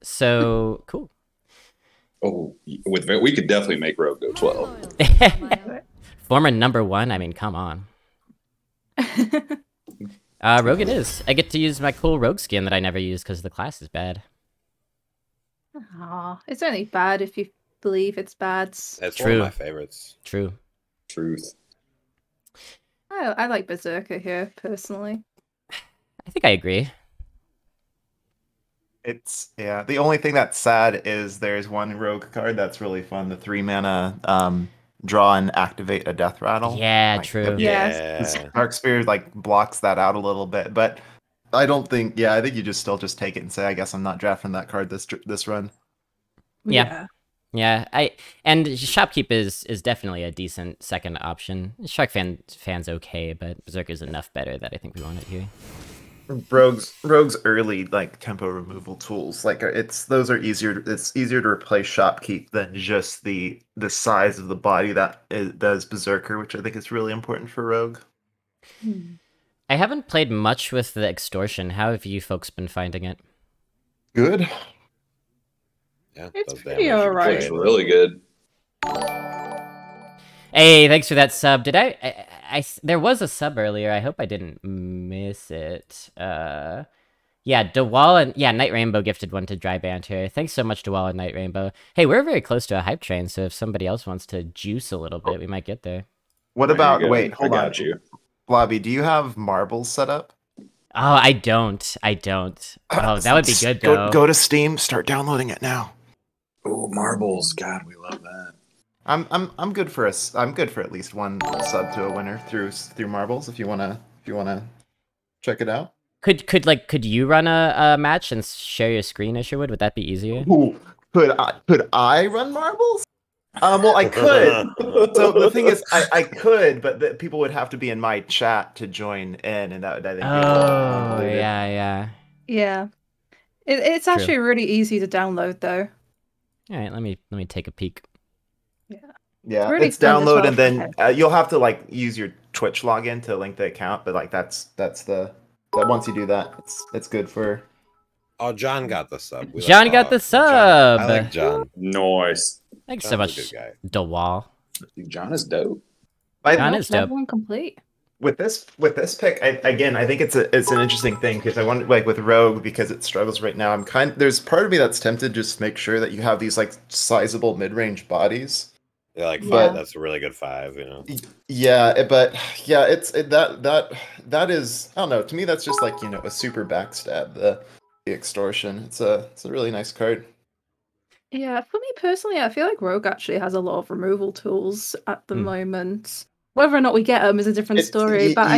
So cool. Oh, we could definitely make Rogue go 12. Former #1. I mean, come on. Rogue it is. I get to use my cool rogue skin that I never use because the class is bad. Aw, it's only bad if you believe it's bad. That's True. one of my favorites. True. Truth. I like Berserker here, personally. I think I agree. It's the only thing that's sad is there's one rogue card that's really fun, the 3-mana draw and activate a death rattle. Yeah, Like, true. Yes. Yeah. Dark Spear like blocks that out a little bit, but I don't think I think you still just take it and say, I guess I'm not drafting that card this run. Yeah. Yeah, and Shopkeep is definitely a decent second option. Shark fan's okay, but Berserker's enough better that I think we want it here. Rogue's early like tempo removal tools, like those are easier. It's easier to replace Shopkeep than just the size of the body that does Berserker, which I think is really important for Rogue. I haven't played much with the Extortion. How have you folks been finding it? Good. Yeah, It's those pretty damage are alright. It's great. really good. Hey, thanks for that sub. Did I there was a sub earlier. I hope I didn't miss it. Yeah, DeWall and Night Rainbow gifted one to Dry Banter. Thanks so much, DeWall and Night Rainbow. Hey, we're very close to a hype train, so if somebody else wants to juice a little bit, we might get there. What There you about go. wait? Hold I on, got you. Blobby. Do you have marbles set up? Oh, I don't. Oh, that would be good though. Go to Steam. Start downloading it now. Oh, marbles. God, we love that. I'm good for I'm good for at least one sub to a winner through marbles. If you wanna check it out. Could you run a match and share your screen, Isherwood? Would that be easier? Ooh, could I run marbles? Well, I could. So the thing is, I could, but people would have to be in my chat to join in, and that would I think. Be a little Oh, convoluted. yeah. Yeah. It's True. actually really easy to download, though. All right, let me take a peak. Yeah, really it's fun as download, well and for then you'll have to like use your Twitch login to link the account. But like that once you do that, it's good for. Oh, John got the sub. We John like got the John. sub. I like John. Nice. Thanks so John's a much, good guy. DeWall. John is dope. John is dope. Level one complete. With this pick, I think it's an interesting thing because I want like with Rogue because it struggles right now. There's part of me that's tempted to just make sure that you have these like sizable mid-range bodies. Yeah, like Yeah. 5. That's a really good 5. You know. Yeah, but yeah, that is I don't know. To me, that's just like a super backstab the extortion. It's a really nice card. Yeah, for me personally, I feel like Rogue actually has a lot of removal tools at the moment. Whether or not we get them is a different story. But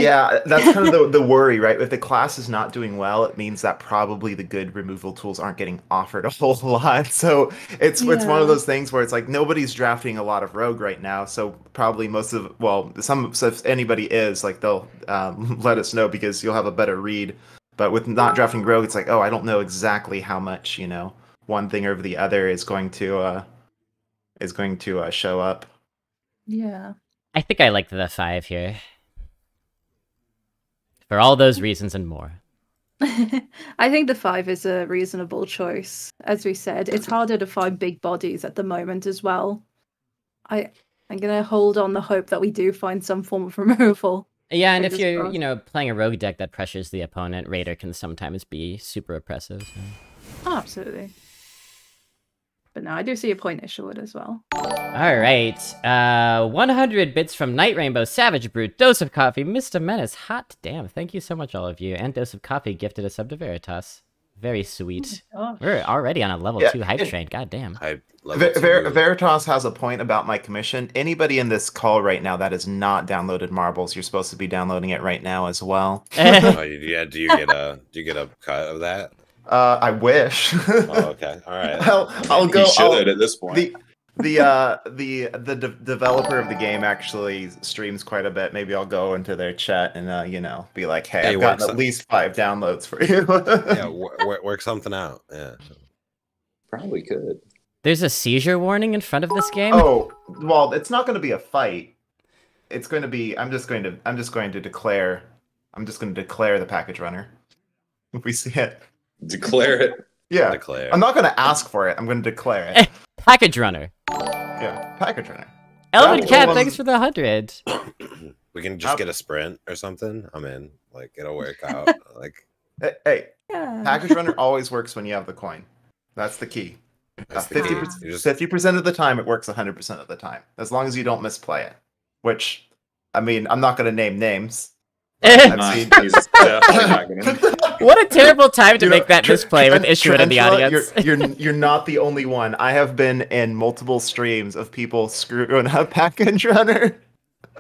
That's kind of the worry, right? If the class is not doing well, it means that probably the good removal tools aren't getting offered a whole lot. So it's one of those things where it's like nobody's drafting a lot of Rogue right now. So probably if anybody is, like they'll let us know because you'll have a better read. But with not drafting Rogue, it's like, oh, I don't know exactly how much one thing over the other is going to show up. yeah. I think I like the 5 here. For all those reasons and more. I think the 5 is a reasonable choice. As we said, it's harder to find big bodies at the moment as well. I'm gonna hold on the hope that we do find some form of removal. Yeah, and if Fingers you're, crossed. playing a rogue deck that pressures the opponent, Raider can sometimes be super oppressive. So. Oh, absolutely. But no, I do see a point, Isherwood, as well. All right, 100 bits from Night Rainbow, Savage Brute, Dose of Coffee, Mr. Menace, hot damn, thank you so much, all of you, and Dose of Coffee gifted a sub to Veritas. Very sweet. Oh, We're already on a level 2 hype train, god damn. I love it. Veritas has a point about my commission. Anybody in this call right now that has not downloaded Marbles, you're supposed to be downloading it right now as well. Oh, yeah. Do you get a cut of that? I wish. Oh, okay. All right. I'll go. You should at this point. The developer of the game actually streams quite a bit. Maybe I'll go into their chat and be like, hey, I've gotten at least 5 downloads for you. Yeah, work something out. Yeah. Probably could. There's a seizure warning in front of this game? Oh, well, it's not going to be a fight. It's going to be. I'm just going to declare the package runner. If we see it. Declare it. Yeah. Declare. I'm not going to ask for it. I'm going to declare it. Package runner. Yeah. Package runner. Elven That Cat, was- thanks for the 100. We can just get a sprint or something. I'm in. Like, it'll work out. Like, Hey, Yeah. package runner always works when you have the coin. That's the key. that's the key. 50%, You just 50% of the time, it works 100% of the time. As long as you don't misplay it. Which, I mean, I'm not going to name names. I've seen... He's definitely not gonna. What a terrible time to You know, make that misplay with Isherwood in the Tarantula, audience. You're not the only one. I have been in multiple streams of people screwing up package runner.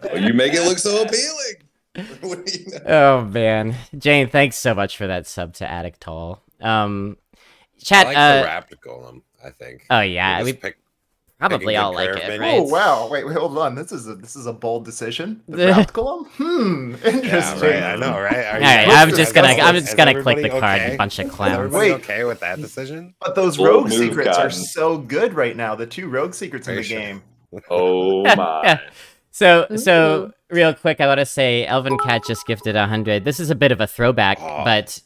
Well, you make it look so appealing. What do you know? Oh man, Jane, thanks so much for that sub to Attic Tall. Chat. I like the raptor golem, I think. Oh yeah, We we just pick probably good all like curve it, menu. right? Oh wow! Wait, hold on. This is a bold decision. The draft column. Interesting. Yeah, right. I know, right? Are All right, you- I'm is just gonna everybody click the card. okay? A bunch of Is clowns. everybody Wait. okay with that decision? But those Bold rogue move, secrets are Cotton. so good right now. The 2 rogue secrets in the Very game. Oh my. Yeah. So Ooh. real quick, I want to say Elven Cat just gifted 100. This is a bit of a throwback, Oh. but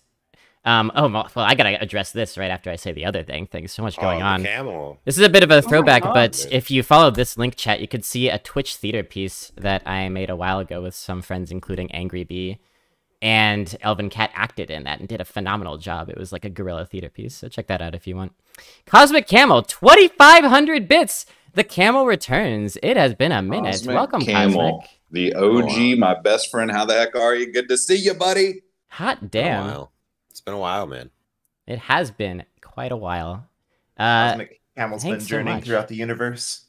well, I gotta address this right after I say the other thing. There's so much going the on. camel. This is a bit of a my throwback, God. but if you follow this link chat, you could see a Twitch theater piece that I made a while ago with some friends, including Angry Bee, and Elven Cat acted in that and did a phenomenal job. It was like a guerrilla theater piece, so check that out if you want. Cosmic Camel, 2,500 bits. The camel returns. It has been a minute. Cosmic Welcome, Camel, Cosmic. the OG, my best friend. How the heck are you? Good to see you, buddy. Hot Been a damn. while. It's been a while, man. It has been quite a while. Cosmic Camel's been thanks so journeying much. throughout the universe.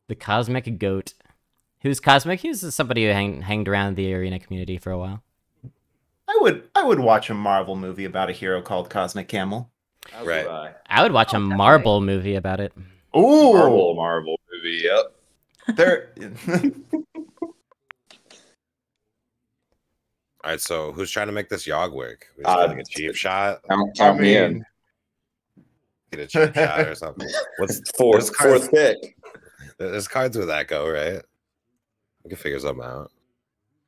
The Cosmic Goat. Who's Cosmic? He's somebody who hanged around the arena community for a while. I would watch a Marvel movie about a hero called Cosmic Camel. Right. I would watch a definitely. Marble movie about it. Ooh, Marvel movie. Yep. there. All right, so who's trying to make this yog work? We just get a cheap shot, Count me in. get a cheap shot or something. What's Fourth pick. There's cards with Echo, right? We can figure something out.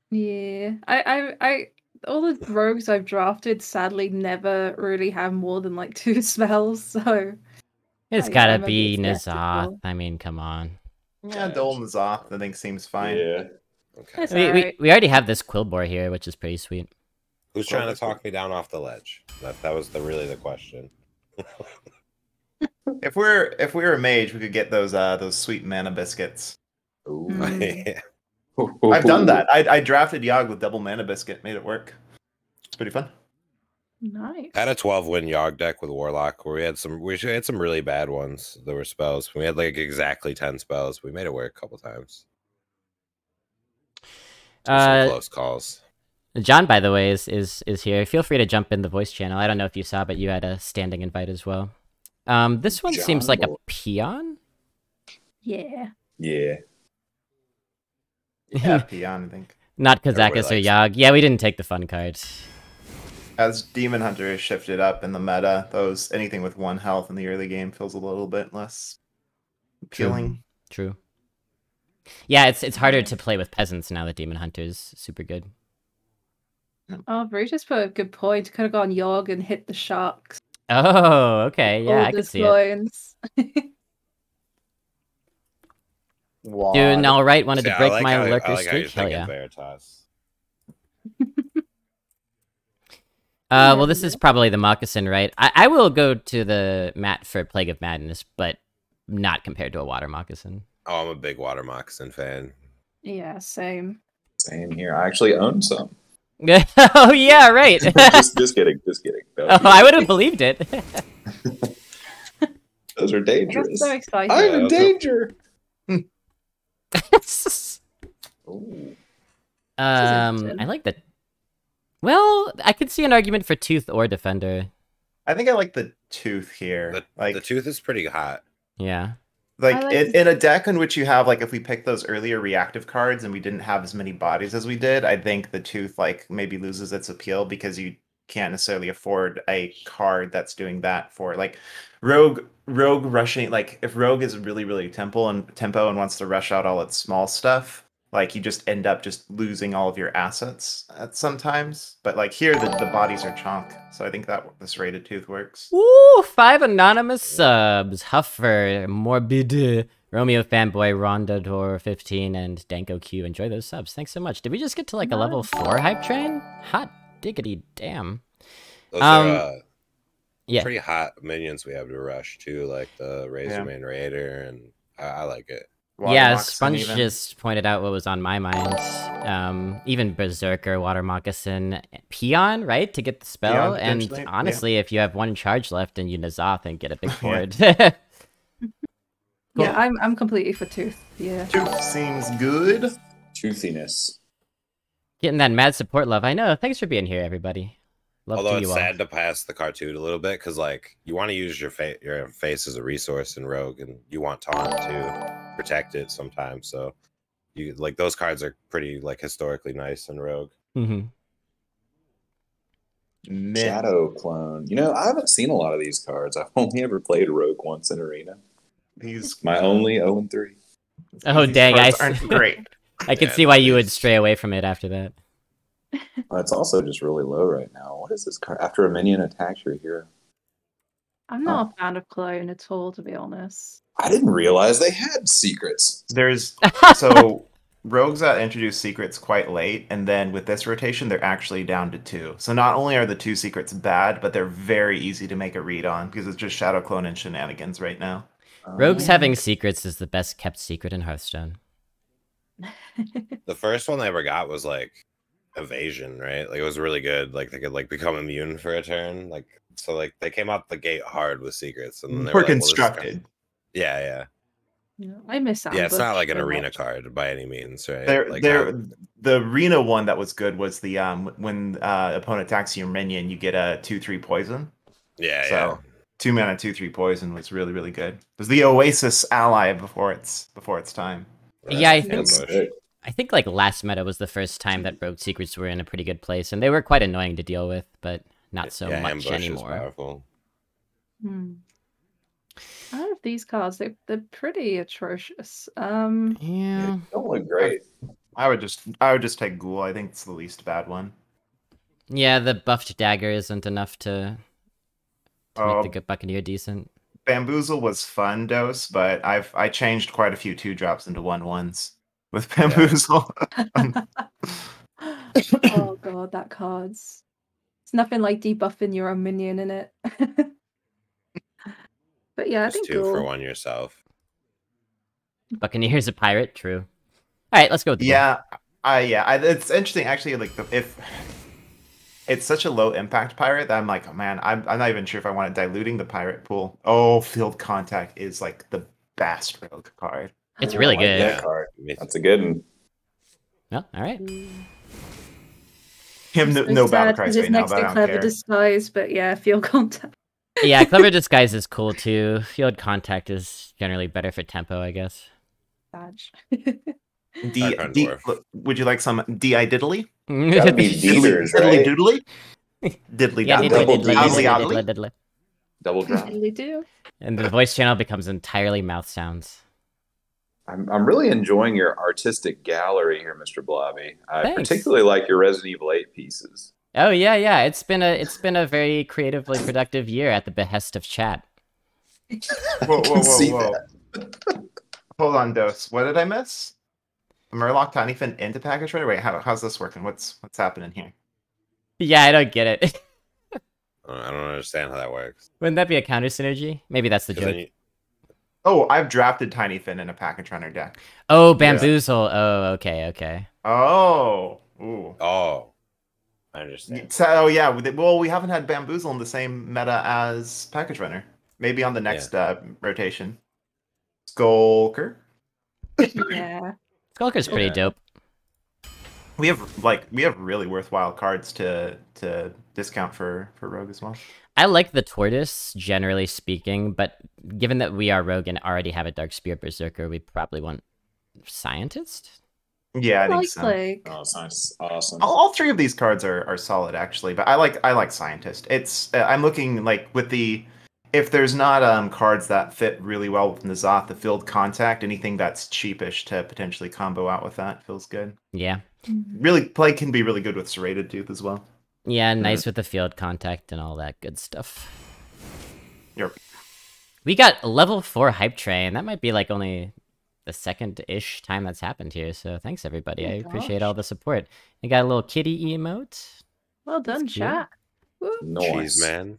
Yeah. I all the rogues I've drafted sadly never really have more than like 2 spells, so It's I- gotta I'm a be bit Nazoth. skeptical. I mean, come on. Yeah, Dole Nazoth, I think seems fine. Yeah. Okay. It's We, alright. we already have this Quillbore here, which is pretty sweet. Who's trying to talk me down off the ledge? That was really the question. If we're a mage, we could get those sweet mana biscuits. Ooh. Mm. I've done that. I drafted Yogg with double mana biscuit, made it work. It's pretty fun. Nice. I had a 12-win Yogg deck with Warlock where we had some really bad ones. There were spells. We had like exactly 10 spells. We made it work a couple times. Some close calls. John, by the way, is here. Feel free to jump in the voice channel. I don't know if you saw, but you had a standing invite as well. This one seems John like a Boy. peon. Yeah. Yeah. Yeah, Peon, I think. Not Everybody Kazakus or likes Yogg. Yeah, we didn't take the fun card. As Demon Hunter has shifted up in the meta, anything with 1 health in the early game feels a little bit less appealing. True. Yeah, it's harder to play with peasants now that Demon Hunter's super good. Oh, Bruce just put a good point. Could have gone Yogg and hit the sharks. Oh, okay. Yeah, I can Oldest see it. coins. Doing all right. Wanted See, to I break like my how- I lurker like how you're streak. Hell thinking yeah. Veritas. Well, this is probably the moccasin, right? I will go to the mat for Plague of Madness, but not compared to a water moccasin. Oh, I'm a big water moccasin fan. Yeah, same. Same here. I actually own some. Oh yeah, right. just kidding. Just kidding. No, Oh, I would have believed it. those are I got dangerous. so excited. I'm Yeah, in danger. Ooh. interesting. I like the. Well, I could see an argument for Tooth or Defender. I think I like the tooth here. The tooth is pretty hot. Yeah. Like I like in a deck in which you have like if we picked those earlier reactive cards and we didn't have as many bodies as we did, I think the tooth like maybe loses its appeal because you can't necessarily afford a card that's doing that for like rogue rushing. Like if rogue is really tempo and wants to rush out all its small stuff, like you just end up just losing all of your assets at sometimes. But like here, the bodies are chunk, so I think that this rated tooth works. Ooh, 5 anonymous subs. Huffer, Morbid, Romeo Fanboy, Rondador 15, and Danko Q. Enjoy those subs. Thanks so much. Did we just get to like a level 4 hype train? Hot diggity damn. Those are Yeah. pretty hot minions we have to rush too, like the Razorman Raider, and I like it. Yeah, Water Sponge Moccasin just pointed out what was on my mind. Even Berserker, Water Moccasin, Peon, right? To get the spell. Peon, And potentially, honestly, if you have 1 charge left and you Nazoth and get a big board. Yeah, I'm completely for Tooth. Yeah. Tooth seems good. Toothiness. Getting that mad support love. I know. Thanks for being here, everybody. Love Although to it's you all. sad to pass the cartoon a little bit, because like you want to use your face as a resource in Rogue, and you want taunt to protect it sometimes. So you like those cards are pretty like historically nice in Rogue. Shadow Clone. You know, I haven't seen a lot of these cards. I've only ever played Rogue once in Arena. These My only 0-3. Oh, these dang. cards aren't great. I can Yeah, see why you would nice. stray away from it after that. It's also just really low right now. What is this card? After a minion attacks your hero. I'm not a fan of Clone at all, to be honest. I didn't realize they had secrets. There's so rogues that introduce secrets quite late, and then with this rotation, they're actually down to 2. So not only are the 2 secrets bad, but they're very easy to make a read on because it's just Shadow Clone and shenanigans right now. Rogues having secrets is the best kept secret in Hearthstone. The first one they ever got was like evasion, right? Like it was really good. Like they could like become immune for a turn. Like so, like they came out the gate hard with secrets, and then they Were were like, well, this is kind constructed. yeah. Yeah, I miss Yeah, it's not Ambush like an so arena much. card by any means, right? There, Like the arena one that was good was the when opponent attacks your minion, you get a 2/3 poison. yeah. So 2 mana 2/3 poison was really really good. It was the Oasis ally before its time. Yeah, I Ambush. think like last meta was the first time that rogue secrets were in a pretty good place, and they were quite annoying to deal with, but not so Yeah, much Ambush is anymore. powerful. Out of these cards, they're pretty atrocious. Yeah. Don't look great. I would just take Ghoul. I think it's the least bad one. Yeah, the buffed dagger isn't enough to Oh, make the Buccaneer decent. Bamboozle was fun, Dose, but I changed quite a few 2-drops into 1/1s with Bamboozle. Oh god, that card's. It's nothing like debuffing your own minion in it. But yeah, I Just think 2 for Ghoul. 1 yourself. Buccaneer's a pirate, true. Alright, let's go with the Yeah, it's interesting actually. Like if it's such a low impact pirate that I'm like, oh man, I'm not even sure if I want it diluting the pirate pool. Oh, Field Contact is like the best rogue card. It's really I like good. that card. That's a good one. Well, alright. Him So no battle sad cries 'cause it's right now, next but to I don't Clever care. Disguise, but yeah, Field Contact. Yeah, Clever Disguise is cool too. Field Contact is generally better for tempo, I guess. Badge. Dark Dwarf. Would you like some di diddly? Gotta be Deeders, right? Diddly diddly Yeah, diddly double diddly, diddly, diddly, diddly, diddly. Double drop. Really do. And the voice channel becomes entirely mouth sounds. I'm really enjoying your artistic gallery here, Mr. Blobby. I Thanks. particularly like your Resident Evil 8 pieces. Oh yeah. It's been a very creatively productive year at the behest of chat. Whoa, can see Hold on, Dose. What did I miss? Murloc Tinyfin into package runner? Wait, how's this working? What's happening here? Yeah, I don't get it. I don't understand how that works. Wouldn't that be a counter synergy? Maybe that's the 'Cause joke. then you- Oh, I've drafted Tinyfin in a package runner deck. Oh, bamboozle. Oh, okay. Oh, ooh. oh, I understand. So yeah, well, we haven't had Bamboozle in the same meta as package runner. Maybe on the next rotation. Skulker. Yeah. Skulker's pretty dope. We have really worthwhile cards to discount for Rogue as well. I like the tortoise, generally speaking, but given that we are rogue and already have a Dark Spirit Berserker, we probably want Scientist? Yeah, I think Like so. Plague. Oh, sounds awesome. All 3 of these cards are solid actually, but I like Scientist. It's I'm looking like with the if there's not cards that fit really well with N'Zoth, the field contact, anything that's cheapish to potentially combo out with that feels good. Yeah. Really, play can be really good with Serrated Tooth as well. Yeah, nice with the field contact and all that good stuff. Yep. We got level 4 hype train. That might be like only the second-ish time that's happened here. So thanks everybody. I appreciate all the support. I got a little kitty emote. Well done, chat. Nice. Cheese man.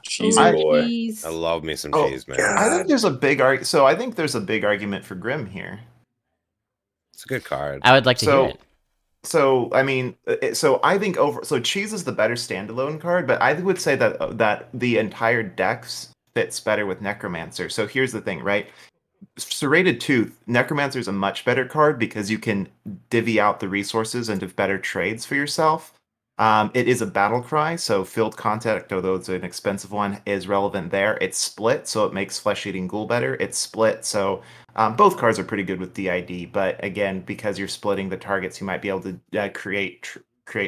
Cheesy boy. Cheese. I love me some Oh, cheese man. God. I think there's a big argument for Grim here. It's a good card. I would like to hear it. So I mean, I think Cheese is the better standalone card, but I would say that the entire deck fits better with Necromancer. So here's the thing, right? Serrated Tooth, Necromancer is a much better card because you can divvy out the resources into better trades for yourself. It is a battle cry, so field contact, although it's an expensive one, is relevant there. It's split, so it makes Flesh Eating Ghoul better. It's split, so both cards are pretty good with DID, but again, because you're splitting the targets, you might be able to create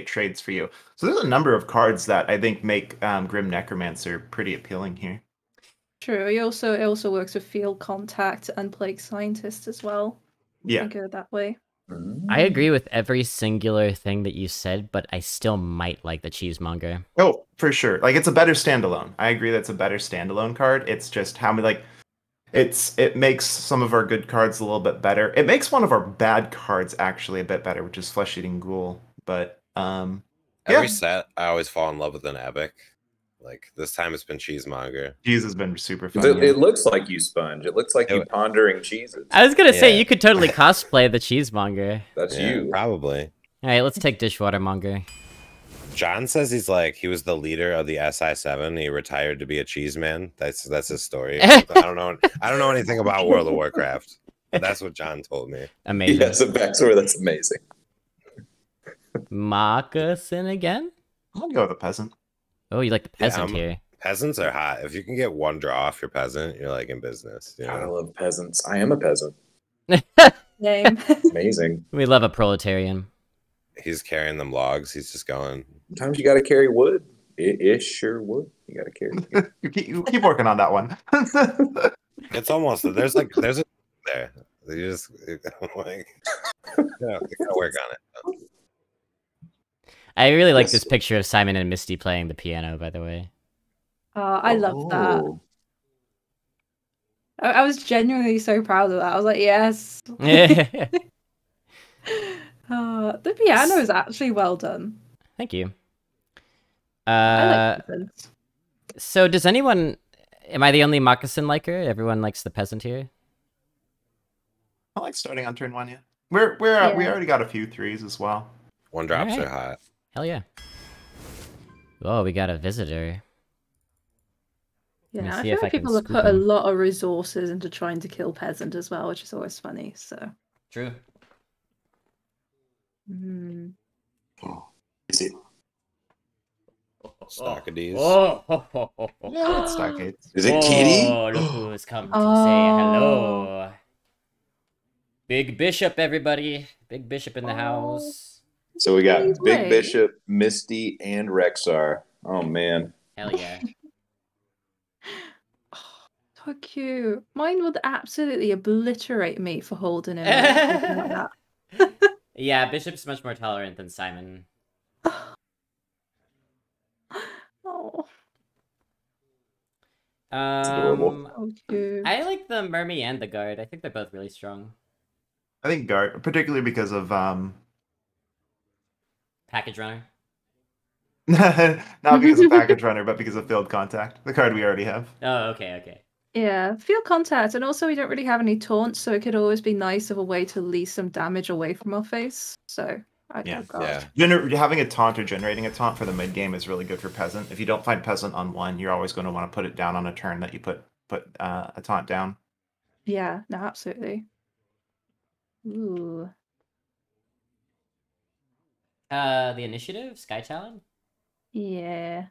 trades for you. So there's a number of cards that I think make Grim Necromancer pretty appealing here. True. It also works with field contact and Plague Scientist as well. Yeah. Think of it that way. I agree with every singular thing that you said, but I still might like the Cheesemonger. Oh, for sure. Like, it's a better standalone. I agree that's a better standalone card. It's just how many, like, it makes some of our good cards a little bit better. It makes one of our bad cards actually a bit better, which is Flesh Eating Ghoul. But every set, I always fall in love with an epic. Like this time, it's been Cheesemonger. Cheese has been super fun. It looks like you sponge. It looks like you pondering cheeses. I was gonna say you could totally cosplay the Cheesemonger. That's you. Probably. All right, let's take Dishwatermonger. John says he was the leader of the SI7. He retired to be a cheese man. That's his story. I don't know anything about World of Warcraft. But that's what John told me. Amazing. Yes, a backstory that's amazing. Moccasin again? I'll go with the peasant. Oh, you like the peasant here. Peasants are hot. If you can get one draw off your peasant, you're like in business. You know? I love peasants. I am a peasant. Name. Amazing. We love a proletarian. He's carrying them logs. He's just going. Sometimes you got to carry wood. Isherwood. You got to carry. you keep working on that one. It's almost there's a there. They just like you gotta work on it. I really like this picture of Simon and Misty playing the piano, by the way. I love that. I was genuinely so proud of that. I was like, yes. The piano is actually well done. Thank you. I like peasants. So does anyone... Am I the only moccasin liker? Everyone likes the peasant here? I like starting on turn 1, yeah. We already got a few 3s as well. One drops are hot. Hell yeah. Oh, we got a visitor. Yeah, I feel like people have put a lot of resources into trying to kill peasant as well, which is always funny, so... True. Oh, is it? Stockades. Yeah, it's Stockades. Is it Kitty? Oh, look who's come to say hello. Big Bishop, everybody. Big Bishop in the house. So we got Big Bishop, Misty, and Rexar. Oh, man. Hell yeah. So cute. Mine would absolutely obliterate me for holding him. Like that. Yeah, Bishop's much more tolerant than Simon. Oh. adorable. So cute. I like the Mermy and the Guard. I think they're both really strong. I think Guard, particularly because of Package Runner. not because of Package Runner, but because of Field Contact, the card we already have. Oh, okay. Yeah, field contact, and also we don't really have any taunts, so it could always be nice of a way to leave some damage away from our face. So I'd go Guard. Having a taunt or generating a taunt for the mid game is really good for Peasant. If you don't find Peasant on 1, you're always going to want to put it down on a turn that you put a taunt down. Yeah, no, absolutely. Ooh. The initiative, Sky Talon. Yeah.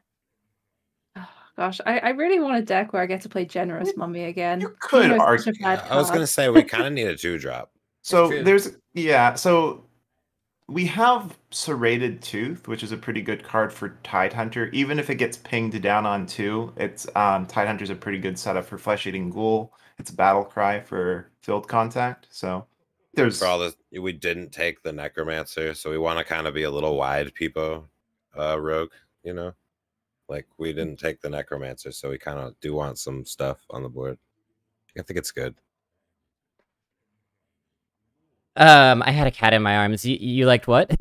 Oh, gosh, I really want a deck where I get to play Generous Mummy again. You could argue. I was gonna say we kind of need a 2-drop. So there's so We have Serrated Tooth, which is a pretty good card for Tidehunter. Even if it gets pinged down on 2, it's Tidehunter's a pretty good setup for Flesh-Eating Ghoul. It's a battle cry for field contact. So there's For all this, we didn't take the Necromancer, so we want to kind of be a little wide peepo rogue, you know? Like, we didn't take the Necromancer, so we kind of do want some stuff on the board. I think it's good. I had a cat in my arms. You liked what?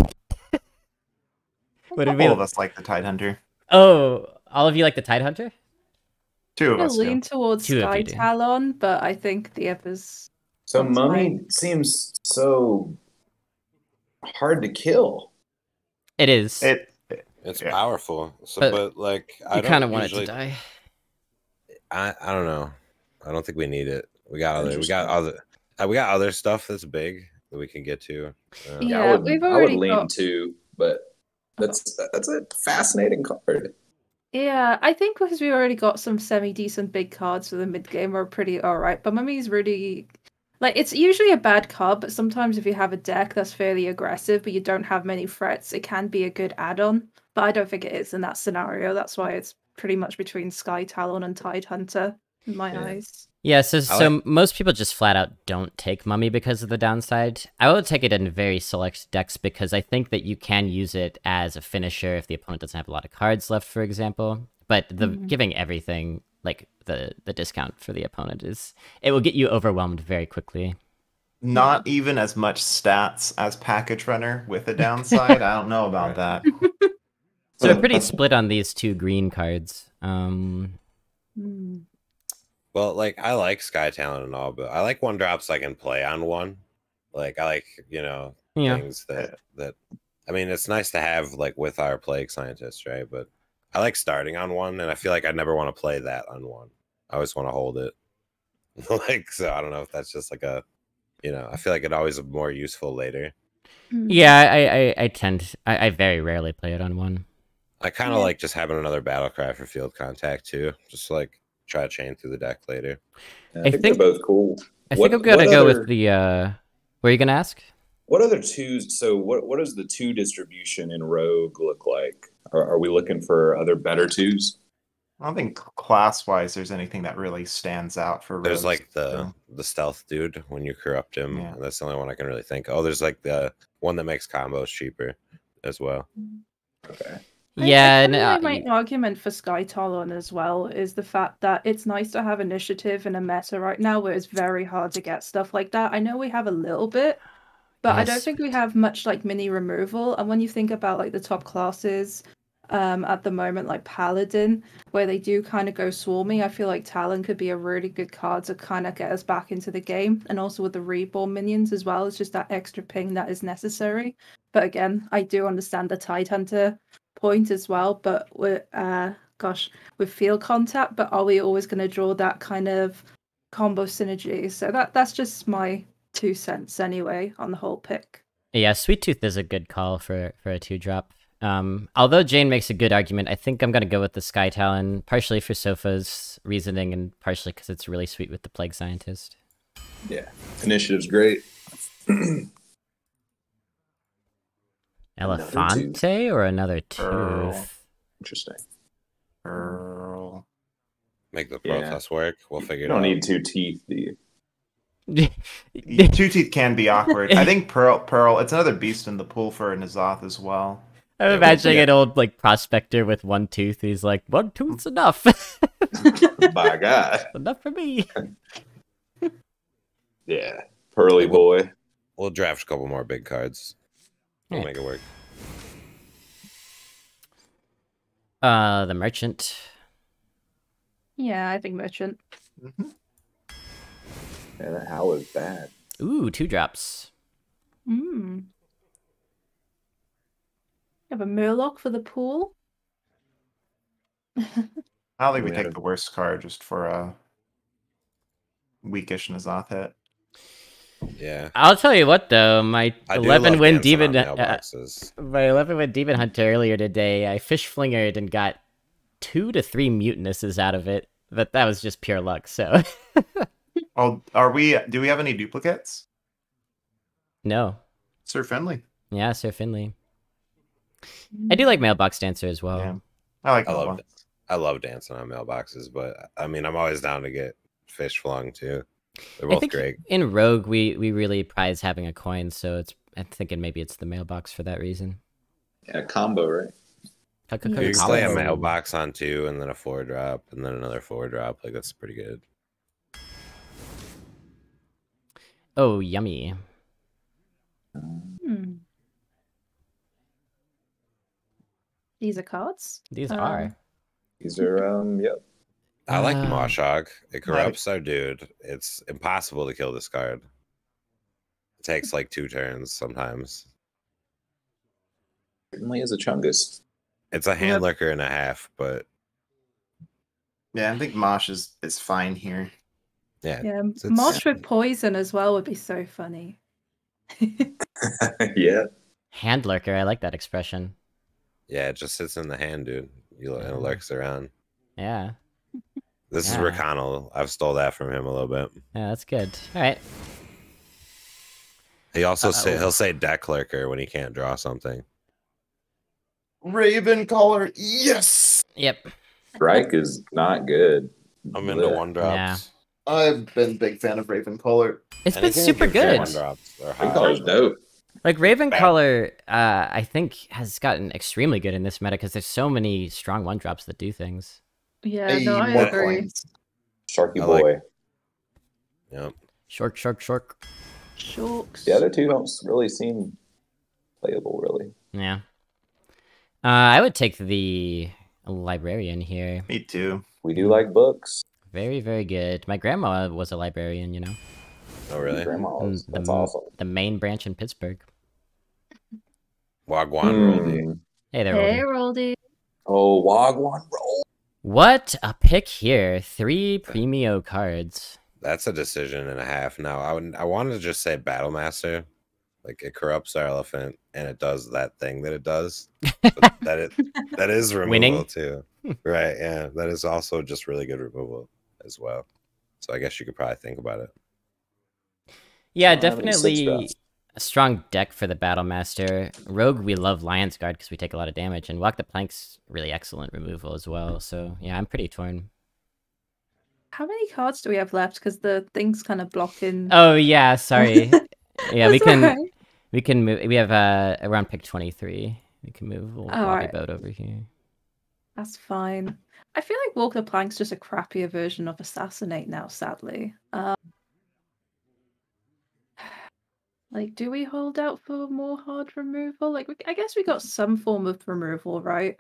What did we? all of us like the Tidehunter. Oh, all of you like the Tidehunter? 2 of I us lean do. towards Two of Sky you do. Talon, but I think the others. So That's Mummy fine. seems so hard to kill. It is. It's Yeah. powerful. So, But but like, I you don't kind of want usually, it to die. I don't know. I don't think we need it. We got Interesting. other stuff that's big that we can get to. Yeah, we've already I would lean got- too, but that's a fascinating card. Yeah, I think because we already got some semi-decent big cards for the mid-game, we're pretty alright. But Mummy's really... Like, it's usually a bad card, but sometimes if you have a deck that's fairly aggressive, but you don't have many threats, it can be a good add-on. But I don't think it is in that scenario. That's why it's pretty much between Sky Talon and Tidehunter in my Yeah. eyes. Yeah, so most people just flat out don't take Mummy because of the downside. I will take it in very select decks because I think that you can use it as a finisher if the opponent doesn't have a lot of cards left, for example. But the giving everything, like the discount for the opponent it will get you overwhelmed very quickly. Not even as much stats as Package Runner with a downside. I don't know about that. So we're pretty split on these 2 green cards. Well, like, I like Sky Talon and all, but I like 1-drops I can play on 1. Like, I like, things that I mean, it's nice to have, like, with our Plague Scientist, right? But I like starting on 1, and I feel like I never want to play that on 1. I always want to hold it. Like, so I don't know if that's just like a, I feel like it always is more useful later. Yeah, I very rarely play it on 1. I kind of like just having another battle cry for field contact too. Just like try to chain through the deck later. I think they're both cool. I think I'm gonna go with the. Were you gonna ask? What other 2s? So what does the 2 distribution in Rogue look like? Are we looking for other better 2s? I don't think class-wise there's anything that really stands out for There's rogues, like so. the stealth dude when you corrupt him. Yeah. That's the only one I can really think. Oh, there's like the one that makes combos cheaper as well. Okay. Yeah, I think my argument for Sky Talon as well is the fact that it's nice to have initiative in a meta right now where it's very hard to get stuff like that. I know we have a little bit, but I don't Yes. think we have much like mini removal. And when you think about like the top classes at the moment, like Paladin, where they do kind of go swarmy, I feel like Talon could be a really good card to kind of get us back into the game. And also with the Reborn minions as well, it's just that extra ping that is necessary. But again, I do understand the Tidehunter point as well, but with with field contact, but are we always going to draw that kind of combo synergy? So that's just my 2 cents anyway on the whole pick. Yeah, Sweet Tooth is a good call for a 2-drop. Although Jane makes a good argument, I think I'm gonna go with the Sky Talon, partially for Sopha's reasoning and partially because it's really sweet with the Plague Scientist. Yeah, initiative's great. Elefante or another Earl. tooth? Interesting. Earl. Make the Yeah. process work. We'll figure You it don't out. need 2 teeth, do you? 2 teeth can be awkward. I think Pearl, it's another beast in the pool for Nazoth as well. I'm imagining an old like prospector with 1 tooth. He's like, 1 tooth's enough. By God. Enough for me. Yeah. Pearly boy. We'll draft a couple more big cards. We'll Yeah. make it work. The merchant. Yeah, I think Merchant. Mm-hmm. Yeah, that howl is bad. Ooh, 2-drops. You have a Murloc for the pool. I don't think we We take had the worst card just for a weakish Nazoth hit. Yeah. I'll tell you what though, my I do 11 love win dancing on demon mailboxes. my 11 win demon hunter earlier today, I fish flingered and got 2 to 3 mutinuses out of it, but that was just pure luck. So Oh, do we have any duplicates? no. Sir Friendly. Yeah, Sir Finley. I do like Mailbox Dancer as well. Yeah. I like I love Mailbox. it. I love dancing on mailboxes, but I mean, I'm always down to get fish flung too. They're I both think great. in Rogue we really prize having a coin, so I'm thinking maybe it's the mailbox for that reason. Yeah, combo, right? You can play a Combo. mailbox on 2 and then a 4-drop and then another 4-drop. Like, that's pretty good. Oh, yummy. These are cards. These are. These are, yep. I like Ah. Moshog. It corrupts our dude. It's impossible to kill this card. It takes like 2 turns sometimes. Certainly is a Chungus. It's a hand lurker and a half, but Yeah, I think Mosh is fine here. yeah. Yeah, it's- Mosh with poison as well would be so funny. Yeah. Hand lurker, I like that expression. Yeah, it just sits in the hand, dude. And it lurks around. Yeah. This is Yeah. ReConnell. I've stole that from him a little bit. Yeah, that's good. All right. He also he'll say deck lurker when he can't draw something. Raven Caller, yes! Yep. Strike is not good. I'm into Blech. 1-drops. I've been a big fan of Raven Caller. It's been Anything super that gives you good. 1-drops or Raven Caller's high. dope. Like Ravencaller, I think has gotten extremely good in this meta because there's so many strong 1-drops that do things. Yeah, no, I more agree. coins. Sharky I like- boy. Yep. Shark. Shorks. The other two don't really seem playable, really. Yeah. I would take the librarian here. Me too. We do like books. Very, very good. My grandma was a librarian, you know. Oh, really? Grandmas. That's the, awesome. The main branch in Pittsburgh. Wagwan Roldy. Hey there, Hey, Roldy. Roldy. Oh, Wagwan roll. What a pick here. 3 Premio cards. That's a decision and a half. Now, I wanted to just say Battlemaster. Like, it corrupts our elephant, and it does that thing that it does. But that is removal, Winning? too. Right, yeah. That is also just really good removal as well. So I guess you could probably think about it. Yeah, I don't have any six definitely drops. a strong deck for the Battlemaster. Rogue, we love Lion's Guard because we take a lot of damage, and Walk the Plank's really excellent removal as well. So yeah, I'm pretty torn. How many cards do we have left? Because the thing's kind of blocking. Oh yeah, sorry. Yeah, we That's can alright. we can move. We have around pick 23. We can move Lobby Alright. Boat over here. That's fine. I feel like Walk the Plank's just a crappier version of Assassinate now, sadly. Like, do we hold out for more hard removal? Like, I guess we got some form of removal, right?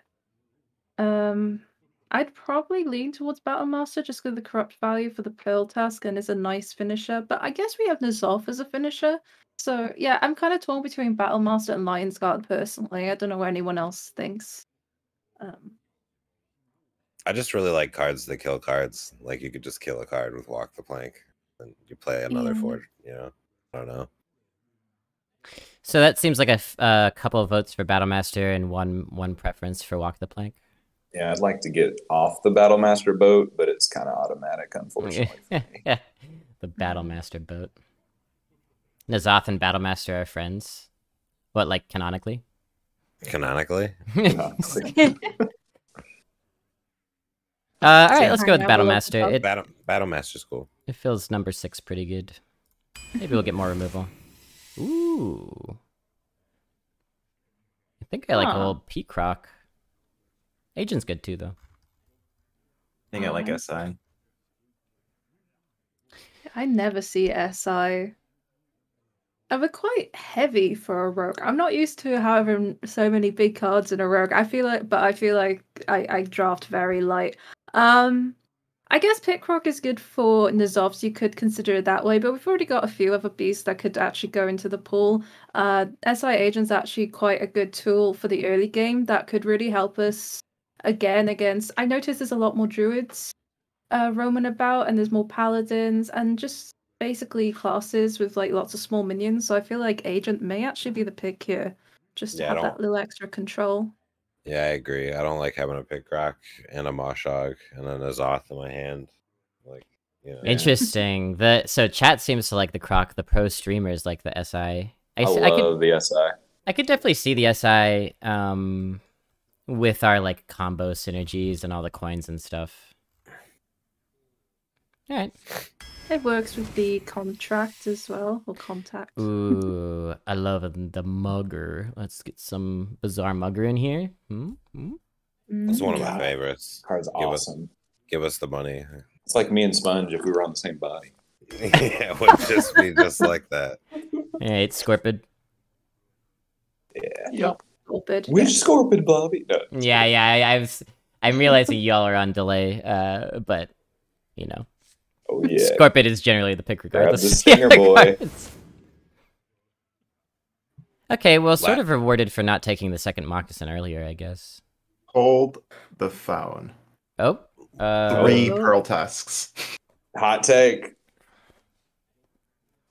I'd probably lean towards Battlemaster just because the corrupt value for the Pearl Task and is a nice finisher. But I guess we have N'Zoth as a finisher. So yeah, I'm kind of torn between Battlemaster and Lion's Guard personally. I don't know what anyone else thinks. I just really like cards that kill cards. Like, you could just kill a card with Walk the Plank, and you play another Yeah. forge, you know? I don't know. So that seems like a couple of votes for Battlemaster and one preference for Walk the Plank. Yeah, I'd like to get off the Battlemaster boat, but it's kind of automatic, unfortunately. For me. The Battlemaster boat. N'Zoth and Battlemaster are friends. What, like canonically? Canonically? Honestly. All right, let's go with Hang out, we'll look Battlemaster. it It Battlemaster's cool. it feels number 6 pretty good. Maybe we'll get more removal. Ooh. I think I like Huh. old Pete Croc. Agent's good too, though. I think I like Alright. SI. I never see SI. We're quite heavy for a rogue. I'm not used to having so many big cards in a rogue. I feel like I draft very light. I guess Pitcroc is good for N'Zoths. You could consider it that way, but we've already got a few other beasts that could actually go into the pool. SI Agent's actually quite a good tool for the early game that could really help us again against. I noticed there's a lot more druids roaming about, and there's more paladins, and just basically classes with like lots of small minions. So I feel like Agent may actually be the pick here, just to Yeah, I have that don't- little extra control. Yeah, I agree. I don't like having a Pickrock and a Moshog and then a Zoth in my hand. Like, you know. Interesting. So chat seems to like the Croc. The pro streamers like the SI. I I could love the SI. I could definitely see the SI with our like combo synergies and all the coins and stuff. All right. It works with the contract as well, or contact. Ooh, I love the mugger. Let's get some bizarre mugger in here. That's one of my God. favorites. Card's awesome. Give us the money. It's like me and Sponge if we were on the same body. Yeah, it would just be just like that. All right, Scorpid. Yeah. Yep. Scorpid. Which Scorpid, Bobby? No. Yeah. I'm realizing y'all are on delay, but you know. Oh yeah. Scorpid is generally the pick Grab regardless. the stinger, boy. Okay, well, sort of rewarded for not taking the second moccasin earlier, I guess. Hold the phone. Oh. 3 pearl tusks. Hot take.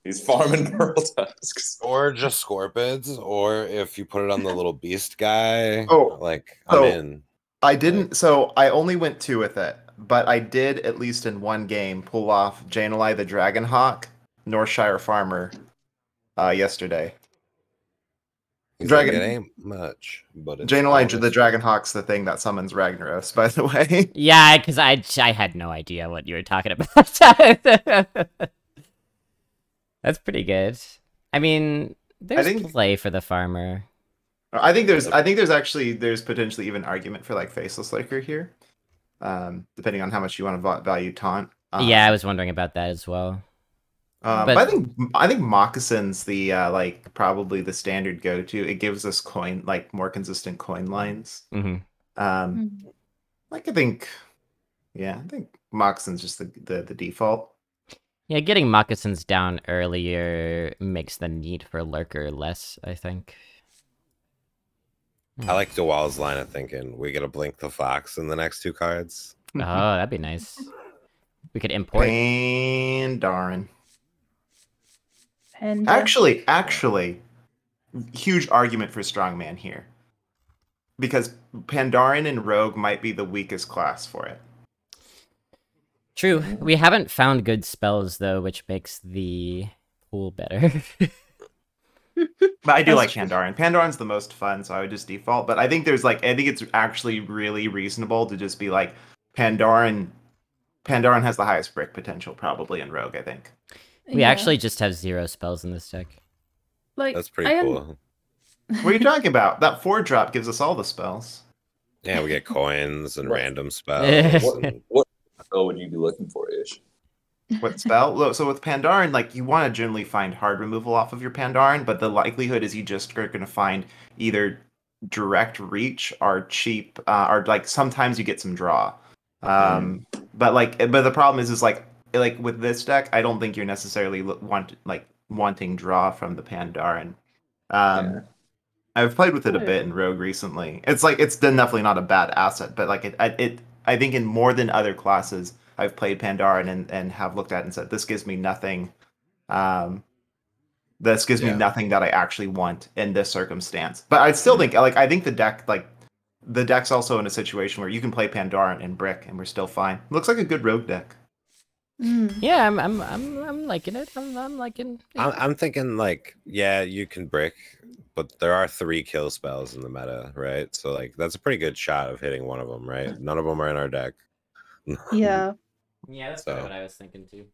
He's farming pearl tusks. Or just scorpids, or if you put it on the little beast guy. Oh, like so I'm in. I didn't. So I only went 2 with it, but I did at least in one game pull off Janelai the Dragonhawk, Northshire Farmer, yesterday. He's Dragon- like, it ain't much, but it's Janelai honest. the Dragonhawk's the thing that summons Ragnaros, by the way. Yeah, because I had no idea what you were talking about. That's pretty good. I mean, there's play for the farmer. I think there's potentially even argument for like Faceless Liquor here, depending on how much you want to value taunt. Yeah, I was wondering about that as well. But I think Moccasins like probably the standard go-to. It gives us more consistent coin lines. Mm-hmm. Like I think Moccasins just the default. Yeah, getting moccasins down earlier makes the need for lurker less, I think. I like DeWall's line of thinking. We get to blink the fox in the next 2 cards. Oh, that'd be nice. We could import. Pandarin. And Actually, huge argument for strongman here. Because Pandaren and Rogue might be the weakest class for it. True. We haven't found good spells, though, which makes the pool better. But I do like Pandaren. Pandaren's the most fun, so I would just default. But I think it's actually really reasonable to just be like, Pandaren has the highest brick potential probably in Rogue, I think. We actually just have 0 spells in this deck. Like, That's pretty cool. What are you talking about? That 4-drop gives us all the spells. Yeah, we get coins and random spells. What spell would you be looking for, Ish? What spell? So with Pandaren, like you want to generally find hard removal off of your Pandaren, but the likelihood is you just are going to find either direct reach or cheap, or like sometimes you get some draw. But the problem is like with this deck, I don't think you're necessarily wanting draw from the Pandaren. I've played with it a bit in Rogue recently. It's definitely not a bad asset, but like I think in more than other classes, I've played Pandaren and have looked at it and said, this gives me nothing. This gives me nothing that I actually want in this circumstance. But I still think I think the deck's also in a situation where you can play Pandaren and Brick and we're still fine. Looks like a good Rogue deck. Yeah, I'm liking it. I'm liking it. I'm thinking you can Brick, but there are 3 kill spells in the meta, right? So that's a pretty good shot of hitting one of them, right? None of them are in our deck. Yeah. Yeah, that's kind of what I was thinking too.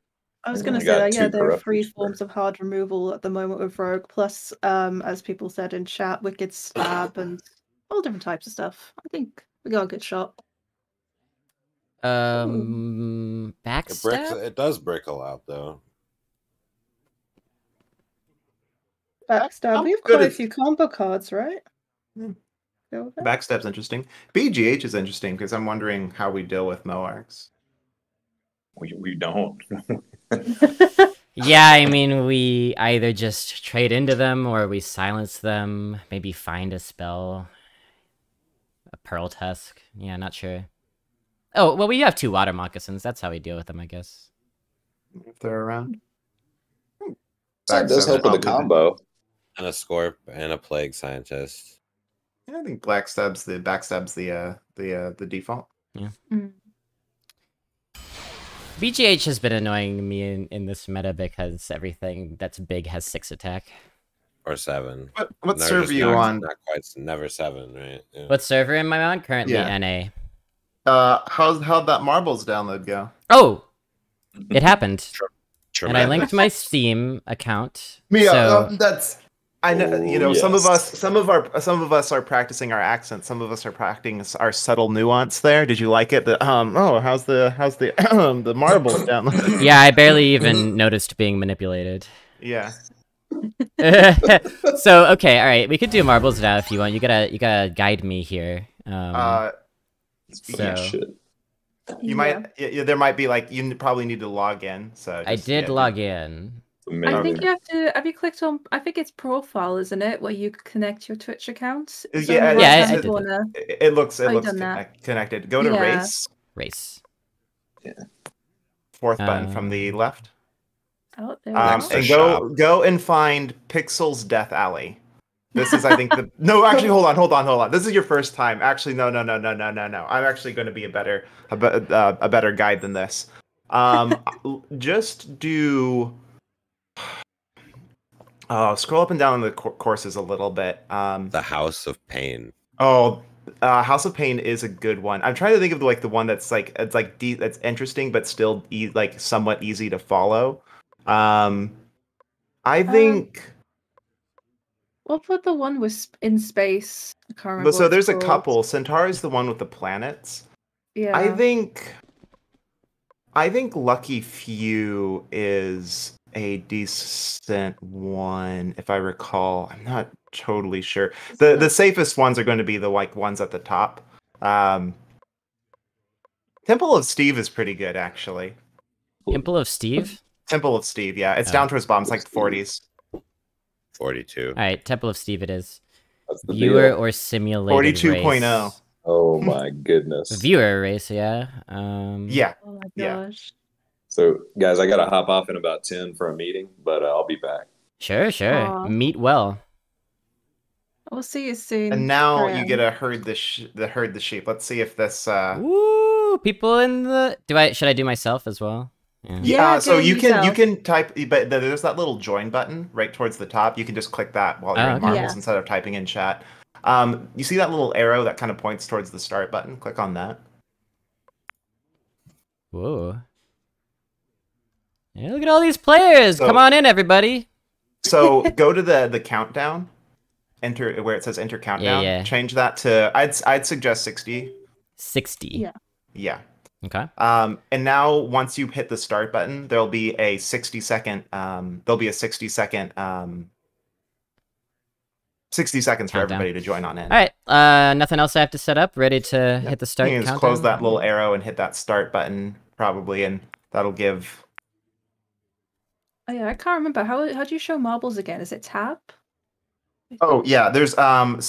I was going to say that, there are 3 forms of hard removal at the moment with Rogue, plus, as people said in chat, Wicked Stab and all different types of stuff. I think we got a good shot. Backstab? It does brick a lot, though. Backstab, we have quite a few combo cards, right? Backstab's interesting. BGH is interesting because I'm wondering how we deal with Moarks. We don't. Yeah, I mean, we either just trade into them or we silence them. Maybe find a spell. A Pearl Tusk. Yeah, not sure. Oh, well, we have 2 Water Moccasins. That's how we deal with them, I guess. If they're around. That does help with the combo. And a Scorp and a Plague Scientist. Yeah, I think Backstab's the default. Yeah. BGH has been annoying me in this meta because everything that's big has 6 attack. or 7. What They're server just you not, on? Not quite. Never 7, right? Yeah. What server am I on? Currently Yeah. NA. How'd that marbles download go? Oh, it happened. And I Tremendous. linked my Steam account. Yeah, So that's. I know, Oh, some of yes. some of us are practicing our accent. Some of us are practicing our subtle nuance. There, did you like it? How's the the marbles download? yeah, I barely even noticed being manipulated. Yeah. So okay, all right, we could do marbles now if you want. You gotta guide me here. So Shit. You might. There might be like you probably need to log in. So I did yeah, log in. I think you have to. Have you clicked on? I think it's profile, isn't it, where you connect your Twitch account? It's on the Yeah, Yeah, right-hand I did that. corner. It looks Oh, you've done that. connected. Go to Yeah. race. Yeah. Fourth button from the left. Oh, there Next we to And go. shop. go and find Pixel's Death Alley. This is, I think, the no. Actually, hold on. This is your first time. Actually, no. I'm actually going to be a better guide than this. Just do. Scroll up and down the courses a little bit. The House of Pain. House of Pain is a good one. I'm trying to think of the one that's like that's interesting but still like somewhat easy to follow. I think. What about the one with in space? I can't remember. But so what it's there's a called. couple. Centauri is the one with the planets. Yeah. I think Lucky Few is a decent one, if I recall. I'm not totally sure. The safest ones are going to be the ones at the top. Temple of Steve is pretty good, actually. Temple of Steve? Temple of Steve, yeah. It's Oh. down towards bottom. It's like 40s. 42. Alright, Temple of Steve it is. That's the Viewer deal. or simulated 42.0. race. Oh my goodness. Viewer race, yeah. Yeah. Oh my Yeah. gosh. So, guys, I gotta hop off in about 10 for a meeting, but I'll be back. Sure. Aw. Meet well. We'll see you soon. And now Graham. you get to herd the sheep. Let's see if this Woo! People in the should I do myself as well? Yeah, so do you yourself. can type, but there's that little join button right towards the top. You can just click that while you're Oh, in okay. marbles Yeah. instead of typing in chat. You see that little arrow that kind of points towards the start button? Click on that. Whoa. Yeah, look at all these players! So- Come on in, everybody! So go to the countdown. Enter where it says enter countdown. Yeah. Change that to I'd suggest 60. 60. Yeah. Yeah. Okay. And now once you hit the start button, there'll be a 60 second 60 seconds for Countdown. everybody to join on in. Alright, nothing else I have to set up? Ready to hit the start You can just countdown? close that little arrow and hit that start button probably, and that'll give. Oh yeah, I can't remember. How do you show marbles again? Is it tab? Oh yeah, there's can't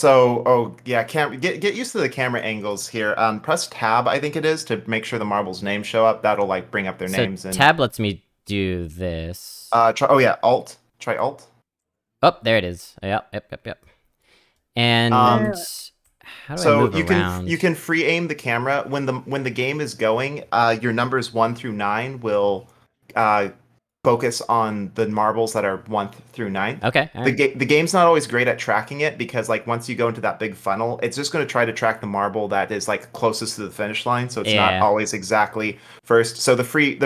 get used to the camera angles here. Press tab, I think it is, to make sure the marbles' names show up. That'll like bring up their names. And tab lets me do this. Alt. Try Alt. Oh, there it is. Yep. And how do I move around? you can free aim the camera when the game is going. Your numbers 1 through 9 will focus on the marbles that are 1 through 9. Okay. all right. The game's not always great at tracking it because like once you go into that big funnel, it's just going to try to track the marble that is like closest to the finish line, so it's not Yeah. always exactly first. So the free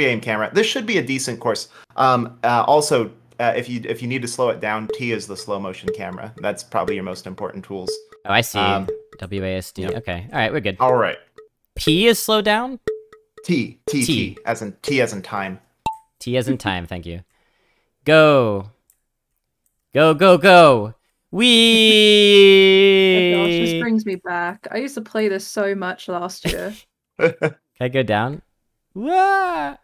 aim camera, this should be a decent course. Also, if you need to slow it down, T is the slow motion camera. That's probably your most important tools. Oh, I see. WASD. yep. Okay. All right, we're good. All right. P is slow down. T as in time. T as in time. Thank you. Go. Go. Wee. Oh my gosh, this brings me back. I used to play this so much last year. Can I go down? Wah!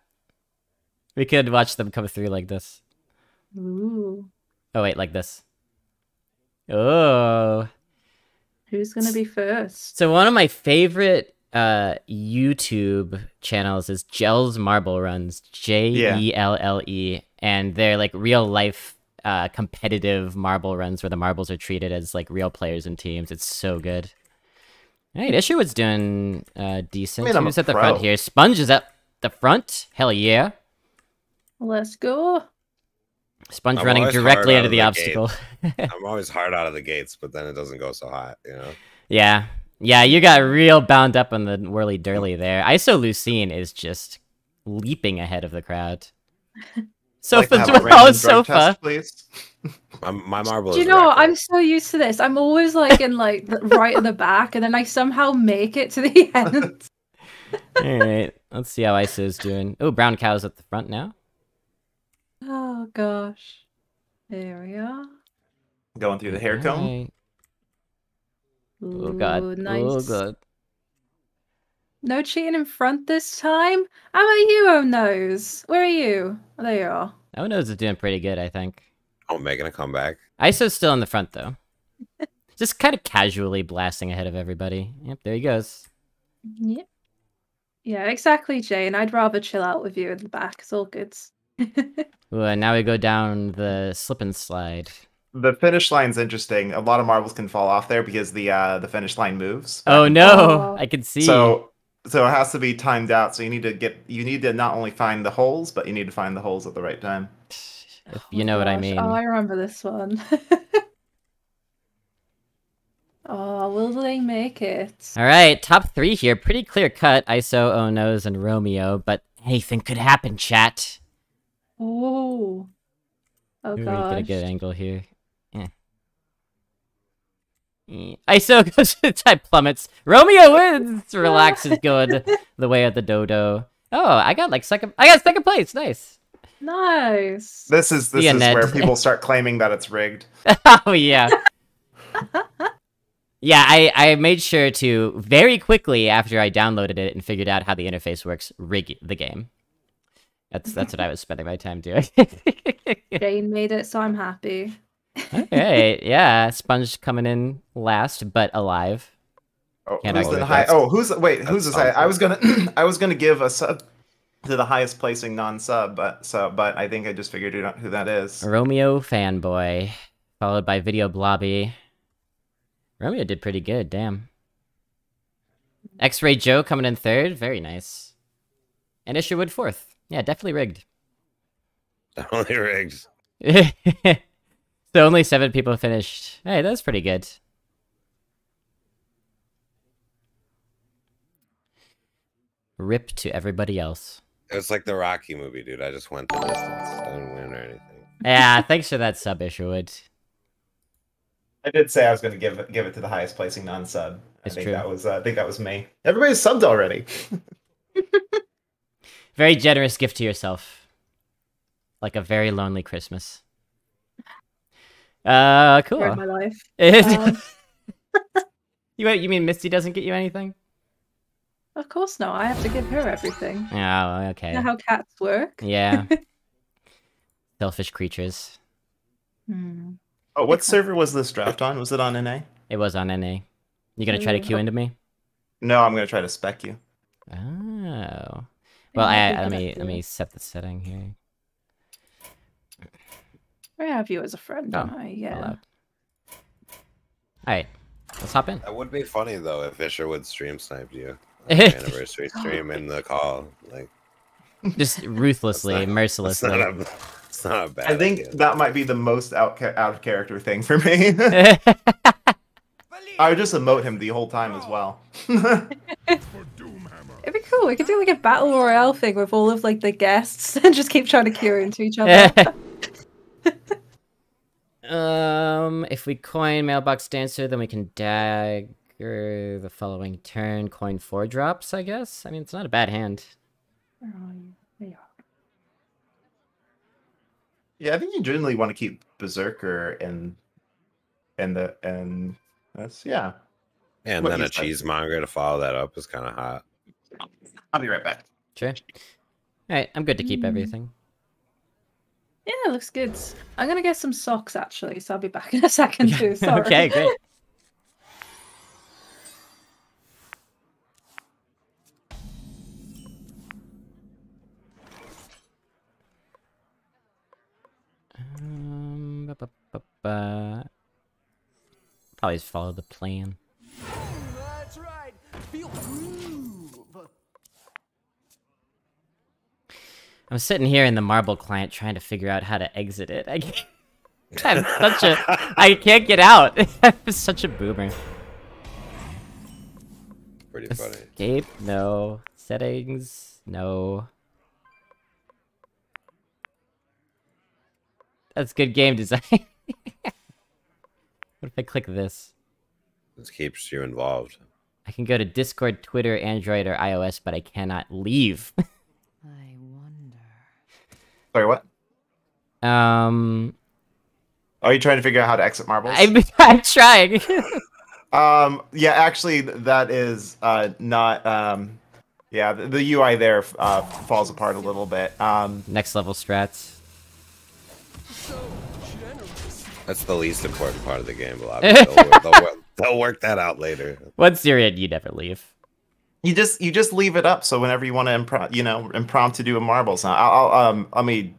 We could watch them come through like this. Ooh. Oh wait, like this. Oh. Who's gonna be first? So one of my favorite YouTube channels is Gell's Marble Runs, Jelle, and they're like real life competitive marble runs where the marbles are treated as like real players and teams. It's so good. All right, Isherwood's doing decent. I mean, I'm Who's a at the pro. front here? Sponge is at the front. Hell yeah! Let's go. Sponge I'm running always directly hard into out the of obstacle. I'm always hard out of the gates, but then it doesn't go so hot, you know? Yeah. Yeah, you got real bound up on the whirly dirly there. ISO Lucine is just leaping ahead of the crowd. Like to Sopha's have a well, random drug Sopha. test, please. My marble Do is you know what? record. I'm so used to this. I'm always like in like right at the back, and then I somehow make it to the end. Alright, let's see how ISO's doing. Oh, brown cow's at the front now. Oh gosh. There we are. Going through the hair comb. Alright. Oh Ooh, god. nice. Oh god. No cheating in front this time. How about you, Oh Nose? Where are you? Oh, there you are. Oh Nose is doing pretty good, I think. Oh, making a comeback. ISO's still in the front though. Just kind of casually blasting ahead of everybody. Yep, there he goes. Yep. Yeah, exactly, Jane. I'd rather chill out with you in the back. It's all good. Ooh, and now we go down the slip and slide. The finish line's interesting. A lot of marbles can fall off there because the finish line moves. Oh no, Oh. I can see. So it has to be timed out. So you need to not only find the holes, but you need to find the holes at the right time. If you know what I Gosh. mean. Oh, I remember this one. Oh, will they make it? Alright, top 3 here. Pretty clear cut. ISO, Oh Nose, and Romeo, but anything could happen, chat. Oh. Oh Ooh, get a gosh. good angle here. ISO goes to the type plummets. Romeo wins! Relax is good. The way of the dodo. Oh, I got second place. Nice. Nice. This is See ya, Ned. where people start claiming that it's rigged. Oh yeah. Yeah, I made sure to very quickly after I downloaded it and figured out how the interface works, rig the game. That's what I was spending my time doing. Jane made it, so I'm happy. Okay, yeah, Sponge coming in last but alive. Oh, Can't who's argue the with high? that. Oh, who's the high? I was Sponge. I was gonna give a sub to the highest placing non-sub, but I think I just figured out who that is. Romeo fanboy, followed by Video Blobby. Romeo did pretty good, damn. X-Ray Joe coming in third, very nice. And Isherwood fourth. Yeah, definitely rigged. Only rigged. So only 7 people finished. Hey, that's pretty good. Rip to everybody else. It's like the Rocky movie, dude. I just went the distance. I didn't win or anything. Yeah, thanks for that sub, Isherwood. I did say I was going to give it to the highest placing non-sub. It's I think true. that was me. Everybody's subbed already. Very generous gift to yourself. Like a very lonely Christmas. Ruined Cool. my life. You mean Misty doesn't get you anything? Of course not. I have to give her everything. Oh, okay. You know how cats work? Yeah. Selfish creatures. Hmm. Oh, what server was this draft on? Was it on NA? It was on NA. You gonna try to queue into me? No, I'm going to try to spec you. Oh. Well, Yeah, let me set the setting here. I have you as a friend, don't Oh, I? Yeah. allowed. Alright, let's hop in. That would be funny though if Isherwood stream sniped you. On your anniversary stream in the call. Like Just ruthlessly, it's mercilessly. not a bad I think idea. that might be the most out of character thing for me. I would just emote him the whole time as well. It'd be cool. We could do like a battle royale thing with all of like the guests and just keep trying to queue into each other. If we coin Mailbox Dancer, then we can dagger the following turn. Coin 4 drops, I guess. I mean, it's not a bad hand. Where are you? There you are. Yeah, I think you generally want to keep Berserker and that's Yeah, and what then you a said. cheesemonger to follow that up is kind of hot. I'll be right back. Sure. Alright, I'm good to keep everything. Yeah, it looks good. I'm gonna get some socks actually, so I'll be back in a second too. Sorry. Okay, great. Probably just follow the plan. That's right. Feel groove. I'm sitting here in the marble client trying to figure out how to exit it. I can't, I can't get out. I'm such a boomer. Pretty funny. Escape? No. Settings? No. That's good game design. What if I click this? This keeps you involved. I can go to Discord, Twitter, Android, or iOS, but I cannot leave. I wonder. Sorry, what? Are you trying to figure out how to exit marbles? I'm trying. Yeah, actually, that is not. Yeah, the UI there falls apart a little bit. Next level strats. That's the least important part of the game. A lot of people, they'll work that out later. Once you're in, you never leave. You just leave it up, so whenever you want to impromptu do a marbles. Now, let me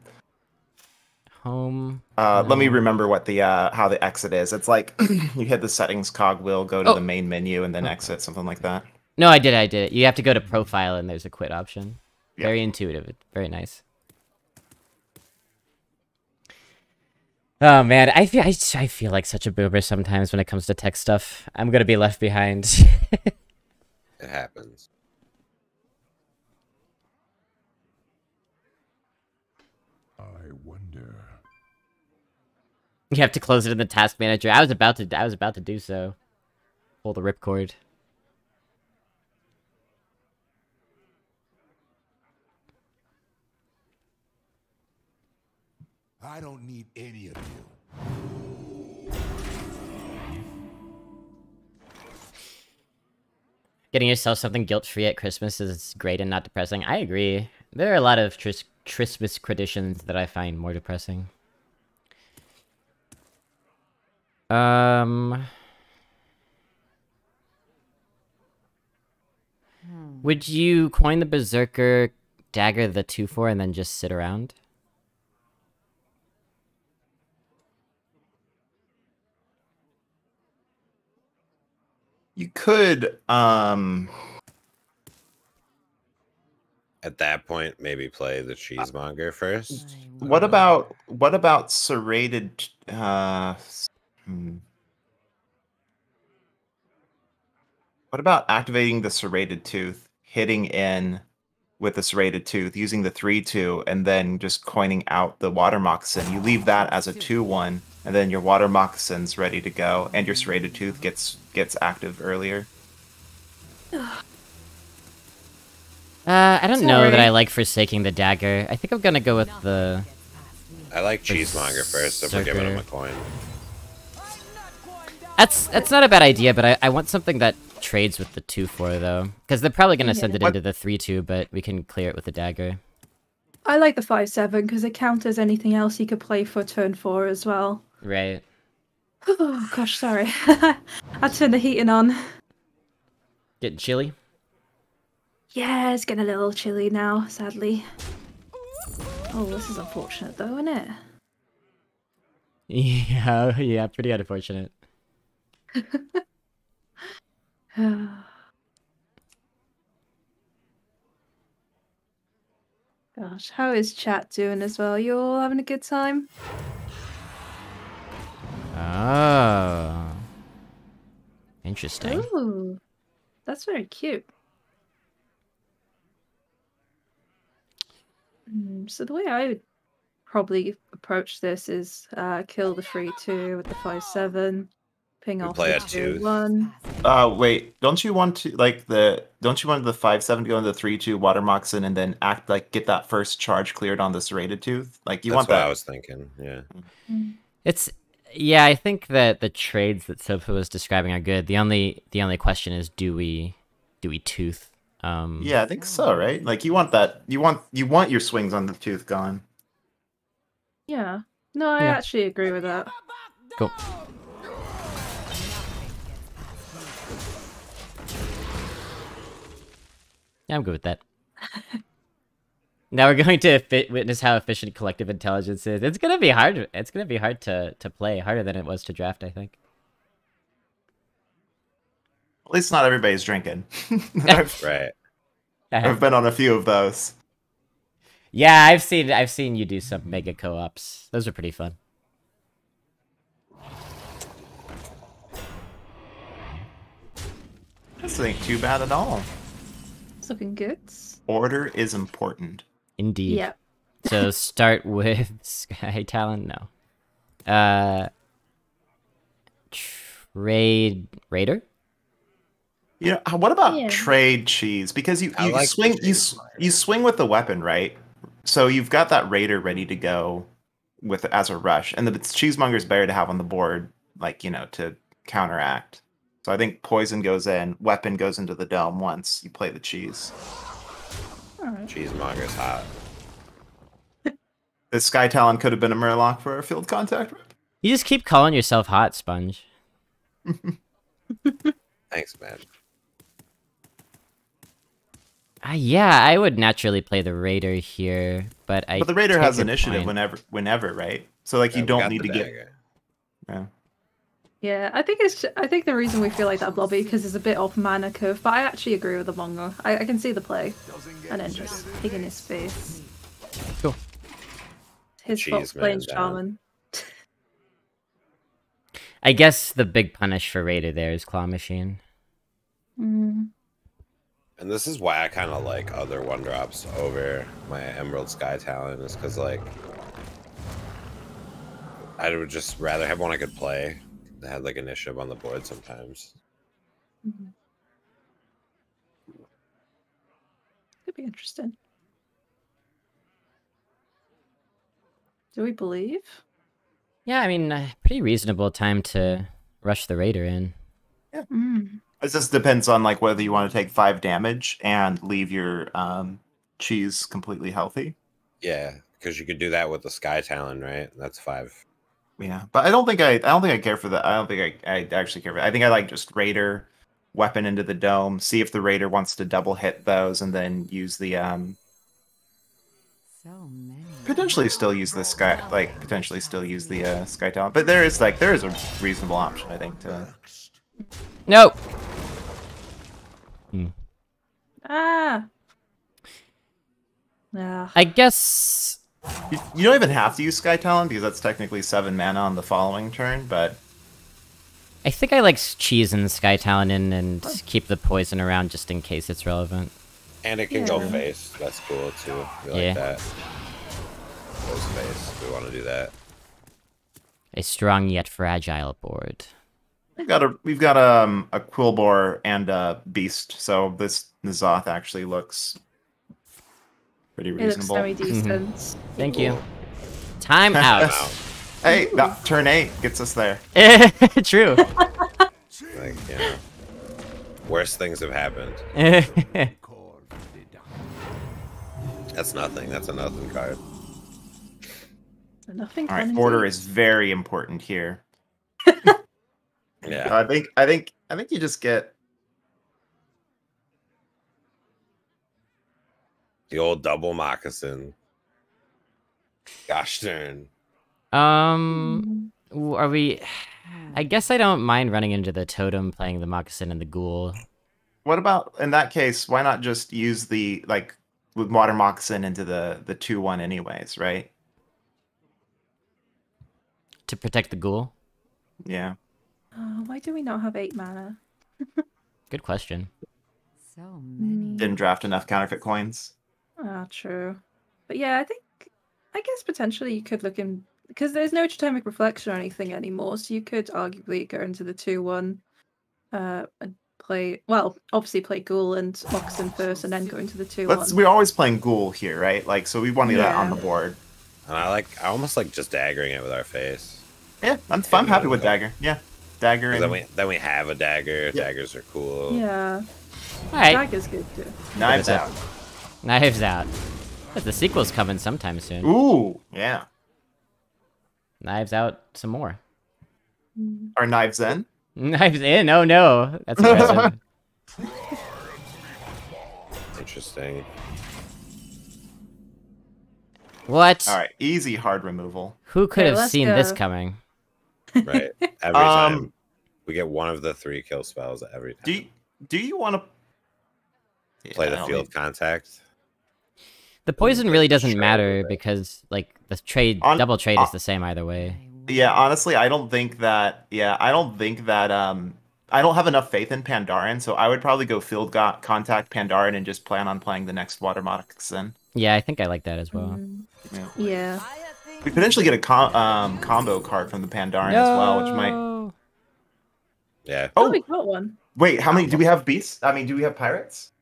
home. Let me remember what the how the exit is. It's like you hit the settings cogwheel, go to the main menu, and then exit, something like that. No, I did it. You have to go to profile, and there's a quit option. Yep. Very intuitive. Very nice. Oh man, I feel like such a boomer sometimes when it comes to tech stuff. I'm gonna be left behind. It happens. I wonder. You have to close it in the task manager. I was about to do so. Pull the ripcord. I don't need any of you. Getting yourself something guilt-free at Christmas is great and not depressing. I agree. There are a lot of Christmas traditions that I find more depressing. Would you coin the Berserker dagger the 2/4 and then just sit around? You could At that point, maybe play the cheesemonger first. What about serrated? What about activating the serrated tooth, hitting in with the serrated tooth, using the 3/2, and then just coining out the water moccasin? You leave that as a 2/1, and then your water moccasin's ready to go, and your serrated tooth gets active earlier. I don't know that I like forsaking the dagger. I think I'm gonna go with the... I like cheesemonger first, so we're giving him a coin. That's not a bad idea, but I want something that trades with the 2/4 though, because they're probably gonna send it into the 3/2, but we can clear it with the dagger. I like the 5/7 because it counters anything else you could play for turn 4 as well. Right. Oh gosh, sorry. I turned the heating on. Getting chilly? Yeah, it's getting a little chilly now, sadly. Oh, this is unfortunate though, isn't it? Yeah, pretty unfortunate. Gosh, how is chat doing as well? You all having a good time? Oh. Interesting. Ooh, that's very cute. So the way I would probably approach this is kill the 3/2 with the 5/7, ping off play the a tooth. 2/1. Wait, don't you want the 5/7 to go into the 3/2 water moccasin and then get that first charge cleared on the serrated tooth? Like you That's want what that. I was thinking. Yeah. Yeah, I think that the trades that Sopha was describing are good. The only question is, do we tooth? Yeah, I think so, right? Like you want that. You want your swings on the tooth gone. Yeah. No, I actually agree with that. Cool. Yeah, I'm good with that. Now we're going to witness how efficient collective intelligence is. It's gonna be hard. It's gonna be hard to play, harder than it was to draft, I think. At least not everybody's drinking. Right. I've been on a few of those. Yeah, I've seen you do some mega co-ops. Those are pretty fun. This ain't too bad at all. It's looking good. Order is important. Indeed. Yeah. So start with Sky Talon? No. Trade Raider? Yeah. What about Yeah. trade cheese? Because you I like swing the cheese you swing with the weapon, right? So you've got that raider ready to go with as a rush, and the cheesemonger's better to have on the board, like to counteract. So I think poison goes in, weapon goes into the dome once you play the cheese. All right. Cheesemonger's hot. This Sky Talon could have been a Murloc for a field contact rip. You just keep calling yourself Hot Sponge. Thanks, man. Yeah, I would naturally play the Raider here, but But the raider take has your initiative point. whenever, right? So like you We don't got need the to get. dagger. Yeah. Yeah, I think the reason we feel like that, Blobby, because it's a bit off mana curve, but I actually agree with the Mongo. I can see the play. And then just picking his face. Cool. His Cheese fault playing man down. Shaman. I guess the big punish for Raider there is Claw Machine. Mm. And this is why I kind of like other 1-drops over my Emerald Sky Talon, is because, like, I would just rather have one I could play that had, like, initiative on the board sometimes. Mhm. Could be interesting. Do we believe? Yeah, I mean, pretty reasonable time to rush the Raider in. Mm. It just depends on like whether you want to take 5 damage and leave your cheese completely healthy. Yeah, because you could do that with the Sky Talon, right? That's 5. Yeah, but I don't think I care for that. I don't think I actually care for that. I think I like just Raider weapon into the dome, see if the Raider wants to double hit those, and then use the So many. potentially still use the Sky Talon. But there is a reasonable option, I think, to No! Ah! Yeah. I guess... you don't even have to use Sky Talon because that's technically 7 mana on the following turn, but I think I like cheese and Sky Talon in and keep the poison around just in case it's relevant. And it can go Yeah. face. That's cool, too. We Yeah. like that. Goes face. We want to do that. A strong yet fragile board. we've got a Quillbore and a Beast, so this N'Zoth actually looks pretty It looks reasonable. semi-decent. Thank you. Time out. Hey, that turn 8 gets us there. True. Like, you know, worse things have happened. That's nothing. That's a nothing card. So nothing All right, fun order indeed. is very important here. Yeah. I think you just get The old double moccasin. Gosh darn. Are we... I guess I don't mind running into the totem, playing the moccasin and the ghoul. what about in that case, why not just use the with Water Moccasin into the 2/1 anyways, right? To protect the ghoul? Yeah. Why do we not have 8 mana? Good question. So many. Didn't draft enough counterfeit coins. Ah, true. But yeah, I guess potentially you could look in, because there's no totemic reflection or anything anymore, so you could arguably go into the 2/1 and play, well, obviously play Ghoul and Moccasin first and then go into the 2/1. We're always playing Ghoul here, right? Like, so we want to get that on Yeah. the board. And I almost like just daggering it with our face. Yeah, I'm happy with Dagger. Yeah, Dagger 'Cause and then we have a dagger. Yeah. Daggers are cool. Yeah, Alright, Dagger's good too. Knives that. Out. Knives Out. But the sequel's coming sometime soon. Ooh, yeah. Knives Out some more. Are Knives In? Knives In? Oh no. That's aggressive. Interesting. What? All right, easy hard removal. Who could Okay, have let's seen this go. coming? Right. Every time. We get one of the 3 kill spells every time. Do you want to Play the field contact. The poison really doesn't Sure, matter but- because like the trade On- double trade is the same either way. Yeah, honestly, I don't think that. Yeah, I don't think that. I don't have enough faith in Pandaren, so I would probably go field contact Pandaren and just plan on playing the next water moccasin. Yeah, I think I like that as well. Yeah. We potentially get a combo card from the Pandaren as well, which might. No! Yeah. Oh, Oh, we got one. wait, how many do we have beasts? I mean, do we have pirates?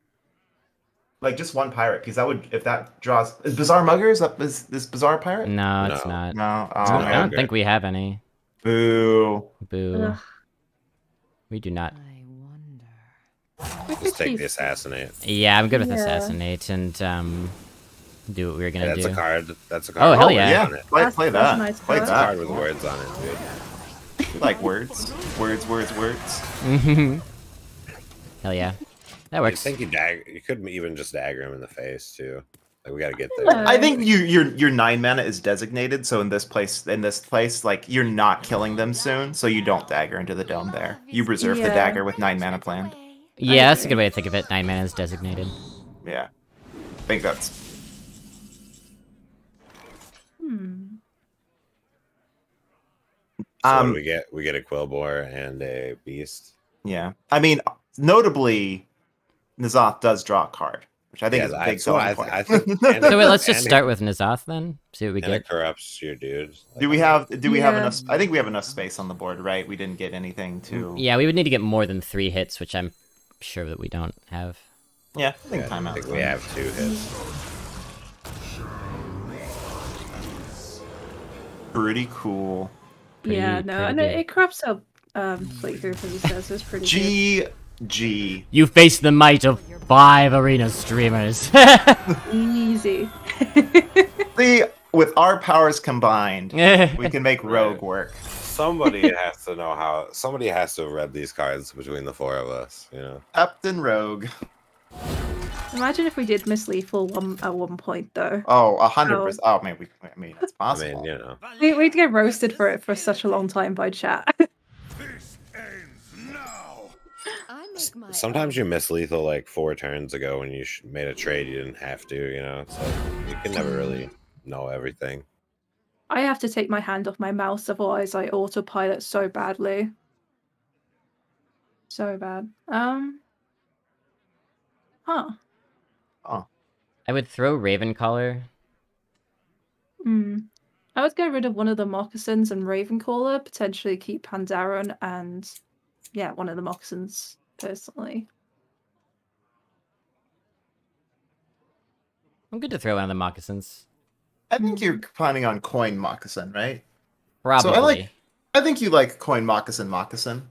Like just one pirate, because that would if that draws is Bizarre Mugger, is that is this Bizarre Pirate? No, it's No. not. No. Oh, I don't man. think we have any. Boo. Boo. Ugh. We do not. I wonder. We could Just take keep- the assassinate. Yeah, I'm good with Yeah. assassinate and do what we were gonna That's do. a card. That's a Oh, card. hell with yeah. words on it. Play That's a that. nice Play card. It's a that. card with words on it, dude. You like words. Words. Hell yeah. That I works. think you could even just dagger him in the face too. Like we gotta get there. Yeah. I think your 9 mana is designated, so in this place, like you're not killing them soon, so you don't dagger into the dome there. You reserve the Yeah. dagger with 9 mana planned. Yeah, that's a agree. good way to think of it. 9 mana is designated. Yeah, I think that's. So what do we get? We get a Quillbore and a Beast. Yeah, I mean, notably, N'Zoth does draw a card, which I think Yeah, is a big so selling point. I think. So wait, let's just start with N'Zoth then. See what we And it get. corrupts your dude. Do we have Yeah. enough? I think we have enough space on the board, right? We didn't get anything to. Yeah, we would need to get more than 3 hits, which I'm sure that we don't have. Yeah, I think I timeout. think we have 2 hits. Pretty cool. Yeah, no, and pretty it corrupts up playthrough, as he says. It's pretty GG. You face the might of 5 arena streamers. good. Easy. See, with our powers combined, we can make Rogue work. Somebody has to know how. Somebody has to have read these cards between the 4 of us. You know. Captain Rogue. Imagine if we did Miss Lethal at one point, though. Oh, 100%. Oh, man, I mean, it's I possible. mean, you know. We'd get roasted for it for such a long time by chat. This ends now. I make my Sometimes you miss lethal like 4 turns ago when you made a trade you didn't have to. You know, it's like you can never really know everything. I have to take my hand off my mouse, otherwise I autopilot so badly. So bad. Huh. I would throw Ravencaller. I would get rid of one of the moccasins and Ravencaller, potentially keep Pandaren and yeah, one of the moccasins personally. I'm good to throw one of the moccasins. I think you're planning on coin moccasin, right? Probably. So I think you like coin moccasin,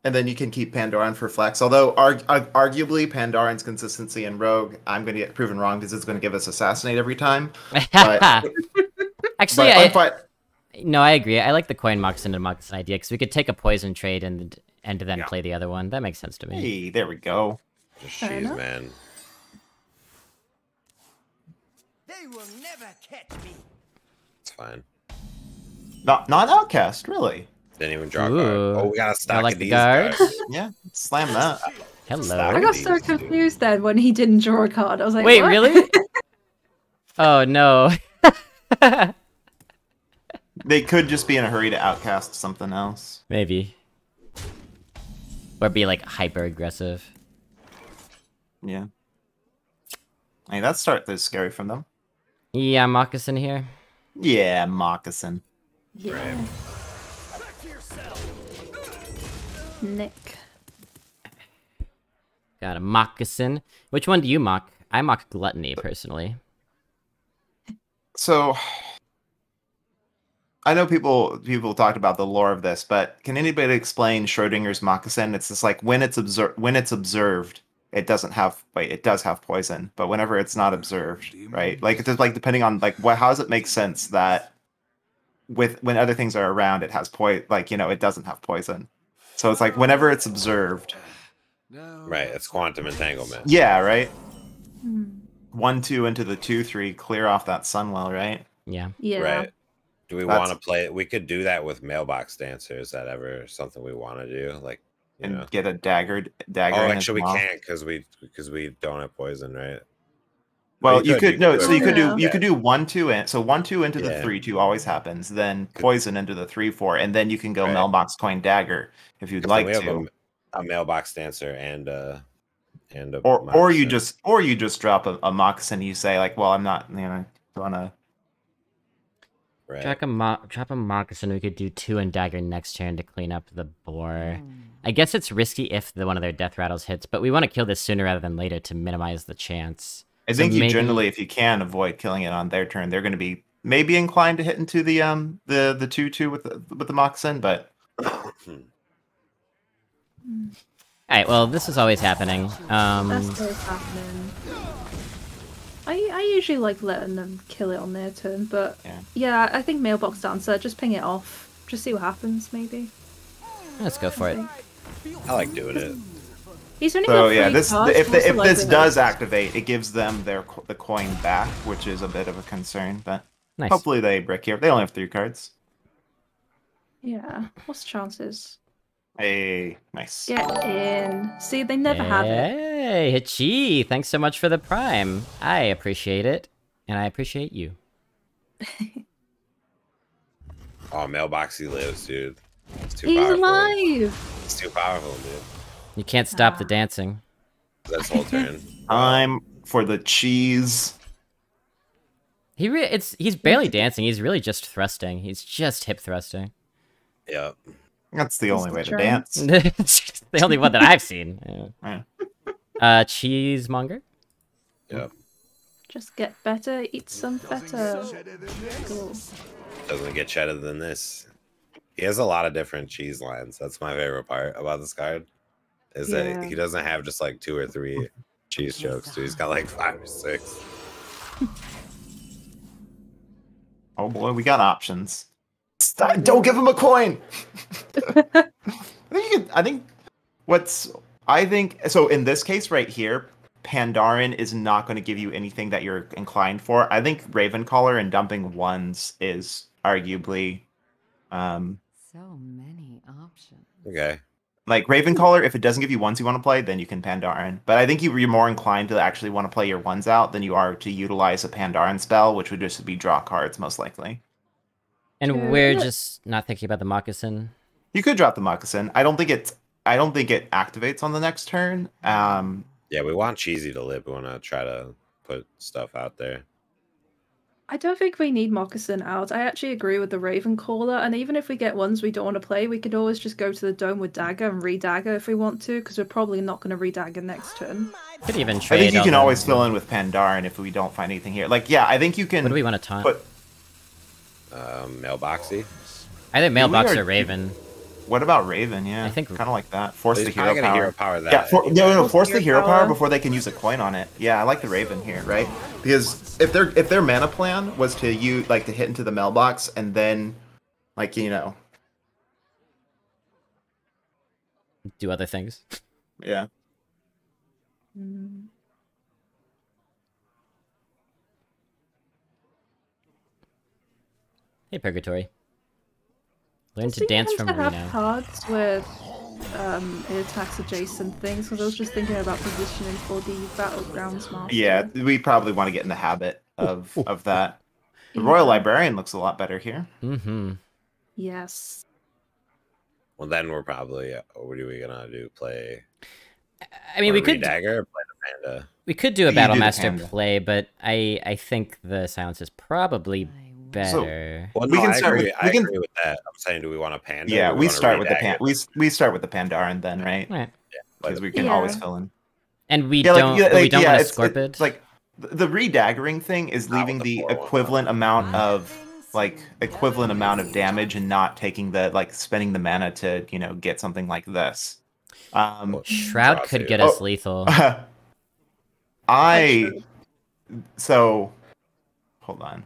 and then you can keep Pandaren for flex. Although arguably Pandaren's consistency in Rogue, I'm going to get proven wrong because it's going to give us assassinate every time. But, Actually, but no, I agree. I like the coin moccasin to moccasin idea because we could take a poison trade and then play the other one. That makes sense to me. hey, there we go. Just Fair cheese, enough. man. They will never catch me. It's fine. Not outcast, really. Didn't even draw a Ooh. card. Oh, we got a stack like of the these guards? guys. Yeah, slam that. Hello. I got so These two. confused then when he didn't draw a card. I was like, Wait, what? really? Oh no. They could just be in a hurry to outcast something else. Maybe. Or be like hyper aggressive. Yeah. Hey, that start is scary from them. Yeah, moccasin here. Yeah, moccasin. Yeah. Nick. Got a moccasin. Which one do you mock? I mock gluttony personally. So I know people talked about the lore of this, but can anybody explain Schrodinger's moccasin? It's just like when it's observed, it doesn't have it does have poison, but whenever it's not observed, right? Like it's just like depending on like how does it make sense that when other things are around, it has it doesn't have poison. So it's like whenever it's observed. Right, it's quantum entanglement. Yeah, right. 1/2 into the 2/3, clear off that Sunwell, right? Yeah. Yeah. Right. Do we That's- want to play? We could do that with mailbox dancer. Is that ever something we want to do? Like, you And know. get a dagger. Oh, in as actually, we well. can't because we don't have poison, right? Well, you could no. So you could do Yeah. 1-2 in. So 1-2 into the Yeah. 3-2 always happens. Then poison into the 3-4, and then you can go Right. mailbox coin dagger if you'd Then like we have to. a mailbox dancer and a Or you moccasin. just drop a moccasin. And you say like, well, I'm not. Wanna. Right. Drop a moccasin. We could do 2 and dagger next turn to clean up the boar. I guess it's risky if one of their death rattles hits, but we want to kill this sooner rather than later to minimize the chance. I think you generally, if you can, avoid killing it on their turn. They're going to be maybe inclined to hit into the 2-2 with the moccasin, but. Alright, well, this is always happening. That's always happening. I usually like letting them kill it on their turn, but yeah, I think mailbox dancer, just ping it off. Just see what happens, maybe. Let's go for it. I like doing it. He's only So got yeah, 3 this cards, if also, like, this the does next- activate, it gives them the coin back, which is a bit of a concern. But Nice. hopefully they brick here. They only have 3 cards. Yeah, what's the chances? Hey, nice. Get in. See, they never have it. Hey, Hitchi, thanks so much for the prime. I appreciate it, and I appreciate you. Oh, mailboxy lives, dude. It's too He's powerful. alive! It's too powerful, dude. You can't stop the dancing. That's whole turn. Time for the cheese. He's barely dancing. He's really just thrusting. He's just hip thrusting. Yep. That's the only way to trying. dance. It's the only one that I've seen. Yeah. Cheesemonger. Yep. Just get better, eat some better. Cool. Doesn't get cheddar than this. He has a lot of different cheese lines. That's my favorite part about this card. Is that he doesn't have just like 2 or 3 cheese jokes, dude. He's got like 5 or 6. Oh boy, we got options. Stop, don't give him a coin. I think so. In this case, right here, Pandaren is not going to give you anything that you're inclined for. I think Ravencaller and dumping 1s is arguably, So many options. Okay. like Ravencaller. If it doesn't give you 1s you want to play, then you can Pandaren. But I think you're more inclined to actually want to play your 1s out than you are to utilize a Pandaren spell, which would just be draw cards most likely. And we're just not thinking about the moccasin. You could drop the moccasin. I don't think it activates on the next turn. Yeah, we want cheesy to live. We want to try to put stuff out there. I don't think we need Moccasin out. I actually agree with the Ravencaller, and even if we get ones we don't want to play, we could always just go to the Dome with Dagger and re-Dagger if we want to, because we're probably not going to re-Dagger next turn. Could even trade. I think you can all always the- fill in with Pandaren if we don't find anything here. Like, yeah, I think you can. What do we want to taunt? Put, Mailboxy. Either mailbox we are- or Raven. what about Raven? Yeah, I think- kind of like that. Force He's the probably hero gonna power. hero power that. Yeah, force the Hero hero power power. before they can use a coin on it. Yeah, I like the Raven here, right? Because if their mana plan was to to hit into the mailbox and then, Do other things. yeah. Hey, Purgatory. Learn Does to it dance tend from to have Reno. cards with it attacks adjacent things, because I was just thinking about positioning for the Battlegrounds Master. Yeah, we probably want to get in the habit of that. The Royal Librarian looks a lot better here. Mm-hmm. Yes. Well, then we're probably. What are we gonna do? Play? I mean, we could dagger or play the panda. we could do a You do Battle the Master panda. play, but I think the silence is probably better. Well, We no, can I start agree. with- I we can- agree with that. I'm saying, do we want a panda? Yeah, or do we wanna start with the re-dagger? we start with the Pandaren then, right? Right. Because we can Yeah. always fill in. And we Yeah, don't want to it's Scorpid. like the re-daggering thing is Not leaving with the the 4/1. equivalent amount of damage and not taking the spending the mana to get something like this. Shroud could get us lethal. So hold on.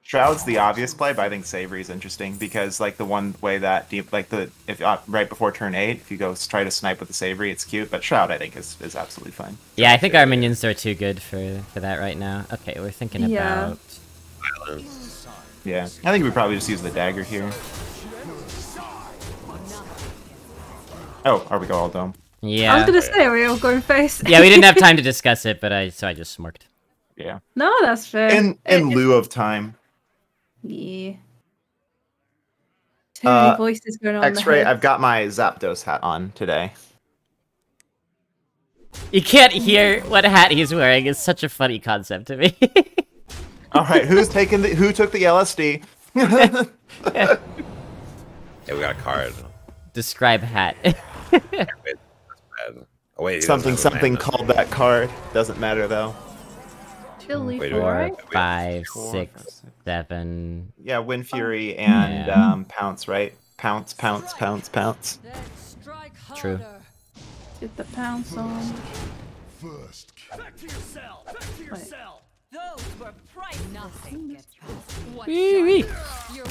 Shroud's the obvious play, but I think Savory is interesting because the one way that right before turn 8, if you go try to snipe with the Savory, it's cute. But Shroud, I think, is absolutely fine. Yeah, I think our minions are too good for that right now. Okay, we're thinking Yeah. about. Violence. Yeah, I think we probably just use the dagger here. Oh, are we go all dome? I was Yeah. gonna say, are we all going face? Yeah, we didn't have time to discuss it, but so I just smirked. Yeah. No, that's fair. In lieu of time. Yeah. Too many voices going on. in the X-ray, head. I've got my Zapdos hat on today. You can't hear what hat he's wearing. It's such a funny concept to me. All right, who took the LSD? Yeah, we got a card. Describe hat. Wait, that's bad. Oh, wait, he doesn't something have a mana. called that card. Doesn't matter though. Chili Wait, four. 5, Four, 6, 7. Yeah, Wind Fury and Yeah. Pounce, right? Pounce, pounce, pounce, pounce. True. Get the pounce on. First kill. Back to your cell. Back to your Wait. cell. Those were priceless. Nothing gets past me. What Wee wee. shot? You're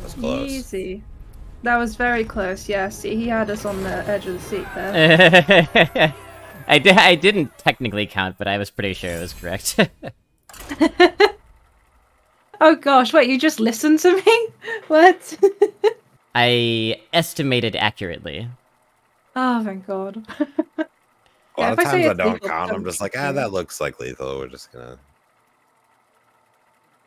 That's close. Easy. That was very close. Yeah, see, he had us on the edge of the seat there. I didn't technically count, but I was pretty sure it was correct. Oh gosh, wait, you just listened to me? What? I estimated accurately. Oh, thank God. A Yeah, lot if of I say times I it's don't lethal, count. I'm don't just like, shoot me. that looks like lethal. We're just gonna.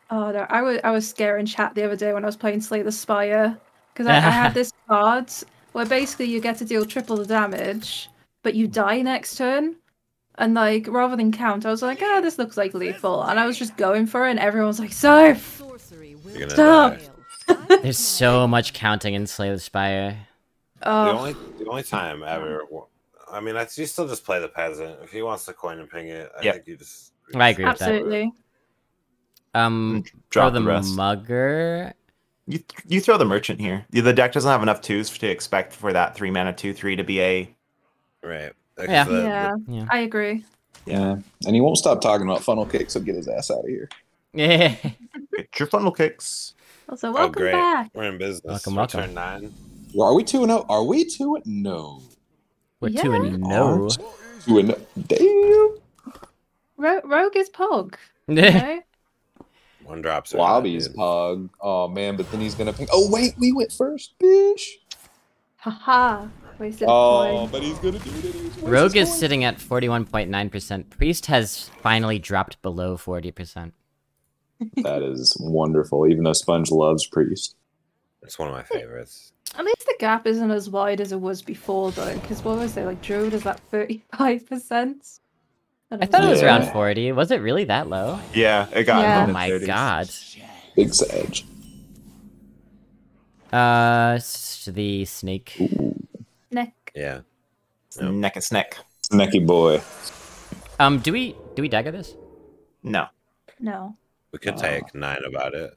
Oh no, I was scaring chat the other day when I was playing Slay the Spire because I had this card where basically you get to deal triple the damage, but you die next turn. And like rather than count, I was like, ah, this looks like lethal, and I was just going for it, and everyone was like, Soph! You're gonna Stop. die. There's so much counting in Slay the Spire. Oh, The only time ever. I mean, you still just play the peasant. If he wants to coin and ping it, I Yep. think you just. I agree with that. absolutely. Throw Drop the the rest. mugger. You throw the merchant here. The deck doesn't have enough twos to expect for that 3 mana 2/3 to be a. Right. Yeah. Yeah, Yeah. I agree. Yeah, and he won't stop talking about funnel kicks, so get his ass out of here. Yeah. Get your funnel kicks. Also, Oh, welcome great. back. We're in business. Welcome, We're welcome. turn 9. Well, are we 2-0? Are we 2? No. We're Yeah. 2 and no. 2-0. Damn. Rogue is Pog. You know? One drops. are Lobby's not, dude. pog. Oh man, but then he's gonna ping. Oh wait, we went first, bitch. Haha. Wasted a Oh, coin. but he's gonna do it. anyways. Where's Rogue his is coin? sitting at 41.9%. Priest has finally dropped below 40%. That is wonderful. Even though Sponge loves Priest. It's one of my favorites. At least the gap isn't as wide as it was before, though. Because what was it? Like, Druid is at 35%? I thought it was Yeah. around 40. Was it really that low? Yeah, it got. Yeah. in Oh the my 30s. god. Big Sage. The snake. Neck. Yeah. Neck and snack. Necky boy. Do we dagger this? No. No. We could take 9 about it.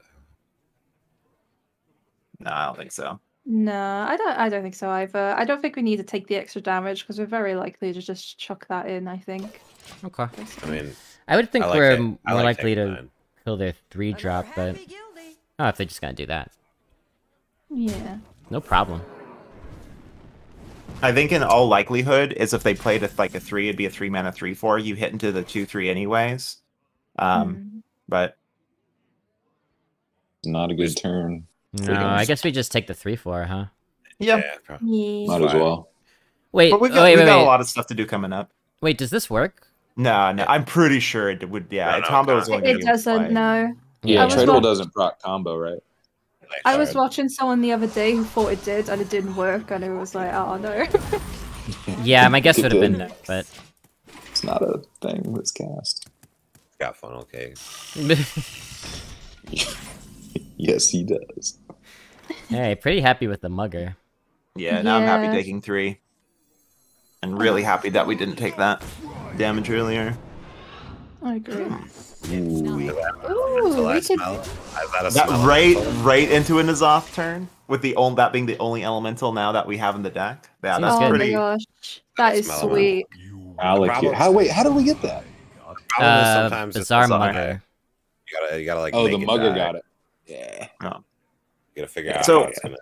No, I don't think so. No, I don't think so either. I don't think we need to take the extra damage because we're very likely to just chuck that in, I think. Okay. I mean, I would think I like we're it. more I like likely taking to 9. kill their 3 drop, but oh, if they're just gonna do that, Yeah. no problem. I think in all likelihood is if they played like a 3, it'd be a 3 mana 3/4. You hit into the 2/3 anyways. But Not a good turn. No, I guess we just take the 3/4, huh? yeah. probably. Yeah. Might as well. Wait, But we've oh, got, wait, we've wait, got wait. a lot of stuff to do coming up. Wait, does this work? No, I'm pretty sure it would. Yeah, No, Tombo is no, only It gonna be doesn't, play. no. Yeah, I was tradable wa- doesn't proc combo, right? Like, I was Alright. watching someone the other day who thought it did, and it didn't work, and it was like, oh no. Yeah, my guess It would have been did. no, but It's not a thing that's cast. got funnel cake. Yes, he does. hey, pretty happy with the mugger. Yeah, now I'm happy Yeah. taking 3. And really happy that we didn't take that damage earlier. I agree. That's Ooh, what I we could. smell. Is that a That smell? right into a N'Zoth turn with that being the only elemental now that we have in the deck. Yeah, Seems that's good. Oh pretty. my gosh, that is Smell it. sweet. I like problem- it. How did we get that? Problem is sometimes it's bizarre bizarre. mugger. You gotta like. Oh, make the it mugger die. got it. Yeah. You gotta figure out So- how it's gonna.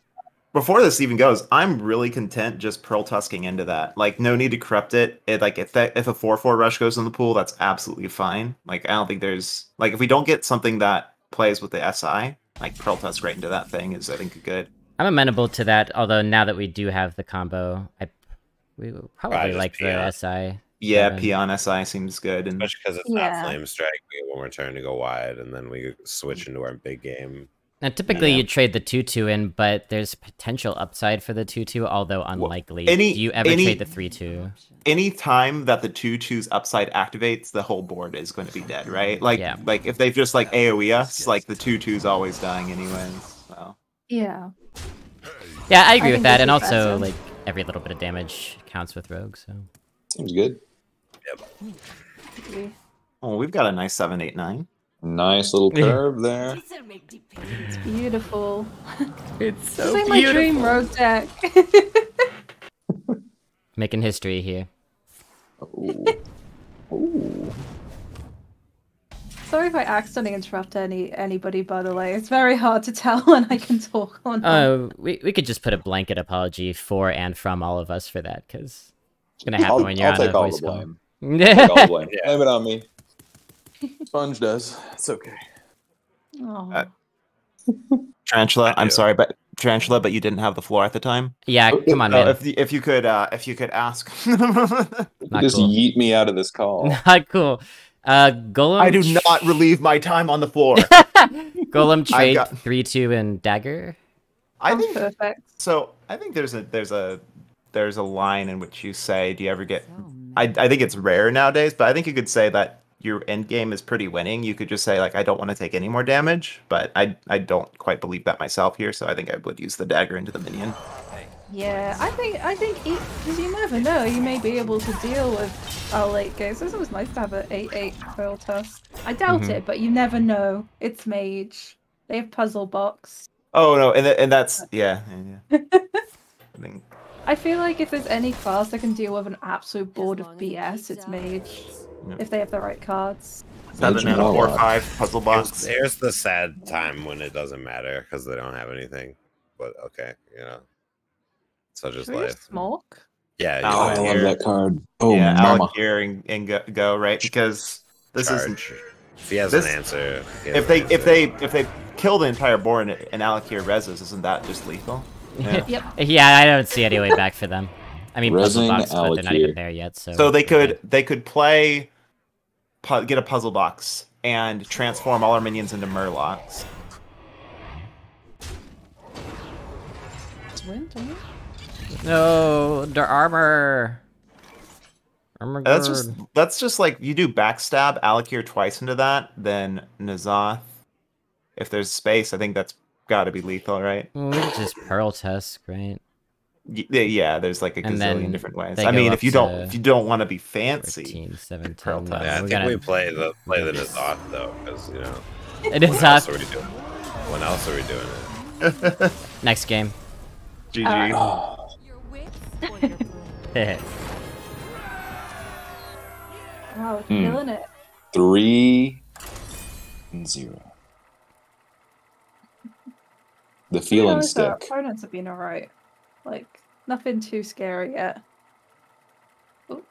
Before this even goes, I'm really content just pearl tusking into that. Like, no need to corrupt it. Like, if a 4/4 rush goes in the pool, that's absolutely fine. Like, I don't think there's like if we don't get something that plays with the SI, like pearl tusk right into that thing is I think good. I'm amenable to that. Although now that we do have the combo, we would probably just like the peon. SI. Yeah, 7. Peon SI seems good. And Especially because it's Yeah. not Flame Strike. We get one more turn to go wide, and then we switch into our big game. Now, typically Yeah. you trade the 2/2 in, but there's potential upside for the 2/2, although unlikely. Do you ever trade the 3/2? any time that the 2/2's upside activates, the whole board is going to be dead, right? Like, Yeah. like if they've just like AoE us, like the 2/2's always dying anyways. So. Yeah. Yeah, I agree with think that, this and is also better. like every little bit of damage counts with Rogue. So Seems good. Oh, we've got a nice 7, 8, 9. Nice little curve there. It's beautiful. it's It's like my dream rogue deck. making history here. Ooh. Ooh. Sorry if I accidentally interrupt anybody, by the way. It's very hard to tell when I can talk or not. We could just put a blanket apology for and from all of us for that, because it's gonna happen when you're I'll on take a all voice the call. blame. Take all the blame. Blame it on me. Sponge does. It's okay. Aw. Tarantula, I I'm do. sorry, but Tarantula, but you didn't have the floor at the time. Yeah, come on, So man. if you could ask. Not Just cool. yeet me out of this call. Not cool. Golem. I do not relieve my time on the floor. Golem trade got- 3/2 and dagger. I Sounds think perfect. so. I think there's a line in which you say, "Do you ever get?" I think it's rare nowadays, but I think you could say that your end game is pretty winning. You could just say like, "I don't want to take any more damage," but I don't quite believe that myself here. So I think I would use the dagger into the minion. Yeah, I think because you never know, you may be able to deal with our late games. It's always nice to have an 8/8 Pearl Tusk. I doubt it, but you never know. It's Mage. They have Puzzle Box. Oh no, and that's yeah. I think I feel like if there's any class that can deal with an absolute board of BS, it's Mage. Yeah. If they have the right cards. 7 and a 4/5 puzzle box. Here's the sad time when it doesn't matter because they don't have anything. But okay, you know, such is Should we life. just smoke? Yeah, Oh, Oh, I you love here. that card. Oh, Yeah, mama. Alec here and go right because this isn't. charge. If he has this- an answer, If they kill the entire board and Alec here reses, isn't that just lethal? Yeah. Yep. Yeah, I don't see any way back for them. I mean, puzzle Rezzing box, but they're not even Alakir. there yet. So So they could play, get a puzzle box and transform all our minions into Murlocs. Let's win, don't we? No, their armor. Armor That's just like you do backstab Alec here twice into that, then Nazoth. If there's space, I think that's got to be lethal, right? Well, we could just Pearl Tusk, right? Yeah, there's like a And then gazillion different ways. they I go mean, up if you to don't want to be fancy, 14, 17. Pearl no, Tusk. Yeah, I we're think gonna- we play the Nazoth though, because you know. It is When else up. are we doing? When else are we doing it? Next game. GG. Oh, Your wits or your blood. Wow, Hmm. killing it. 3-0. The feeling Our stick. opponents have been alright. Like, nothing too scary yet. Ooh.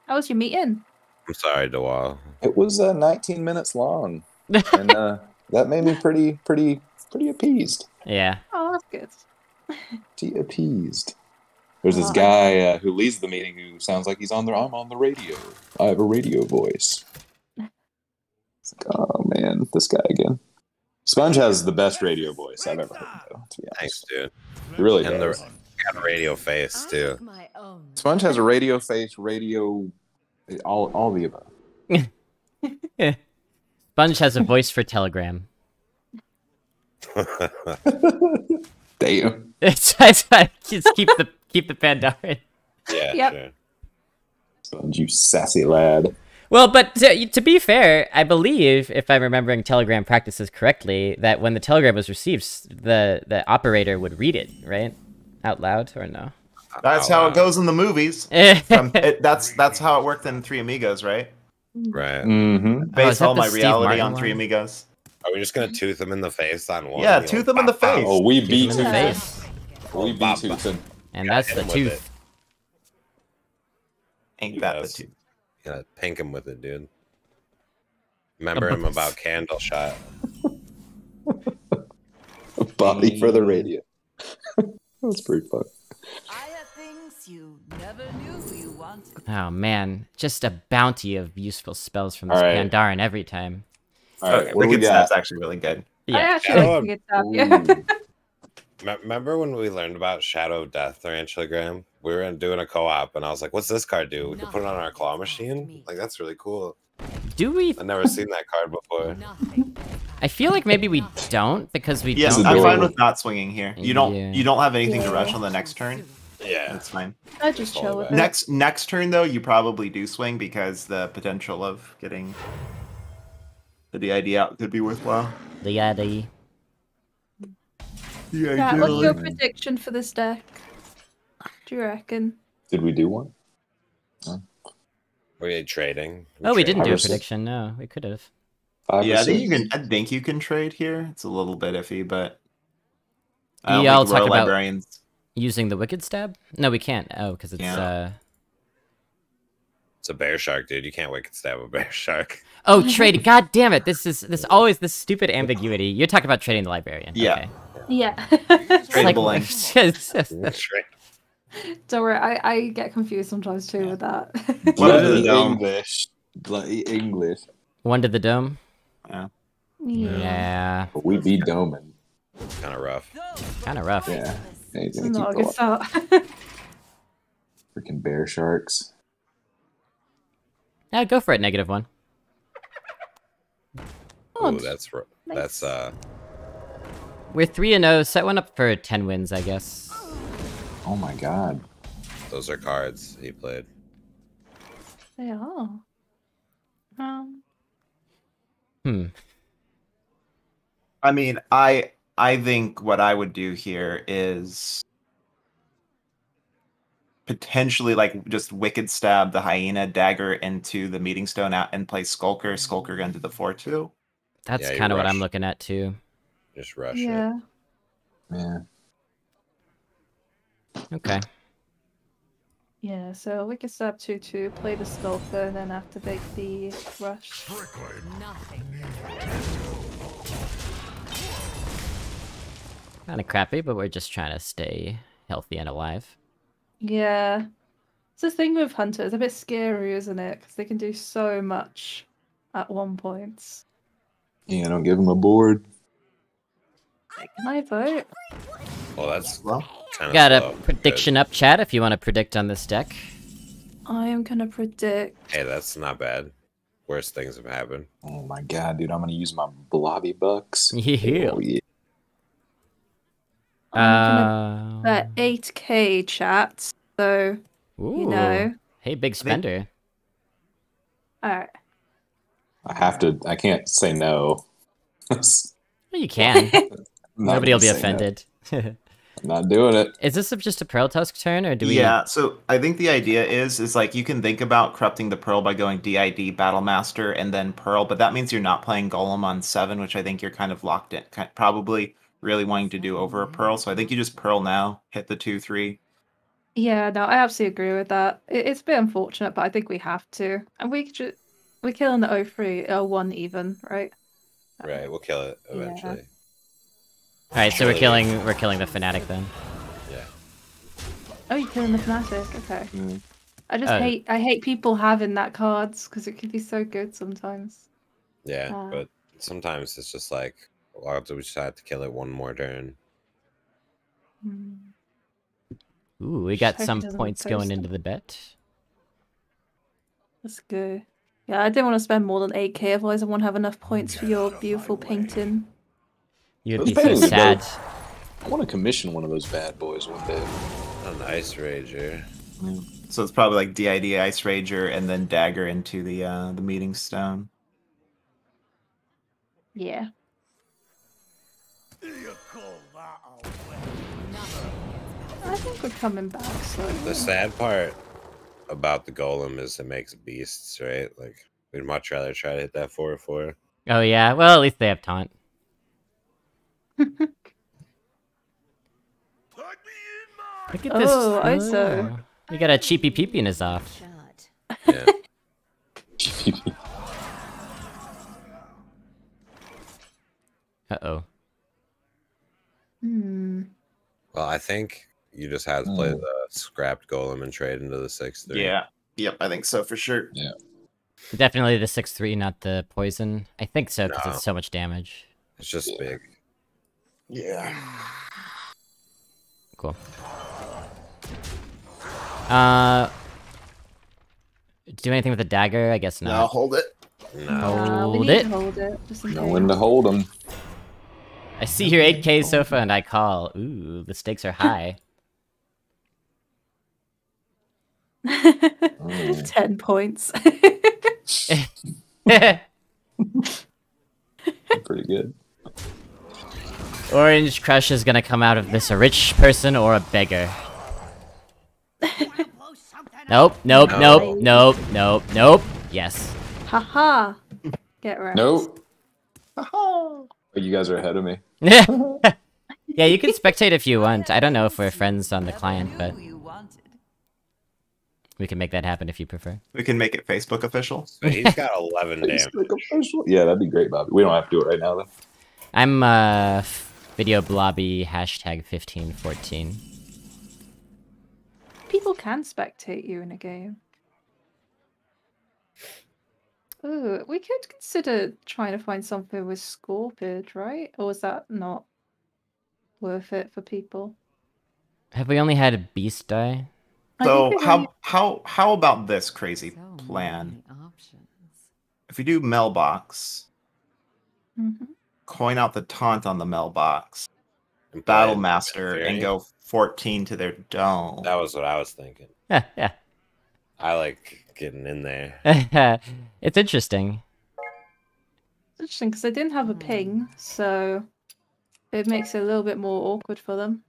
How was your meeting? I'm sorry, Dewal. It was 19 minutes long, and that made me pretty appeased. Yeah. Oh, that's good. Pretty appeased. There's this Oh, guy who leads the meeting who sounds like he's I'm on the radio. I have a radio voice. It's like, oh man, this guy again. Sponge has the best radio voice I've ever heard, though, to be Thanks, honest. dude. He really And does. got a radio face too. Ask my own. Sponge has a radio face, all the above. Sponge has a voice for Telegram. Damn. It's just keep the Pandaren. Yeah, Yep. sure. Sponge, you sassy lad. Well, but to be fair, I believe, if I'm remembering Telegram practices correctly, that when the telegram was received, the operator would read it, right? Out loud, or no? That's how it goes in the movies. That's how it worked in Three Amigos, right? Right. Mm-hmm. is Base that all the my Steve reality Martin on Three one? Amigos. Are we just gonna tooth them in the face on one? Yeah, You know, tooth them in the pop, pop. face. Oh, we Keep beat him in the Yeah. face. We beat Bop, two. bop. And that's hit the him with tooth. Ain't that the Yes. tooth? You gotta pink him with it, dude. Remember him about Candle Shot. Body for the radio. That's pretty fun. I have things you never knew you wanted. Oh man, just a bounty of useful spells from this All right. Pandaren every time. All right, Okay, what do we Wicked Stab's got? actually really good. I Yeah. actually Shadow like to get that. Yeah. Ooh. Remember when we learned about Shadow of Death TarantulaGraham? We were doing a co-op, and I was like, "What's this card do? We can put it on our claw machine. Like that's really cool. Do we? I've never seen that card before." Nothing. I feel like maybe we don't because we Yes, don't. I'm really- fine with not swinging here. You don't Yeah. you don't have anything to Yeah. rush on the next turn. Yeah. That's fine. I just chill with it. Next turn though, you probably do swing because the potential of getting the DID out could be worthwhile. The yaddy. Yeah, what's your prediction for this deck? Do you reckon? Did we do one? Were you trading? Oh, we didn't do a Harvest. prediction. No, we could have. 5 or Yeah, I think you 6? can. I think you can trade here. It's a little bit iffy, but Do y'all talk Royal about- Librarians. Using the Wicked Stab? No, we can't. Oh, because it's Yeah. It's a bear shark, dude. You can't wicked stab a bear shark. Oh, trade. God damn it! This always this stupid ambiguity. You're talking about trading the librarian. Yeah. Okay. Yeah. It's like- Tradable link. Trade. Don't worry, I get confused sometimes too with that. Bloody dome. English. Bloody English. One to the dome. Yeah. Yeah. But we be doming. Kind of rough. Kind of rough. Yeah. Hey, It's gonna not a keep good going. start. Freaking bear sharks. Yeah, go for it. -1. Oh, Ooh, that's We're 3-0. Set one up for 10 wins, I guess. Oh my god. those are cards he played. they are. Hmm. I mean, I think what I would do here is potentially like just Wicked Stab the Hyena Dagger into the Meeting Stone out and play Skulker into the 4/2. That's Yeah, you kind of what I'm rush. looking at too. Just rush it. Yeah. Yeah. Okay. Yeah, so Wicked Stab 2/2, play the Skulker, and then activate the Rush. Nothing. Kind of crappy, but we're just trying to stay healthy and alive. Yeah. It's the thing with Hunter, it's a bit scary, isn't it? Because they can do so much at one point. Yeah, don't give him a board. Can I vote? Well, that's Well, kind of Got a prediction up, chat, if you want to predict on this deck. I am gonna predict. Hey, that's not bad. Worst things have happened. Oh my god, dude, I'm gonna use my blobby bucks. Yeah. Oh yeah. I'm gonna bet 8k chat. So, Ooh. you know. Hey, big spender. Alright. I can't say no. Well, you can. Nobody will be gonna say no. offended. I'm not doing it. Is this just a Pearl Tusk turn, or do we? Yeah, so I think the idea is like you can think about corrupting the Pearl by going DID, Battlemaster, and then Pearl, but that means you're not playing Golem on 7, which I think you're kind of locked in, probably really wanting to do over a Pearl. So I think you just Pearl now, hit the 2/3. Yeah, no, I absolutely agree with that. It's a bit unfortunate, but I think we have to. And we're killing the 0-3, 0-1 even, right? Right, we'll kill it eventually. All right, so we're killing the Fnatic then. Yeah. Oh, you're killing the Fnatic. Okay. Mm. I just hate people having that cards because it could be so good sometimes. Yeah, Uh, but sometimes it's just like, well, we just have to kill it one more turn. Hmm. Ooh, we got Hope it some doesn't points post going them. into the bet. Let's go. Yeah, I didn't want to spend more than 8k, otherwise I won't have enough points for your beautiful painting. You'd Those be so paintings are sad. dope. I want to commission one of those bad boys one day. An Ice Rager. So it's probably like DID, Ice Rager, and then Dagger into the Meeting Stone. Yeah. I think we're coming back slowly. The sad part about the Golem is it makes beasts, right? Like, we'd much rather try to hit that 4/4. Oh yeah, well at least they have taunt. Look at this. Oh, ISO. Oh, he got a cheapy peepee in his off. Shot. Yeah. Uh-oh. Well, I think you just had to play the scrapped golem and trade into the 6/3. Yeah. Yep, I think so for sure. Yeah. Definitely the 6/3, not the poison. I think so because No. it's so much damage. It's just big. Yeah. Cool. Do anything with the dagger? I guess No, not. hold it. No. We Hold need it. to hold it. Just in Know case. when to hold them. I see your 8K Sofa and I call. Ooh, the stakes are high. 10 points. Pretty good. Orange Crush is gonna come out of this a rich person or a beggar. Nope, nope, No. nope, nope, nope, nope. Yes. Haha. Get right. Nope. Oh, you guys are ahead of me. Yeah, you can spectate if you want. I don't know if we're friends on the client, but Who you wanted. we can make that happen if you prefer. We can make it Facebook official. But he's got 11 damage. Yeah, that'd be great, Bobby. We don't have to do it right now, though. I'm video blobby #1514. People can spectate you in a game. Ooh, we could consider trying to find something with Scorpid, right? Or is that not worth it for people? Have we only had a beast die? I So think we've only- how about this crazy So plan? many options. If we do mailbox, Mhm. coin out the taunt on the mailbox, And Battle play Master, and Variant. go 14 to their dome. That was what I was thinking. Yeah. I like getting in there. It's interesting. Interesting, because they didn't have a ping, so it makes it a little bit more awkward for them.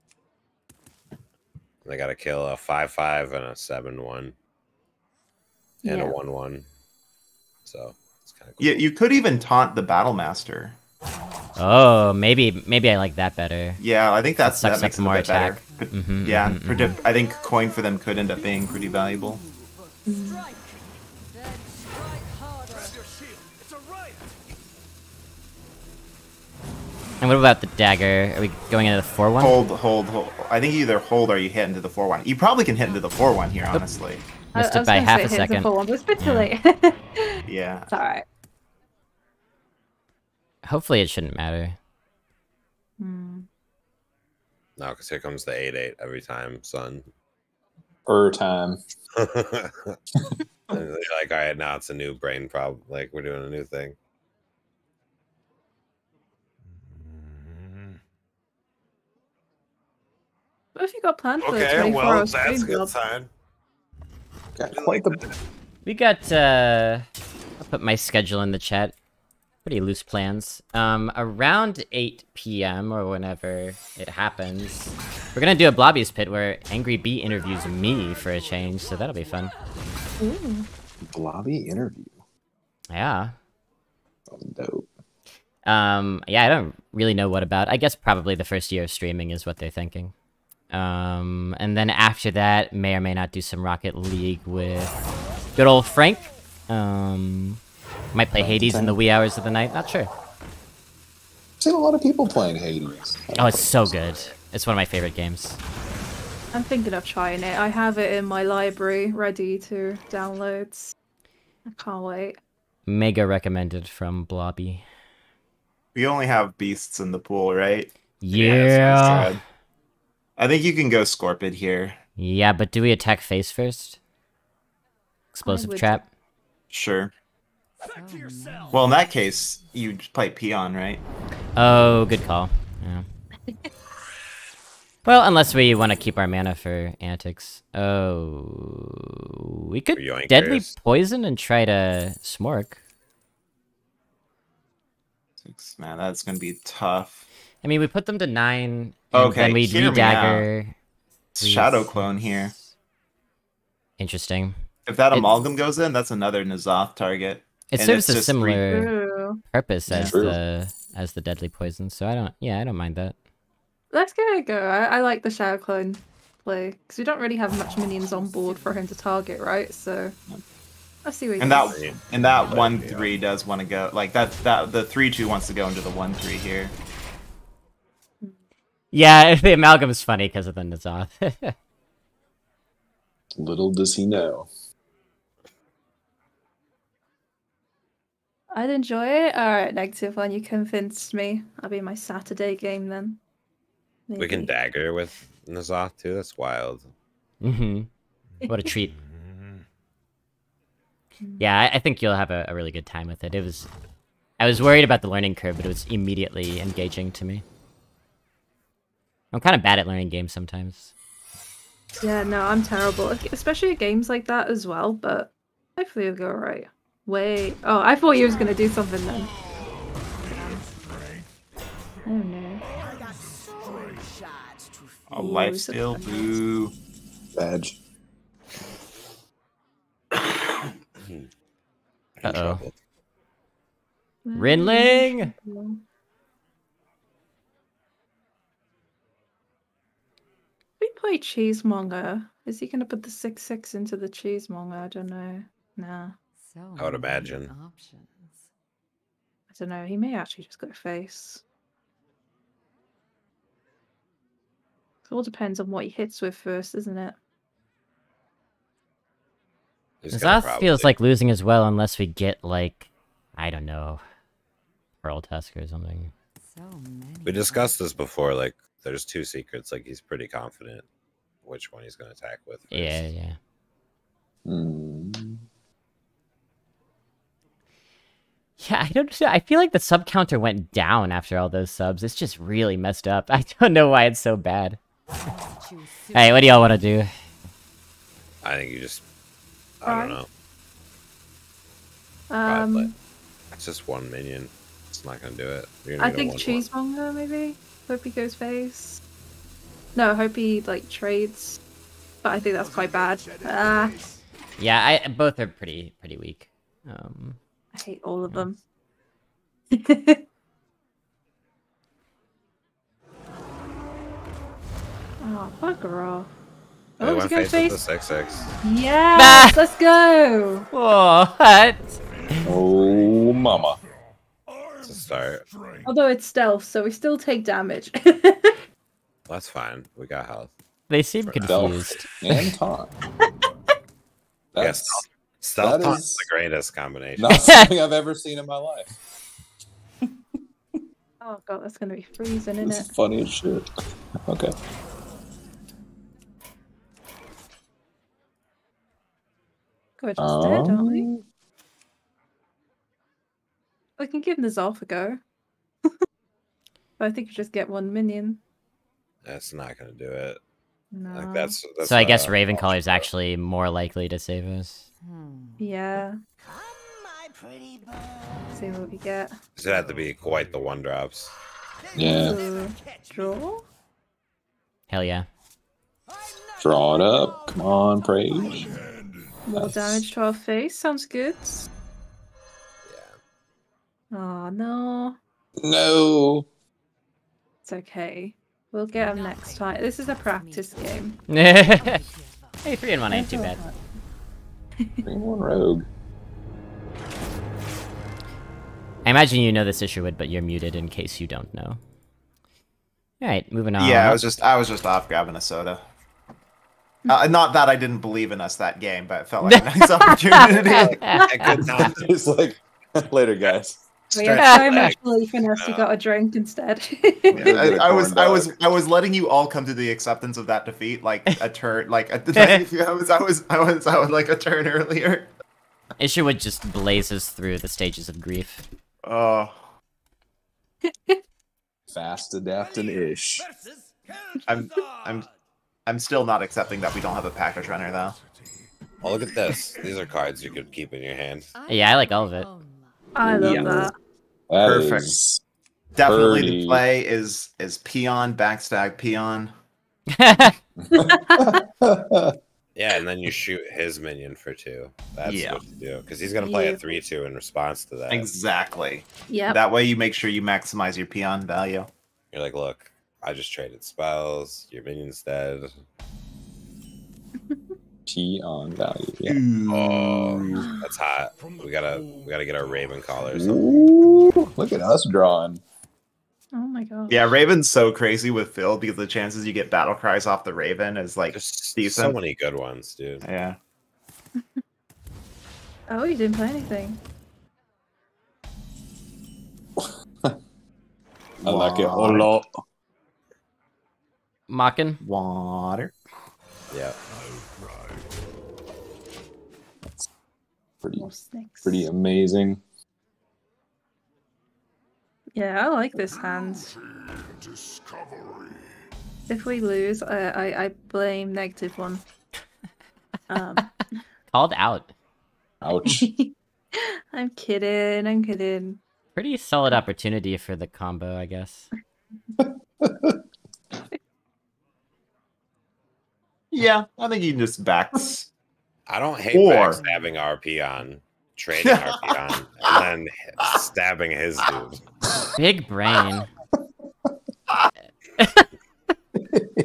They got to kill a 5/5 and a 7/1 and Yeah. a 1/1. So it's kind of cool. Yeah, you could even taunt the Battle Master. Oh, maybe I like that better. Yeah, I think that sucks makes up it a more bit better. attack. But, Mhm, yeah, mhm, I think coin for them could end up being pretty valuable. Strike. Then strike harder. And what about the dagger? Are we going into the 4-1? Hold. I think you either hold or you hit into the 4-1. You probably can hit into the 4-1 here, honestly. Missed I it was by gonna half say a hit the second. full one, but it's a bit too late. Yeah. It's alright. Hopefully it shouldn't matter. Hmm. No, because here comes the 8/8 every time, son. Time. And they're like, all right, now it's a new brain problem. Like, we're doing a new thing. What have you got planned for the Okay, 24 well, hour that's a stream, good Bob? sign. Got quite the. We got, I'll put my schedule in the chat. Pretty loose plans. Around 8 p.m. or whenever it happens, we're gonna do a Blobby's Pit where Angry Bee interviews me for a change, so that'll be fun. Ooh. Blobby interview. Yeah. Dope. Yeah, I don't really know what about. I guess probably the first year of streaming is what they're thinking. And then after that, may or may not do some Rocket League with good old Frank. Might play Hades in the wee hours of the night. Not sure. I've seen a lot of people playing Hades. Oh, it's so good. It's one of my favorite games. I'm thinking of trying it. I have it in my library ready to download. I can't wait. Mega recommended from Blobby. We only have beasts in the pool, right? Yeah. So I think you can go Scorpid here. Yeah, but do we attack face first? Explosive would- trap? Sure. Well, in that case, you just play Peon, right? Oh, good call. Yeah. Well, unless we want to keep our mana for antics. Oh, we could For yoinkers. deadly poison and try to smork. Man, that's gonna be tough. I mean, we put them to 9, and Okay, then we hear me redagger. Shadow Clone here. Interesting. If that It- amalgam goes in, that's another N'Zoth target. It And serves it's a just similar Ooh. purpose as True. the deadly poison, so I don't mind that. Let's give it a go. I like the Shadow Clone play because we don't really have much minions on board for him to target, right? So let's see what he And does. that 1/3 does want to go like that the 3/2 wants to go into the 1/3 here. Yeah, the amalgam is funny because of the N'Zoth. Little does he know. I'd enjoy it. Alright, negative one, you convinced me. That'll be my Saturday game then. We can Maybe. dagger with N'Zoth too. That's wild. What a treat. Yeah, I think you'll have a really good time with it. I was worried about the learning curve, but it was immediately engaging to me. I'm kind of bad at learning games sometimes. Yeah, no, I'm terrible. Especially at games like that as well, but hopefully it'll go alright. Wait. Oh, I thought you was gonna do something then. Oh no. Oh, life steal, boo. Badge. Uh-oh. Rinling! We play Cheesemonger. Is he gonna put the 6/6 into the Cheesemonger? I don't know. Nah. So I would many imagine. options. I don't know. He may actually just go face. It all depends on what he hits with first, isn't it? He's gonna N'Zoth feels like losing as well unless we get, like, I don't know, Pearl Tusk or something. So many. We discussed this before. Like, there's two secrets. Like, he's pretty confident which one he's gonna attack with first. Yeah. Yeah, I don't know. I feel like the sub counter went down after all those subs. It's just really messed up. I don't know why it's so bad. Hey, what do y'all want to do? I think you just. I don't know. It's just one minion. It's not gonna do it. I think Cheesemonger maybe. Hope he goes face. No, hope he like trades. But I think that's quite bad. Yeah, both are pretty weak. I hate all of them. Oh, bugger off. Oh, he's going face face. with the 6/6. Yes, let's go. What? Oh, mama. It's a start. Although it's stealth, so we still take damage. That's fine. We got health. They seem confused. And taunt. Yes. Stealth that taunt is is the greatest combination. Not something I've ever seen in my life. Oh god, that's gonna be freezing, isn't It's it? funny as shit. Okay. We're just dead, aren't we? We can give N'Zoth a go. But I think you just get one minion. That's not gonna do it. No. Like that's So I guess Ravenclaw is actually more likely to save us. Yeah. Come, my pretty bird. See what we get. This would have to be quite the one drops. Yeah. Ooh, draw. Hell yeah. Draw it up. Come on, Praise. More damage to our face. Sounds good. Yeah. Oh no. No. It's okay. We'll get him next time. This is a practice game. Hey, 3 and 1 ain't too bad. Bring one rogue. I imagine you know this Isherwood, but you're muted in case you don't know. Alright, moving on. Yeah, I was just off grabbing a soda. Not that I didn't believe in us that game, but it felt like a nice opportunity. It's like, later, guys. We have so much belief in us. You got a drink instead. Yeah, I was letting you all come to the acceptance of that defeat, like a turn, like I was like a turn earlier. Isherwood just blazes through the stages of grief. Oh, Fast adapting ish. I'm still not accepting that we don't have a package runner though. Oh, look at this. These are cards you could keep in your hand. Yeah, I like all of it. I love that. Perfect. Is Definitely pretty. the play is peon, backstab, peon. Yeah, and then you shoot his minion for 2. That's what to do. Because he's going to play a 3/2 in response to that. Exactly. Yep. That way you make sure you maximize your peon value. You're like, look, I just traded spells. Your minion's dead. P on value. Yeah. Oh, that's hot. We gotta get our Raven collar or something. Ooh, look at us drawing. Oh my god. Yeah, Raven's so crazy with Phil because the chances you get battle cries off the Raven is like There's decent. so many good ones, dude. Yeah. Oh, you didn't play anything. I like it a lot. Mocking. Water. Yeah. Pretty, More snakes. pretty amazing. Yeah, I like this hand. If we lose, I blame -1. Called out. Ouch. I'm kidding. I'm kidding. Pretty solid opportunity for the combo, I guess. Yeah, I think he just backs. I don't hate Or- backstabbing RP on, trading RP on, and then stabbing his dude. Big brain.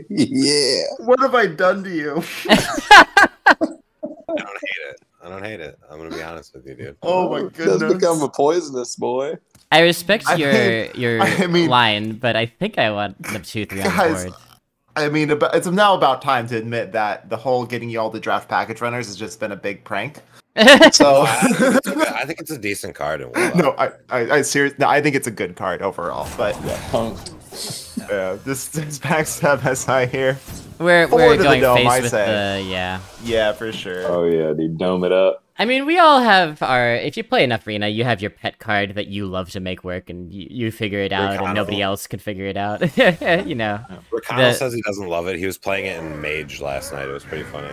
Yeah. What have I done to you? I don't hate it. I don't hate it. I'm gonna be honest with you, dude. Oh my It does goodness. become a poisonous boy. I respect I your mean- I mean- line, but I think I want the 2-3 on the Guys, board. I mean, it's now about time to admit that the whole getting you all to draft package runners has just been a big prank. So I think it's a decent card in Warlock. no, I seriously, no, I think it's a good card overall. But Yeah, punk. this backstab SI here. We're Forward to the going dome, face I with say. the yeah. Yeah, for sure. Oh yeah, dude, dome it up. I mean, we all have our. If you play enough Arena, you have your pet card that you love to make work, and you figure it out, and nobody ReConnell. else can figure it out. You know. ReConnell The- says he doesn't love it. He was playing it in Mage last night. It was pretty funny.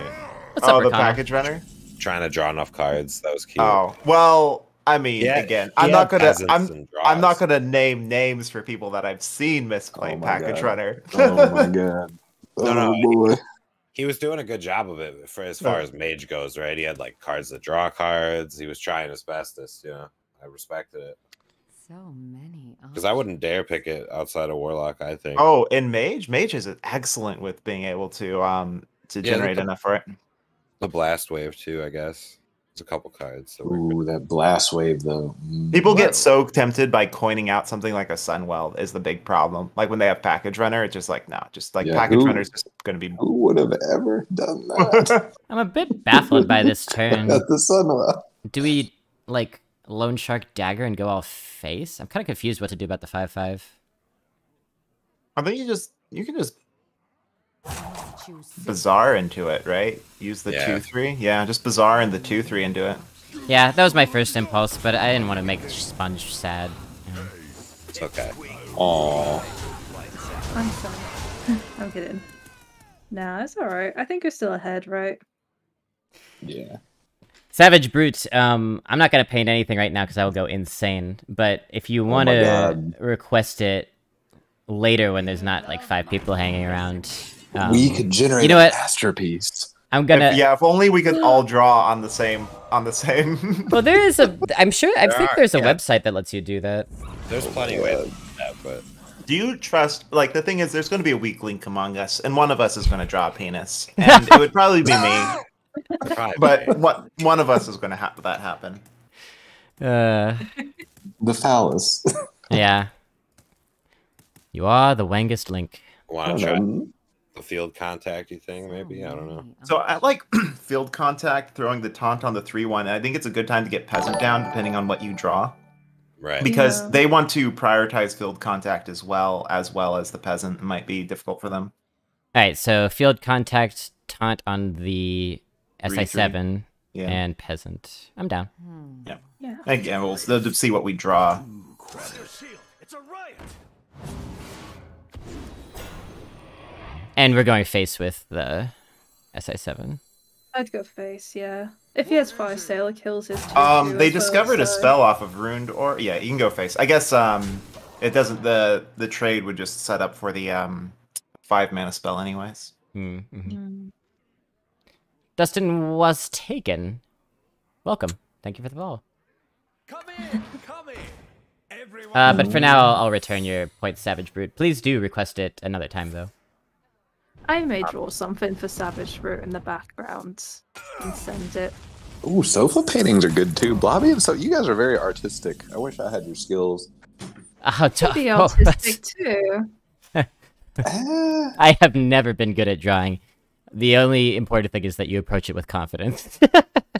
What's up, Oh, the ReConnell? package runner. Trying to draw enough cards. That was cute. Oh well, I mean, Yeah, again, he I'm had not gonna, peasants and I'm not draws. gonna name names for people that I've seen misplay Oh my package God. runner. Oh my god. No, Oh boy. He was doing a good job of it for as far as Mage goes, right? He had like cards that draw cards. He was trying his bestest, you know. I respected it. So many. Because I wouldn't dare pick it outside of Warlock, I think. Oh, in Mage is excellent with being able to generate enough for it. The Blast Wave, too, I guess. There's a couple cards. That work Ooh, with that blast wave though. People get so tempted by coining out something like a Sunwell is the big problem. Like when they have package runner, it's just like no, just like Yeah, package who- runner's just gonna be. Who would have ever done that? I'm a bit baffled by this turn. At the Sunwell. Do we like Lone Shark Dagger and go all face? I'm kind of confused what to do about the 5/5. I think you can just Choose bizarre into it, right? Use the Yeah. 2/3. Yeah, just bizarre and the 2/3 into it. Yeah, that was my first impulse, but I didn't want to make Sponge sad. You know. It's okay. Aww. I'm sorry. I'm kidding. Nah, it's alright. I think we're still ahead, right? Yeah. Savage Brute, I'm not gonna paint anything right now because I will go insane. But if you want my to God. request it later when there's not like 5 people hanging around, We could generate you know a what? masterpiece. I'm gonna. If only we could all draw on the same. Well, there is a. I'm sure. I think there's a yeah. website that lets you do that. There's plenty of ways to do that, but Do you trust? Like the thing is, there's going to be a weak link among us, and one of us is going to draw a penis, and it would probably be me. probably But one of us is going to have that happen. Uh, The phallus. yeah. You are the wangest link. want to try the field contacty thing, maybe? I don't know. So I like field contact, throwing the taunt on the 3/1. And I think it's a good time to get peasant down, depending on what you draw, Right. because Yeah. they want to prioritize field contact as well as the peasant. It might be difficult for them. Alright, so field contact taunt on the SI7 Yeah. and peasant. I'm down. Yeah. Again, we'll see what we draw. And we're going face with the SI7. I'd go face, yeah. If he has 5 sailor kills, his 2/2 They as well, discovered a so- spell off of Ruined Or. Yeah, you can go face. I guess it doesn't. The trade would just set up for the 5 mana spell anyways. Mm-hmm. Mm. Dustin was taken. Welcome. Thank you for the ball. Come in, come in. Everyone. But for now, I'll return your point, Savage Brute. Please do request it another time, though. I may draw something for Savage Root in the background and send it. Ooh, sofa paintings are good too. Blobby and so you guys are very artistic. I wish I had your skills. Oh, Could be autistic too. I have never been good at drawing. The only important thing is that you approach it with confidence.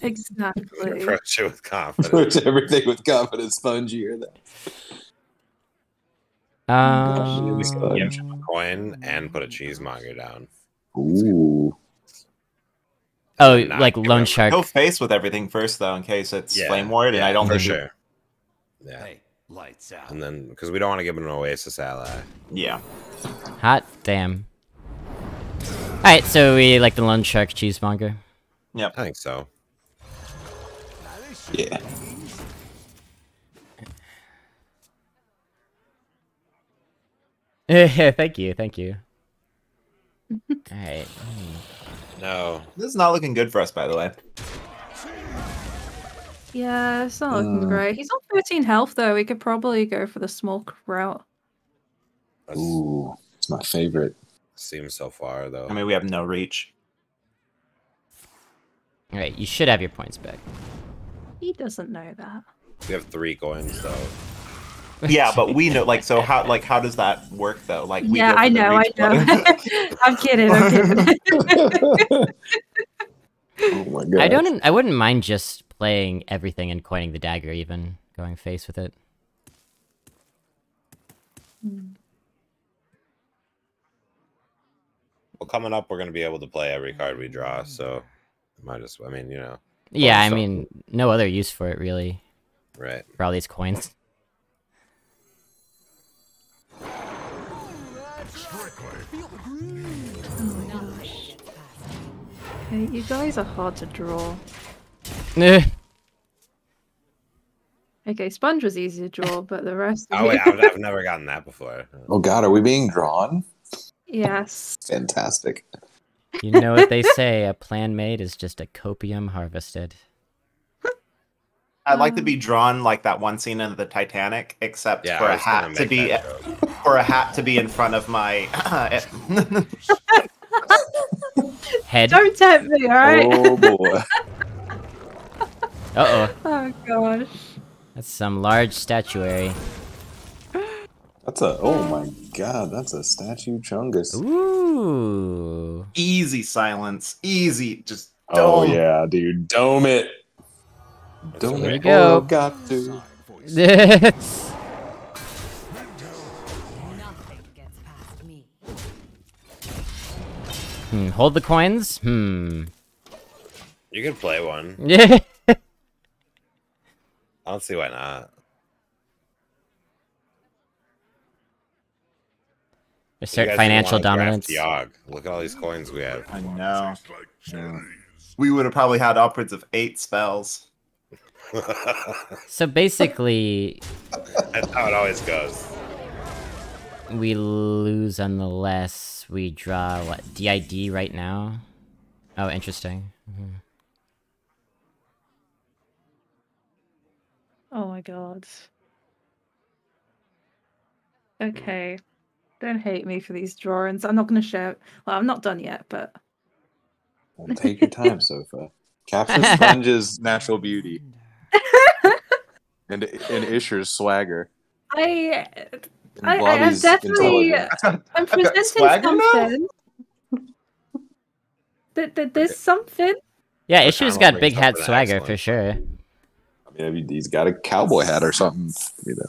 Exactly. Approach it with confidence. Approach everything with confidence, Sponge. You hear that? We can give him a coin and put a cheesemonger down. Ooh. Oh, Not like give loan him- shark. Go face with everything first, though, in case it's flame ward, and I don't for think sure. Yeah, Hey, lights out. and then because we don't want to give him an Oasis ally. Yeah. Hot damn. Alright, so we like the loan shark cheesemonger. Yep. I think so. Yeah. Thank you, thank you. Alright. No. This is not looking good for us, by the way. Yeah, it's not looking great. He's on 13 health though. We could probably go for the smoke route. Ooh, it's my favorite. Seems so far though. I mean, we have no reach. Alright, you should have your points back. He doesn't know that. We have 3 coins though. Yeah, but we know, like, so how does that work though? Like, we Yeah, go for I the know, I reach know. button. I'm kidding, I'm kidding. Oh my god. I wouldn't mind just playing everything and coining the dagger even, going face with it. Well, coming up, we're gonna be able to play every card we draw, so might as well. I mean, you know. Yeah, I so- mean, no other use for it really, Right. for all these coins. Hey, you guys are hard to draw. Okay, Sponge was easy to draw, but the rest of Oh wait, you... I've never gotten that before. Oh god, are we being drawn? Yes. Fantastic. You know what they say, a plan made is just a copium harvested. I'd like to be drawn like that one scene in the Titanic, except Yeah, for I a was gonna hat to make be that joke. in front of my Head. Don't tempt me, alright? Oh boy. Uh-oh. Oh gosh. That's some large statuary. That's a oh my god, that's a statue chungus. Ooh. easy silence, easy, just Oh dome. yeah, dude. Dome it. Dome There it. we go. Oh, got to. Nothing gets past me. Hold the coins? You could play one. Yeah. I don't see why not. Assert You guys financial didn't wanna dominance. draft Yogg. Look at all these coins we have. I know. We would have probably had upwards of 8 spells. So basically, That's how it always goes. we lose unless we draw, what, DID right now? Oh, interesting. Oh my god. Okay. Don't hate me for these drawings. I'm not going to show... Well, I'm not done yet, but... Well, take your time, Sopha. Capture Sponge's natural beauty and Isher's swagger. I And am Blobby's definitely... intelligence. I'm presenting swagger now? something. There's something. Yeah, Look, Issue's Donald got brings big hat something swagger excellent. for sure. I mean, he's got a cowboy hat or something, you know.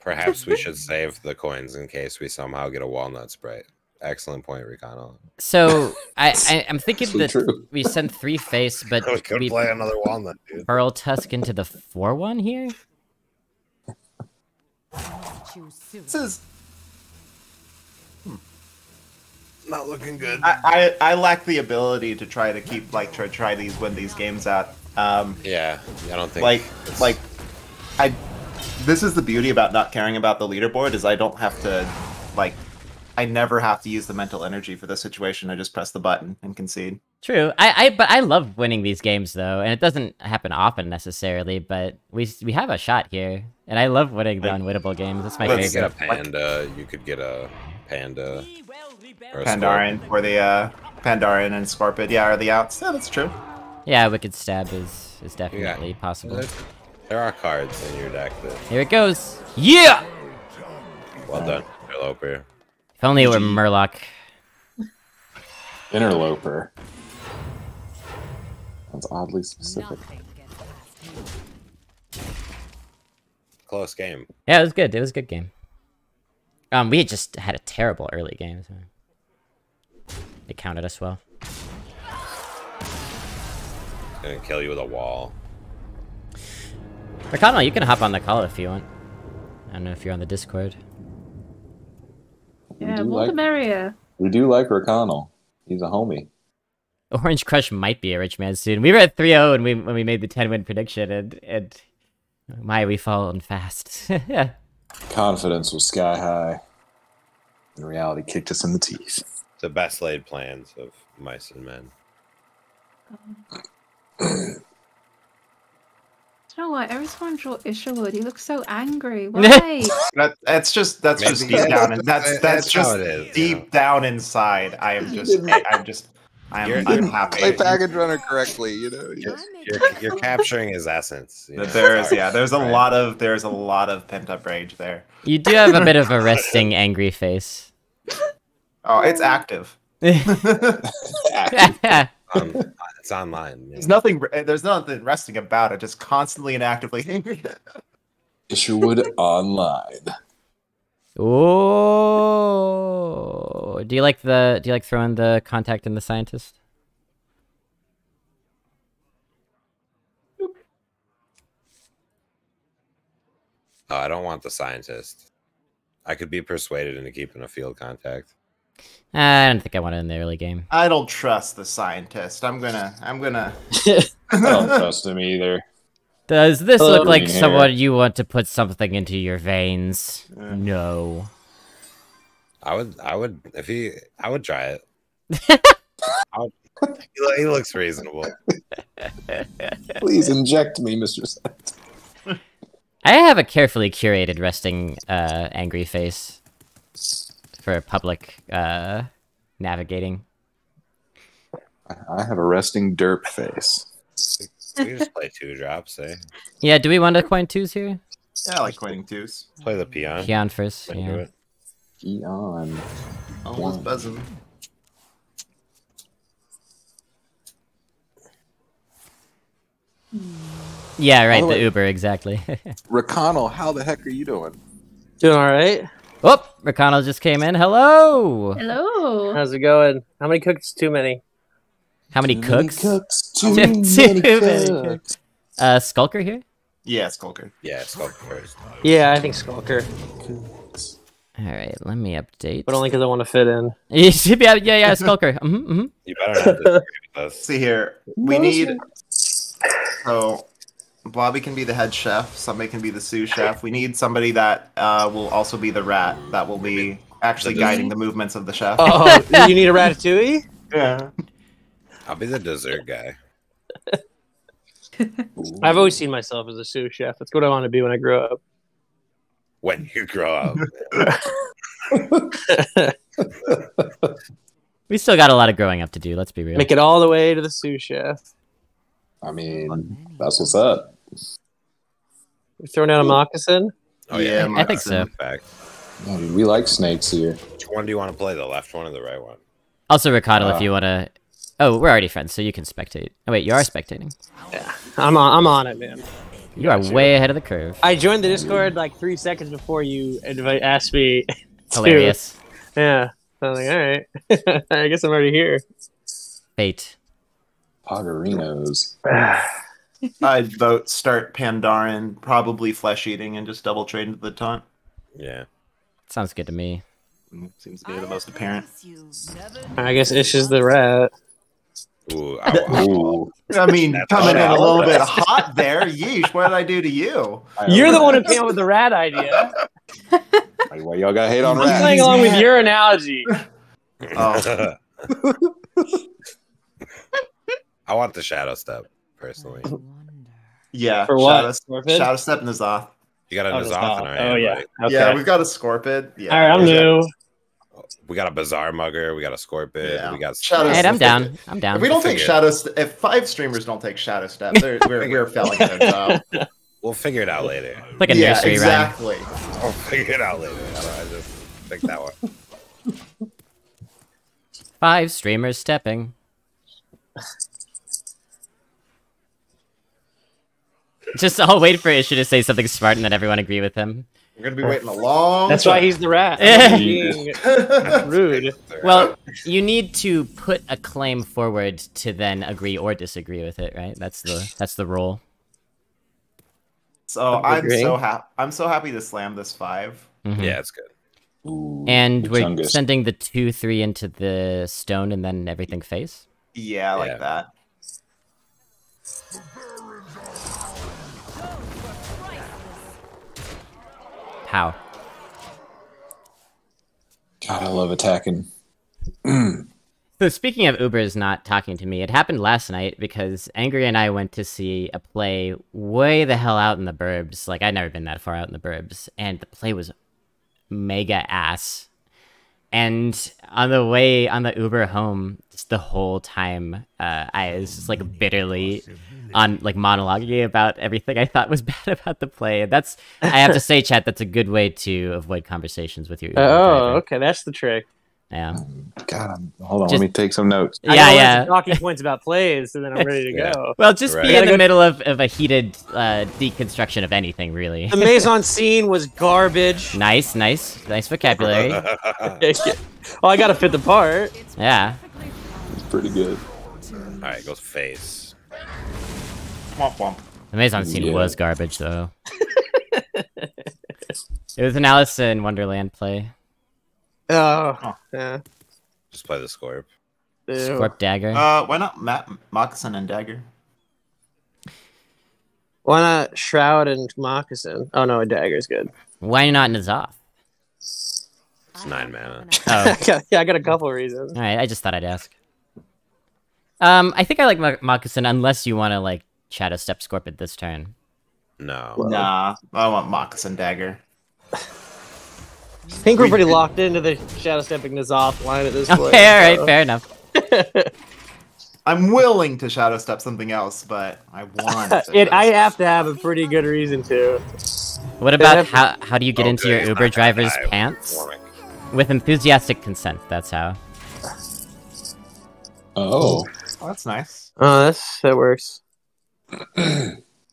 Perhaps we should save the coins in case we somehow get a walnut sprite. Excellent point, ReConnell. So, I'm thinking Actually that true. we send 3 face, but We could we play another walnut, dude. Pearl Tusk into the 4-1 here? Choose soon. This is Not looking good. I lack the ability to try to keep win these games out. Yeah, I don't think Like this is the beauty about not caring about the leaderboard is I don't have to I never have to use the mental energy for this situation. I just press the button and concede. True. But I love winning these games though, and it doesn't happen often necessarily, but we have a shot here. And I love winning the unwinnable games. That's my you could get a favorite. panda. You could get a panda. Or a Pandaren for the Pandaren and Scorpid, yeah, are the outs. Yeah, that's true. Yeah, Wicked Stab is definitely possible. There are cards in your deck that Here it goes. Yeah! Well done, Interloper. If only it were Murloc. Interloper. That's oddly specific. Nothing gets past me. Close game. Yeah, it was good. It was a good game. We had just had a terrible early game. So it counted us well. Gonna kill you with a wall. ReConnell, you can hop on the call if you want. I don't know if you're on the Discord. Yeah, do more like- the merrier. We do like ReConnell. He's a homie. Orange Crush might be a rich man soon. We were at 3-0 when we made the 10-win prediction, and my, we fallen fast. Confidence was sky high. And reality kicked us in the teeth. The best laid plans of mice and men. You know what? Every time I draw Isherwood, he looks so angry. Why? That's just Maybe deep down, and that's that's just how it is, deep down inside. I'm happy. Play package runner correctly, you know. You're capturing his essence. You know? There's a lot of pent up rage there. You do have a bit of a resting angry face. Oh, it's active. It's online. There's nothing resting about it. Just constantly and actively angry. Isherwood online. Oh, do you like throwing the contact in the scientist? Oh, I don't want the scientist. I could be persuaded into keeping a field contact. I don't think I want it in the early game. I don't trust the scientist. I'm gonna. I don't trust him either. Does this look like green hair. someone you want to put something into your veins? No. I would try it. He looks reasonable. Please inject me, Mr. Scientist. I have a carefully curated resting angry face for public navigating. I have a resting derp face. We can just play 2 drops, eh? Yeah, do we want to coin 2s here? Yeah, I like coining 2s. Play the peon. Peon first, Into yeah. it. Eon. Almost buzzing. Yeah, right, By the the way- Uber, exactly. ReConnell, how the heck are you doing? Doing all right. Oh, ReConnell just came in. Hello! Hello. How's it going? How many cooks? Too many. How many Too many cooks? Too Too many many cooks. Skulker here? Yeah, Skulker. Yeah, it's called first. Yeah, I think Skulker, Alright, let me update. but only because I want to fit in. yeah, Skulker. You better not disagree with us. See here, we need. So, Blobby can be the head chef. Somebody can be the sous chef. We need somebody that will also be the rat. That will be actually guiding the movements of the chef. Oh, you need a ratatouille? Yeah. I'll be the dessert guy. I've always seen myself as a sous chef. That's what I want to be when I grow up. When you grow up. We still got a lot of growing up to do, let's be real. Make it all the way to the sous chef. I mean, that's what's up. You're throwing out a moccasin? Oh yeah, I think so. In fact, Yeah, dude, we like snakes here. which one do you want to play? The left one or the right one? Also, ReConnell, if you want to... Oh, we're already friends, so you can spectate. Oh, wait, you are spectating. Yeah, I'm on it, man. You are way ahead of the curve. I joined the Discord like 3 seconds before you asked me. Hilarious. Yeah. I was like, all right. I guess I'm already here. Fate. Poggerinos. I'd vote start Pandaren, probably flesh eating, and just double trade into the taunt. Yeah. Sounds good to me. Seems to be the most apparent. I guess Ish is the rat. Ooh, Ooh. I mean, That's coming in a all. little bit hot there. Yeesh, what did I do to you? You're the one who came up with the rat idea. Why y'all gotta hate on I'm rats? playing along with your analogy. Oh. I want the shadow step personally. Yeah. For what? Shadow, Shadow Step and Nazoth. You got a Oh, Nazoth Nazoth. in our Oh, hand, yeah. right? Okay. Yeah, we've got a Scorpid. Yeah. All right, I'm new. We got a Bizarre Mugger. We got a Scorpid. Yeah. We got Shadow Alright, I'm Step. down. I'm down. If we don't take Figure. Shadow Step, if 5 streamers don't take Shadow Step, we're failing their job. We'll figure it out later. Like a nursery exactly. I'll figure it out later. I just think that one. 5 streamers stepping. Just I'll wait for Isher to say something smart and then everyone agree with him. We're gonna be waiting a long. That's time. why he's the rat. Being rude. Well, you need to put a claim forward to then agree or disagree with it, right? That's the rule. So I'm so happy to slam this 5. Mm-hmm. Yeah, it's good. Ooh, And we're Chungus. sending the 2-3 into the stone and then everything face? Yeah, I like that. How? God, I love attacking. So speaking of Ubers not talking to me, it happened last night because Angry and I went to see a play way the hell out in the burbs. Like, I'd never been that far out in the burbs. And the play was mega ass. And on the way on the Uber home, just the whole time, I was just like bitterly on like monologuing about everything I thought was bad about the play. And that's, I have to say, chat, that's a good way to avoid conversations with your Uber driver. Okay, that's the trick. Yeah. God, hold on. Let me take some notes. I Yeah, know yeah. Talking points about plays, and then I'm ready to go. Well, just Right. be in the middle of a heated deconstruction of anything, really. The maison scene was garbage. Nice vocabulary. Well, I gotta fit the part. Yeah. It's pretty good. Alright, goes face. Womp womp. The Maison scene Yeah. was garbage, though. It was an Alice in Wonderland play. Oh, yeah. Just play the Scorp. Ew. Scorp Dagger. Why not Moccasin and Dagger? Why not Shroud and Moccasin? Oh no, a dagger's good. Why not N'Zoth? It's 9 mana. Oh, Yeah, I got a couple reasons. alright, I just thought I'd ask. I think I like Moccasin unless you want to, like, Shadow Step Scorp it this turn. No. Nah, I want Moccasin Dagger. I think we're pretty locked into the Shadow Stepping N'Zoth line at this point. Okay, alright, fair enough. I'm willing to Shadow Step something else, but I want I have to have a pretty good reason to. What about how do you get into Okay, your it's Uber not gonna driver's die. pants? Warwick. With enthusiastic consent, that's how. Oh. Oh, that's nice. Oh, that works.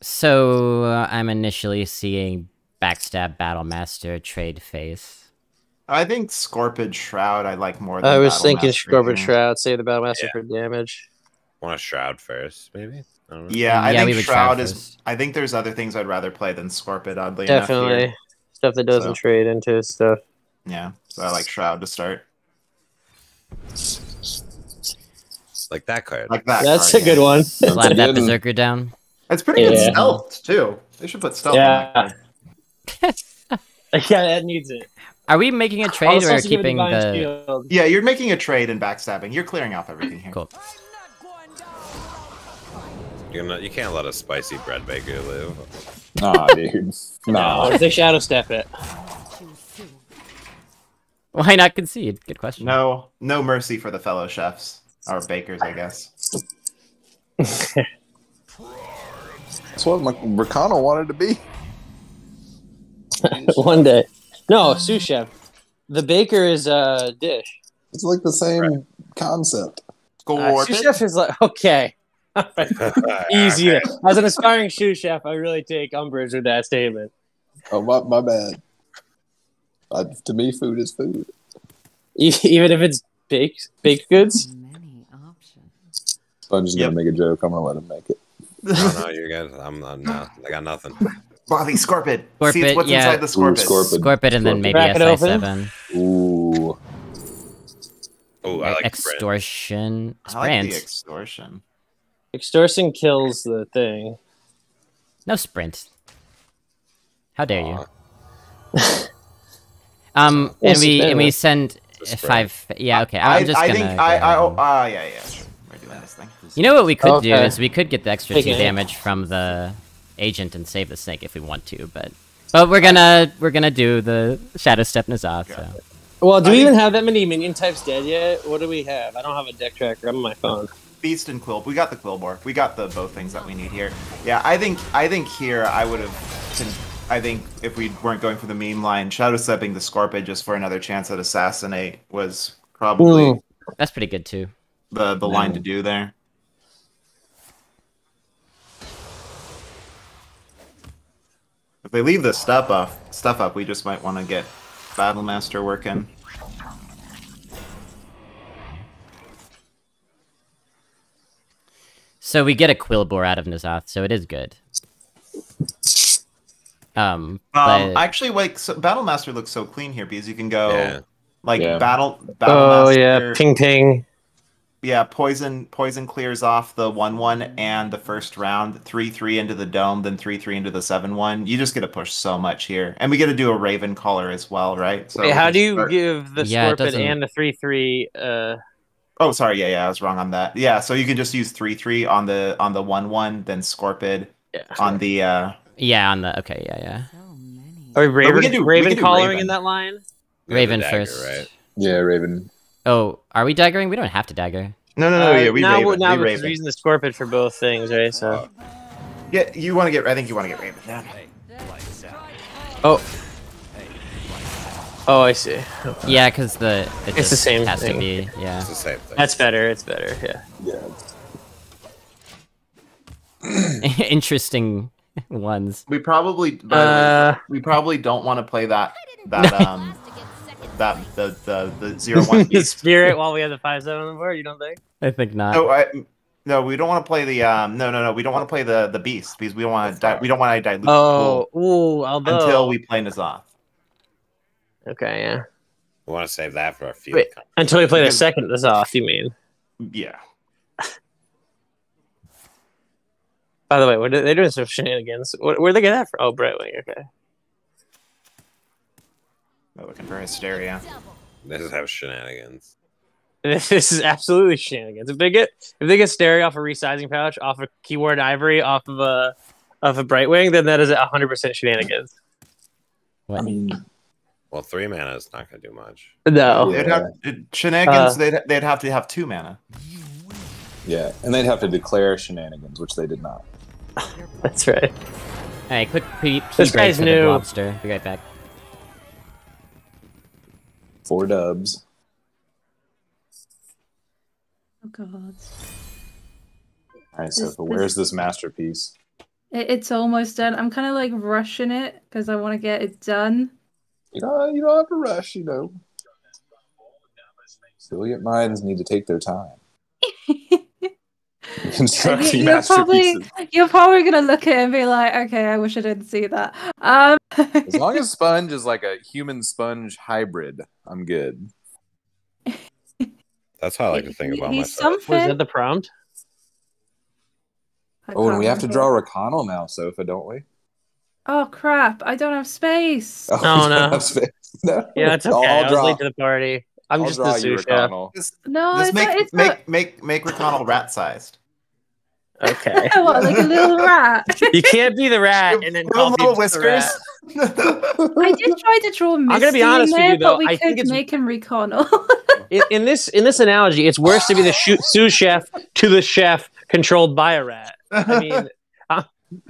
So, I'm initially seeing Backstab Battlemaster trade face. I think Scorpid Shroud I like more than I was thinking Battlemaster Scorpion here. Shroud, save the Battlemaster Yeah. for damage. Want a Shroud first, maybe? I don't know. Yeah, I Yeah, we think would Shroud Shroud is. first. I think there's other things I'd rather play than Scorpid. Oddly enough, Definitely. here. Stuff that doesn't So. trade into stuff. Yeah, so I like Shroud to start. Like that card. Like that. That's card, a good yeah. one. Slap that good. Berserker down. It's pretty good Yeah. stealth too. They should put stealth Yeah. on that card. Yeah, that needs it. Are we making a I'll trade or also give it keeping Divine the... Shield. Yeah, you're making a trade in backstabbing. You're clearing off everything here. Cool. You can't let a spicy bread baker live. Nah, dude. Or Nah. if they Shadow Step it. Why not concede? Good question. No mercy for the fellow chefs or bakers, I guess. That's what ReConnell wanted to be. One day. No, sous chef. The baker is dish. It's like the same concept. Sous chef is like, okay. Easier. As an aspiring sous chef, I really take umbrage with that statement. Oh, my bad. To me, food is food. Even if it's baked goods? Many options. Sponge is gonna make a joke. I'm gonna let him make it. No, you're good. I'm not. I got nothing. Bobby, Scorpid. Scorpid, See what's yeah. inside the Scorpid. Scorpid. Scorp it and then maybe Crack it open. SI7. Ooh. Oh, I like Sprint. Extortion. I like the Sprint. extortion. Extortion kills the thing. No sprint. How dare you? Aw. And Yes, we send Just 5. Yeah, okay. I'm just I gonna. think go ahead and- yeah, sure. We're doing this thing. You know what we could do Okay. is we could get the extra Take 2 it. damage from the agent and save the snake if we want to, but we're gonna do the Shadow Step N'Zoth. So. Well, do I we think- even have that many minion types dead yet? What do we have? I don't have a deck tracker. I'm on my phone. Beast and Quill. We got the Quillbore. We got the both things that we need here. Yeah, I think here I would have. I think if we weren't going for the meme line, Shadow Stepping the Scorpid just for another chance at Assassinate was probably that's pretty good too. The line to do there. If they leave the stuff up, we just might want to get Battlemaster working. So we get a Quillbore out of N'Zoth, so it is good. Actually, like Battlemaster looks so clean here because you can go Battlemaster. Oh yeah, ping. Yeah, poison clears off the 1/1 and the first round, 3/3 into the dome, then 3/3 into the 7/1. You just get to push so much here, and we get to do a Raven Caller as well, right? So wait, how do you give the Scorpid and the 3/3? Oh, sorry, yeah, I was wrong on that. Yeah, so you can just use 3/3 on the 1/1, then Scorpid on the yeah. Are we Raven Collaring in that line? Raven first, right? Yeah, Raven. Oh, are we daggering? We don't have to dagger. No, yeah, now Raven. we're using the Scorpid for both things, right? So yeah, you want to get. I think you want to get Raven down. Oh, I see. Okay. Yeah, because it's the same has thing. To be, yeah. It's the same thing. That's better. It's better. Yeah. Yeah. Interesting ones. We probably don't want to play the 0/1 the spirit while we have the 5/7 on the board. You don't think? I think not. No, we don't want to play the no. We don't want to play the beast because we don't want to we don't want to dilute the pool until we play N'Zoth. Okay, yeah. We want to save that for our field. Until we play the second N'Zoth, you mean? Yeah. By the way, they're doing some shenanigans. Where'd they get that from? Oh, Brightwing, okay. They're looking for Hysteria. This is how shenanigans. This is absolutely shenanigans. If they get Hysteria off a resizing pouch, off a Keyword Ivory, off of a Brightwing, then that is 100% shenanigans. What? I mean, well, 3 mana is not going to do much. No. They'd have shenanigans. They'd have to have 2 mana. Yeah, and they'd have to declare shenanigans, which they did not. That's right. Alright, quick peep. This guy's new. Lobster. Be right back. 4 dubs. Oh god. Alright, Sopha, where's this masterpiece? It's almost done. I'm kind of like rushing it because I want to get it done. You don't have to rush, you know. Brilliant minds need to take their time. Constructing masterpieces. You're probably gonna look at it and be like, okay, I wish I didn't see that. As long as Sponge is like a human sponge hybrid, I'm good. That's how I like to think about myself. Something. Was that the prompt? Oh, and we have to draw ReConnell now, Sopha, don't we? Oh crap! I don't have space. Oh, no. Don't have space. No. Yeah, it's okay. I was late to the party. I'm just the sous chef. Make ReConnell rat-sized. Okay. What, like a little rat? You can't be the rat and then call little people whiskers. I did try to draw Misty. I'm gonna be honest with you, though. But we I think could make him ReConnell. in this analogy, it's worse to be the sous chef to the chef controlled by a rat. I mean,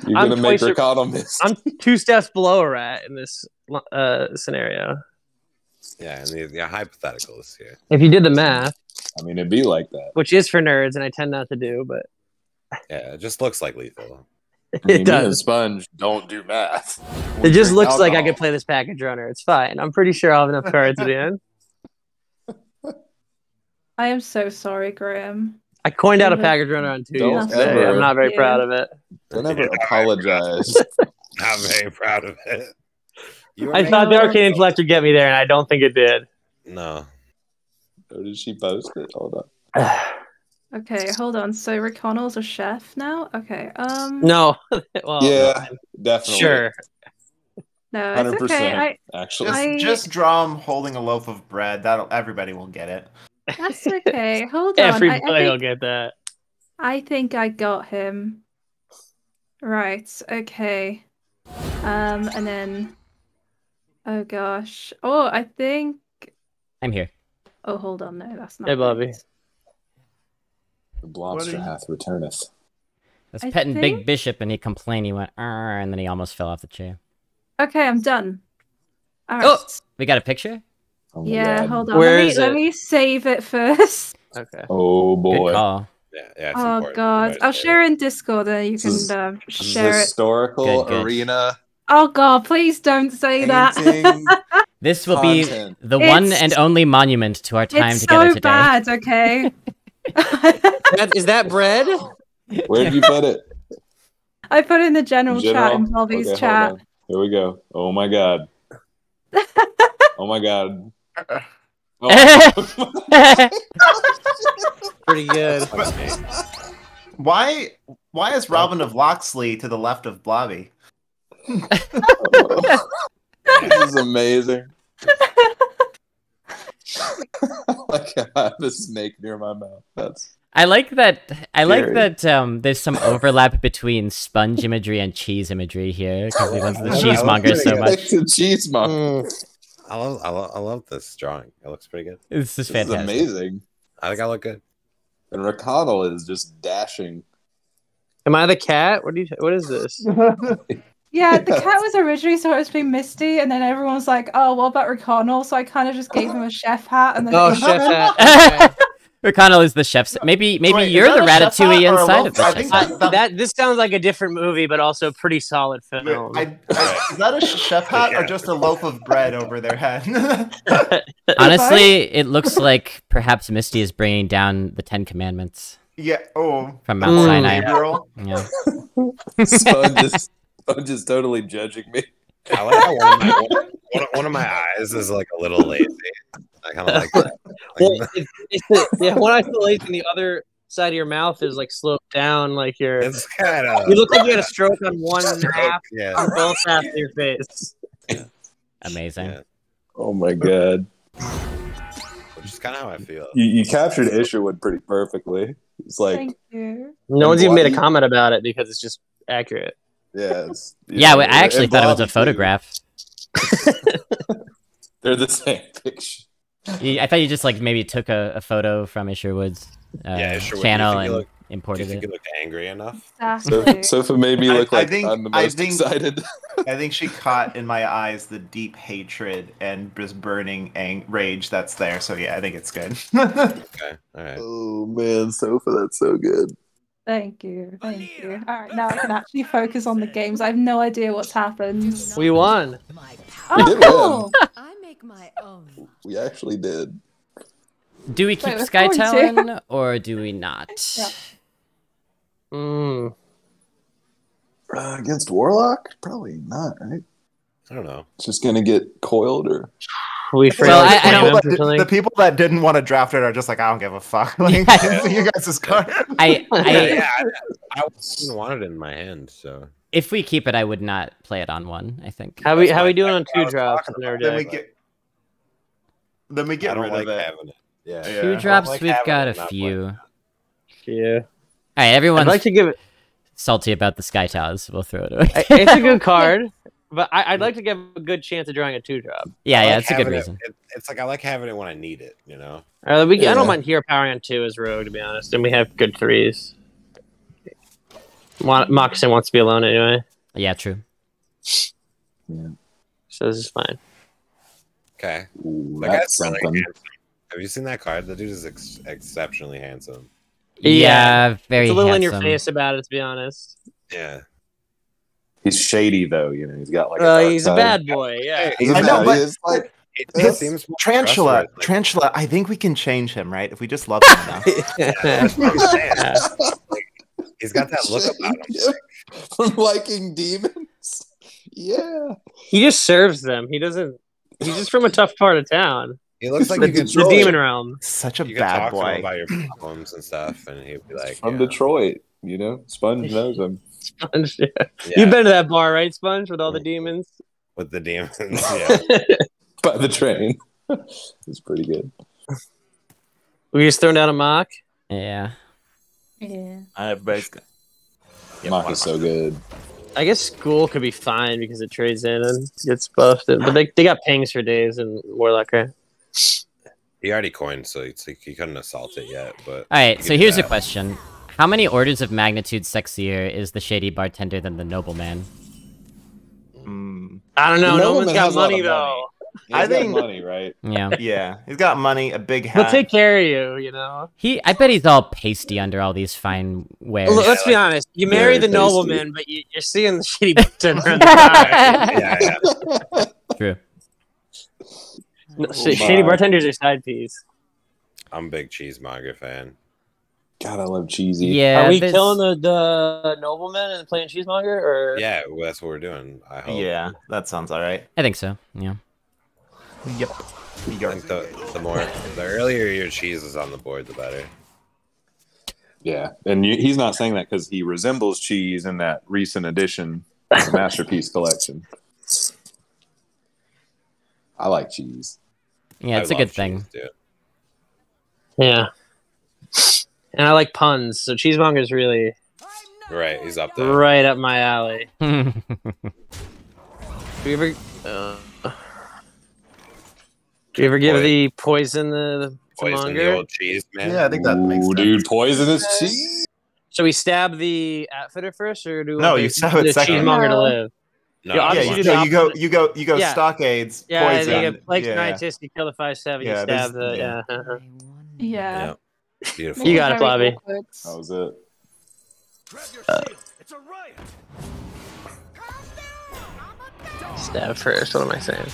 you're gonna make ReConnell miss. I'm 2 steps below a rat in this scenario. Yeah, and the hypotheticals here. If you did the math, I mean, it'd be like that. Which is for nerds, and I tend not to do, but yeah, it just looks like lethal. It does. Sponge don't do math. It just looks like I could play this package runner. It's fine. I'm pretty sure I'll have enough cards at the end. I am so sorry, Graham. I coined out a package runner on 2 years today. I'm not very proud of it. Don't ever apologize. Not very proud of it. I thought the Arcane Intellect would get me there, and I don't think it did. No. Oh, did she post it? Hold on. Okay, hold on. So ReConnell's a chef now? Okay. No. Well, yeah, definitely. Sure. No, it's 100%. Okay. Actually, just draw him holding a loaf of bread. Everybody will get it. That's okay. Hold on. Everybody will get that. I think I got him. Right. Okay. And then. Oh gosh. Oh, I think. I'm here. Oh, hold on. No, that's not. Hey, Bobby. The Blobster hath returneth. I was petting Big Bishop and he complained. He went, and then he almost fell off the chair. Okay, I'm done. All right. Oh, we got a picture? Oh my Yeah, God. hold on. Where is Let it? me save it first. Okay. Oh boy. Good call. Yeah, it's Oh important. God, I'll share in Discord and you This can is share it. Historical Good. arena Oh God, please don't say painting. that. This will Content. be the one It's- and only monument to our time It's together so today. bad, okay? Is that bread? Where did you put it? I put it in the general chat in General? Bobby's Okay, chat. hold on. Here we go. Oh my God. Oh my God. Oh. Pretty good. Why is Robin of Locksley to the left of Blobby? This is amazing. Like I have a snake near my mouth. That's I like that. Scary. There's some overlap between sponge imagery and cheese imagery here because he loves the Yeah, cheesemonger so much. like the cheesemonger. I love this drawing. It looks pretty good. This is This is fantastic. amazing. I think I look good. And ReConnell is just dashing. Am I the cat? What is this? Yeah, the cat was originally supposed to be Misty, and then everyone was like, "Oh, what about ReConnell?" So I kind of just gave him a chef hat, and then Oh, it was chef him. hat. ReConnell is the chef's. Maybe Wait, you're is the that a chef Ratatouille hat or a inside loaf? of the I chef think hat. That this sounds like a different movie, but also pretty solid film. Is that a chef hat or just a loaf of bread over their head? Honestly, it looks like perhaps Misty is bringing down the 10 Commandments Yeah. Oh. from Mount Sinai. Girl. Yeah. Sponge is totally judging me. I like how one of my eyes is like a little lazy. I kind of like that. Well, one eye's still lazy, and the other side of your mouth is like sloped down, like you're. It's kind of. You look like you had a stroke on one half, Yeah. on both halves of your face. Amazing. Yeah. Oh my God. Which is kind of how I feel. You captured Isherwood pretty perfectly. It's like, Thank you. No one's even made a Blobby- comment about it because it's just accurate. yeah. It's, Yeah, know, I actually and thought it was a Blobby, too. photograph. They're the same picture. I thought you just like maybe took a photo from Isherwood's Isherwood, channel do you and think Do you imported think it. you look angry enough? Exactly. Sofa made me look I like think- I'm the I most think- excited. I think she caught in my eyes the deep hatred and just burning rage that's there. So yeah, I think it's good. Okay, all right. Oh man, Sofa, that's so good. Thank you. Thank you. All right, now I can actually focus on the games. I have no idea what's happened. We won. My Oh, We did win. cool. I make my own. We actually did. Do we keep we're Sky going to. Talon or do we not? Yeah. Against Warlock? Probably not, right? I don't know. It's just gonna get coiled or We Well, I don't- The people that didn't want to draft it are just like, I don't give a fuck. Like, Yeah. you guys' card. I I wanted it in my hand, so. if we keep it, I would not play it on one. I think. How we That's doing on what I 2 was drops? talking Never about. did. Then we I get don't rid like of it. having it. Yeah. Yeah. 2 I drops, like we've having got it, a not few. Yeah. All right, everyone's I'd like to give it. salty about the Sky Towers. We'll throw it away. It's a good card, but I'd like to give a good chance of drawing a 2 drop. yeah, I yeah, like it's a good having reason. It's like I like having it when I need it, you know? I Yeah. don't mind Hero Powering on 2 as Rogue, to be honest, and we have good 3s. Moccasin wants to be alone anyway, Yeah, true. yeah. so this is fine. Okay. Ooh, That that's guy's really something. handsome. Have you seen that card? The dude is exceptionally handsome. Yeah, very It's a little handsome. in your face about it, to be honest. Yeah. He's shady though, you know. He's got like. He's a dark bad side. boy, yeah. He's a I know, bad- but- it's like It It's seems more Tarantula. trustworthy. Tarantula. I think we can change him, right? If we just love him enough. That's what I'm saying. Like, he's got that look about him. from liking demons. Yeah. He just serves them. He doesn't. He's just from a tough part of town. He looks like The, you could the demon realm. Such a you could bad talk to him boy. about your problems and stuff, and he'd be like, From yeah. Detroit, you know. Sponge knows him. Sponge, yeah. Yeah, You've been to that bar, right, Sponge, with all the demons? with the demons. Yeah. By the train. It's pretty good. We just thrown down a mock. Yeah. Yeah. Everybody's good. Mock is so good. I guess school could be fine because it trades in and gets buffed. But they got pings for days and Warlock, right? He already coined, so it's like he couldn't assault it yet. But All right, so here's a question: how many orders of magnitude sexier is the shady bartender than the nobleman? I don't know. The No one's nobleman got has a lot money of though. I think think- money, right? Yeah. Yeah, he's got money, a big He'll hat. take care of you, you know. I bet he's all pasty under all these fine wares. Well, let's be honest. You marry the very tasty. nobleman, but you're seeing the shitty bartender on the side. yeah. True. No, shady my. bartenders are side piece. I'm a big cheesemonger fan. God, I love cheesy. Yeah. Are we this- killing the nobleman and playing cheesemonger, or Yeah, well, that's what we're doing. I hope. Yeah, that sounds all right. I think so. Yeah. Yep. I think the earlier your cheese is on the board, the better. Yeah, and he's not saying that because he resembles cheese in that recent edition, the Masterpiece Collection. I like cheese. Yeah, it's a I good love thing. cheese, dude. yeah? And I like puns, so cheesemonger's really Right, he's up there. right up my alley. Do you ever? Do you ever give the poison the Poison the monger? old cheese, man. Yeah, I think that makes Ooh, sense. dude, poisonous cheese. Should we stab the outfitter first, or do we No, want you the, stab it the second. cheesemonger to No. live? No, Yeah, I obviously want- you do the you go Yeah. stockades, Yeah, poison. and you get like yeah. scientist, you kill the 5/7, you Yeah, stab the there's- yeah. Yeah. Yeah. Beautiful. Make You it got it, very Flavi. awkward. That was it. Grab your shield. It's a riot. Stab first. What am I saying?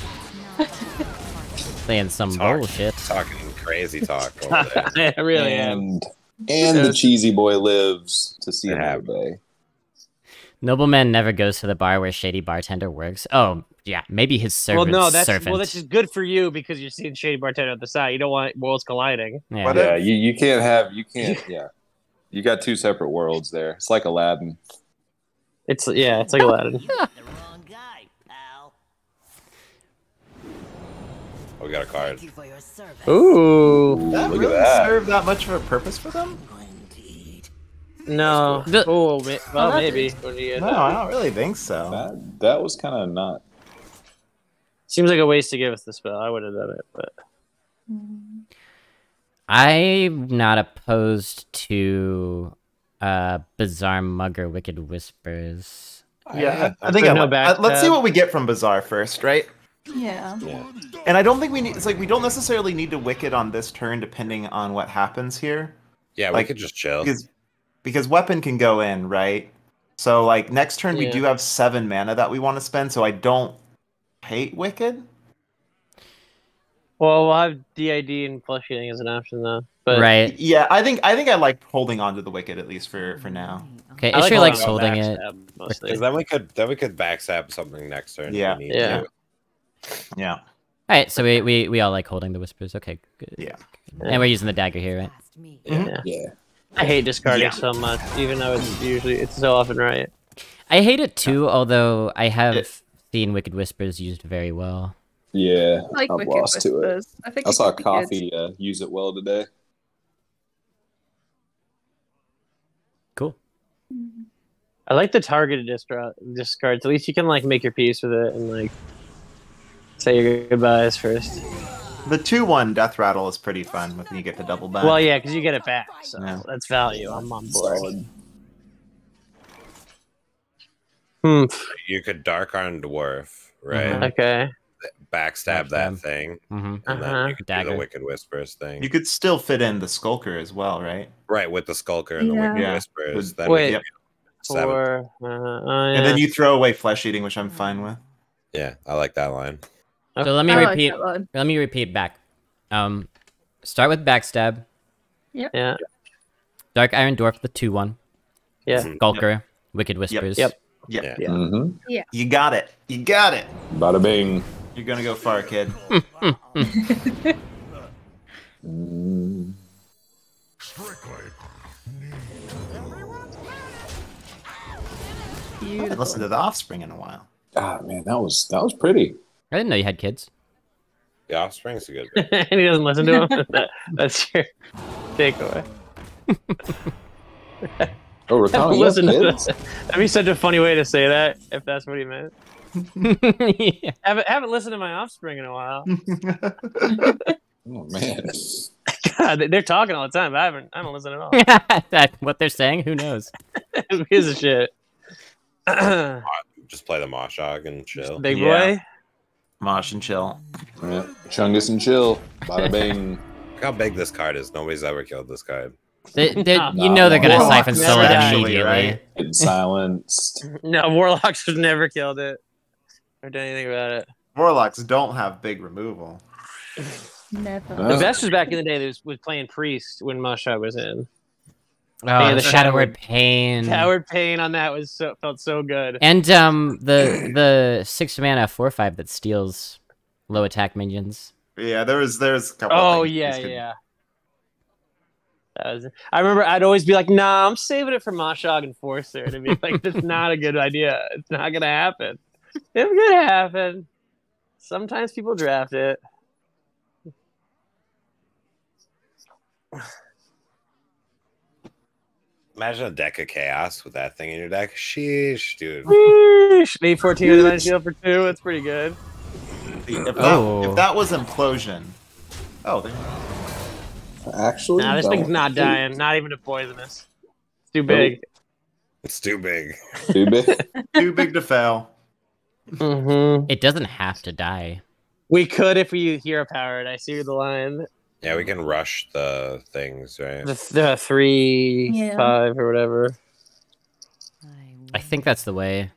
Saying some Talk- bullshit. Talking crazy talk over there. I really am. And the cheesy boy lives to see another day. Nobleman never goes to the bar where shady bartender works. Oh, yeah, maybe his Well, servant's no, that's servant. well, that's just good for you because you're seeing shady bartender at the side. You don't want worlds colliding. Yeah. What Yeah, you can't. Yeah, you got two separate worlds there. It's like Aladdin. It's like Aladdin. The wrong guy, pal. Oh, we got a card. Thank you for your service. Ooh, That Look at really that. serve that much of a purpose for them? Indeed. no. The- Oh, well, that maybe. What do you- No, I don't really think so. That was kind of not. Seems like a waste to give us the spell. I would have done it, but I'm not opposed to Bizarre Mugger Wicked Whispers. Yeah, I think There's I no like. Let's see backstab. what we get from Bazaar first, right? Yeah. Yeah. And I don't think we need. It's like we don't necessarily need to wicked on this turn, depending on what happens here. Yeah, we Like, could just chill. Because weapon can go in, right? So like next turn we Yeah. do have 7 mana that we want to spend, so I don't hate wicked. well, we'll have DID and flush healing as an option though. But Right. Yeah, I think I like holding on to the wicked at least for now. Okay, I like Isher holding likes on holding it. backstab, mostly. Because then we could backstab something next turn. if Yeah. we need Yeah. to. Yeah. Alright, so we all like holding the whispers. Okay, good. Yeah. And we're using the dagger here, right? Past me. Yeah. Yeah. I hate discarding Yeah. so much, even though it's so often right. I hate it too, although I have Yeah. seen Wicked Whispers used very well. Yeah, I like I've Wicked lost to it. Whispers. I think I it saw could be good. Coffee use it well today. Cool. I like the targeted discards. At least you can like make your peace with it and like say your goodbyes first. The 2/1 death rattle is pretty fun when you get the double back. Well, yeah, because you get it back, so Yeah. that's value. I'm on board. Solid. You could Dark Arm Dwarf, right? Mhm. Okay. Backstab. Backstab that thing, Mm-hmm. and then Uh-huh. you could do Dagger. the Wicked Whispers thing. You could still fit in the Skulker as well, right? Right, with the Skulker and the Yeah. Wicked Yeah. Whispers. With- Then Wait. Yep. 7. Or oh, yeah. And then you throw away flesh eating, which I'm fine with. Yeah, I like that line. So let me I like repeat. that one. Let me repeat back. Start with backstab. Yeah. Dark Iron Dwarf, the 2/1. Yeah. Skulker, Wicked Whispers. Yep. Yep. Yeah. Mm-hmm. You got it. You got it. Bada bing. You're gonna go far, kid. Mm. Strictly. I haven't listened to The Offspring in a while. Ah, man, that was pretty. I didn't know you had kids. The Offspring's a good bit. And he doesn't listen to him. That's your takeaway. Oh, ReConnell, you have Listen to kids? that. That'd be such a funny way to say that if that's what he meant. Yeah. Haven't listened to my Offspring in a while. Oh man. God, they're talking all the time. But I don't listen at all. What they're saying, who knows? Who gives a shit? Just play the Moshog and chill. Big Yeah. boy. Mosh and chill. Yeah. Chungus and chill. Bada bing. Look how big this card is. Nobody's ever killed this card. You know they're gonna Warlock siphon soul it never immediately. right? Getting silenced. No, Warlocks have never killed it or done anything about it. Warlocks don't have big removal. Never. Oh. The best was back in the day. That was playing Priest when Moshog was in. Oh, Yeah, the the Shadow Shadow Word Pain. Coward Pain on that was felt so good. And the 6 mana 4/5 that steals low attack minions. Yeah, there's a couple. Oh of things yeah, these could- yeah. I remember I'd always be like, "Nah, I'm saving it for Moshog Enforcer," and be like, "That's not a good idea. It's not gonna happen. It's gonna happen. Sometimes people draft it." Imagine a deck of chaos with that thing in your deck. Sheesh, dude. Sheesh. Need 14 with a shield for 2. That's pretty good. If that was implosion. Oh, Actually, Nah, this thing's don't. not dying. Not even a poisonous. It's too big. It's too big. Too big. too big to fail. Mm-hmm. It doesn't have to die. We could if we hero powered. I see the line. Yeah, we can rush the things, right? The 3, Yeah. 5, or whatever. I think that's the way.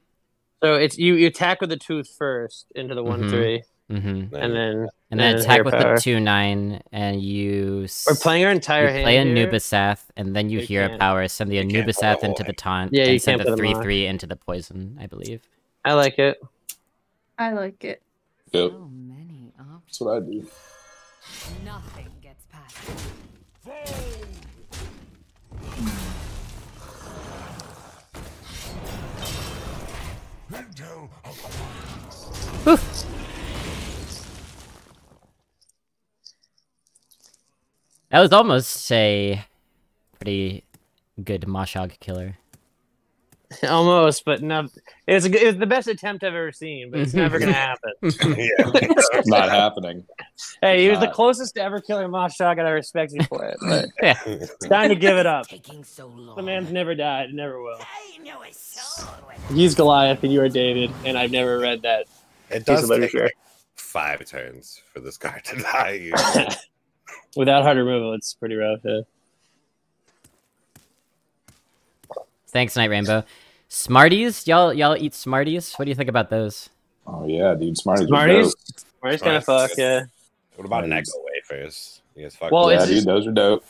So it's you attack with the tooth first into the 1/3, Mm-hmm. and then attack hero with power. the 2/9, and you. We're playing our entire hand. Play a here. Nubasath, and then you You hero can't. power, send the You can't put Nubasath the into whole the taunt, Yeah, you and send can't the put them on. 3/3 into the poison, I believe. I like it. I like it. Yep. So many options. That's what I do. Nothing gets past. Intel Whew. That was almost a pretty good Moshog killer. Almost, but no. It was the best attempt I've ever seen, but it's never gonna happen. Yeah. It's not happening. Hey, he was the Not. closest to ever killing Moshog, and I respect you for it. But Yeah. it's time to give it up. Taking so long. The man's never died, and never will. I know his soul. He's Goliath, and you are David, and I've never read that It piece does of take literature. like 5 turns for this card to die. Usually. Without hard removal, it's pretty rough. Yeah. Thanks, Night Rainbow. Smarties? Y'all eat Smarties? What do you think about those? Oh yeah, dude. Smarties. Smarties? Smarties kind of fuck, yeah. What about Nice. Necco wafers? You guys fuck Well, with Yeah, it's dude. just- Those are dope.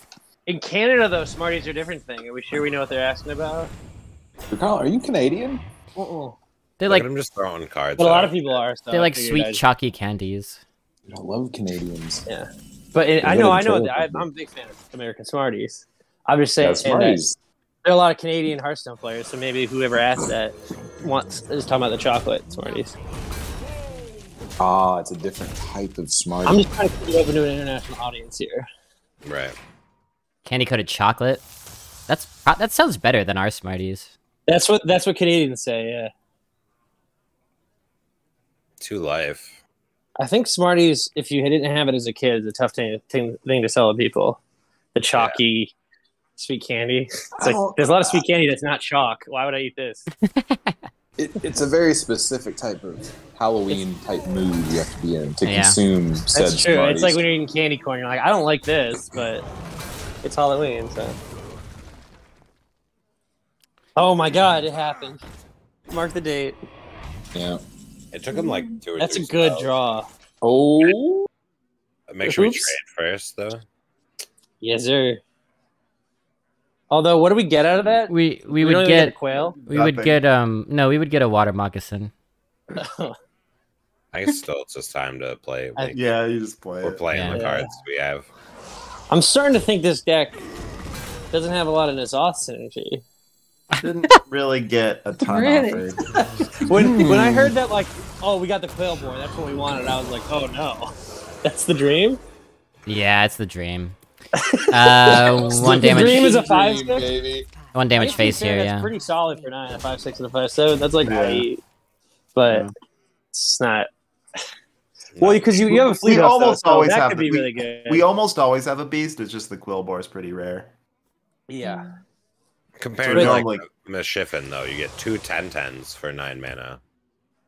In Canada, though, Smarties are a different thing. Are we sure we know what they're asking about? ReConnell, are you Canadian? They're Look like at him just throwing cards. But a lot out. of people are. So they're I like figured sweet I'd- chalky candies. Dude, I love Canadians. Yeah. But I They're know. good I'm a big fan of American Smarties. I'm just saying Yeah, that Smarties. there are a lot of Canadian Hearthstone players, so maybe whoever asked that is talking about the chocolate Smarties. Ah, it's a different type of Smarties. I'm just trying to keep it open to an international audience here. Right. Candy coated chocolate. That sounds better than our Smarties. That's what Canadians say. Yeah, To life. I think Smarties, if you didn't have it as a kid, is a tough thing to sell to people. The chalky sweet candy. It's like there's a lot of sweet candy that's not chalk. Why would I eat this? It's a very specific type of Halloween type mood you have to be in to Yeah. consume said That's true. Smarties. It's like when you're eating candy corn. You're like, I don't like this, but it's Halloween, so. Oh my God! It happened. Mark the date. Yeah. It took him like 2 or That's 3 a good spells. draw. Oh. Make sure we Oops. trade first, though. Yes, sir. Although, what do we get out of that? We don't would even get a quail. we would Nothing. get no, we would get a water moccasin. I guess still it's just time to play. Like, Yeah, you just play we're it. playing the Yeah. cards we have. I'm starting to think this deck doesn't have a lot of Nazoth synergy. Didn't really get a ton Really? offered. When I heard that, like, oh, we got the quail boy, that's what we wanted. I was like, oh no, that's the dream. Yeah, it's the dream. One The damage. dream is a Dream, 5/6. baby. One I damage guess face we say here. That's Yeah. pretty solid for 9, a 5/6 and a 5/7. That's like Yeah. 8, but Yeah. it's not. Well, because you have a fleet We elf, though, almost so always that have could the- be really good. We almost always have a beast. It's just the Quillbore is pretty rare. Yeah. Compared So to like normally- Misshiffin, though, you get 2 10/10s for 9 mana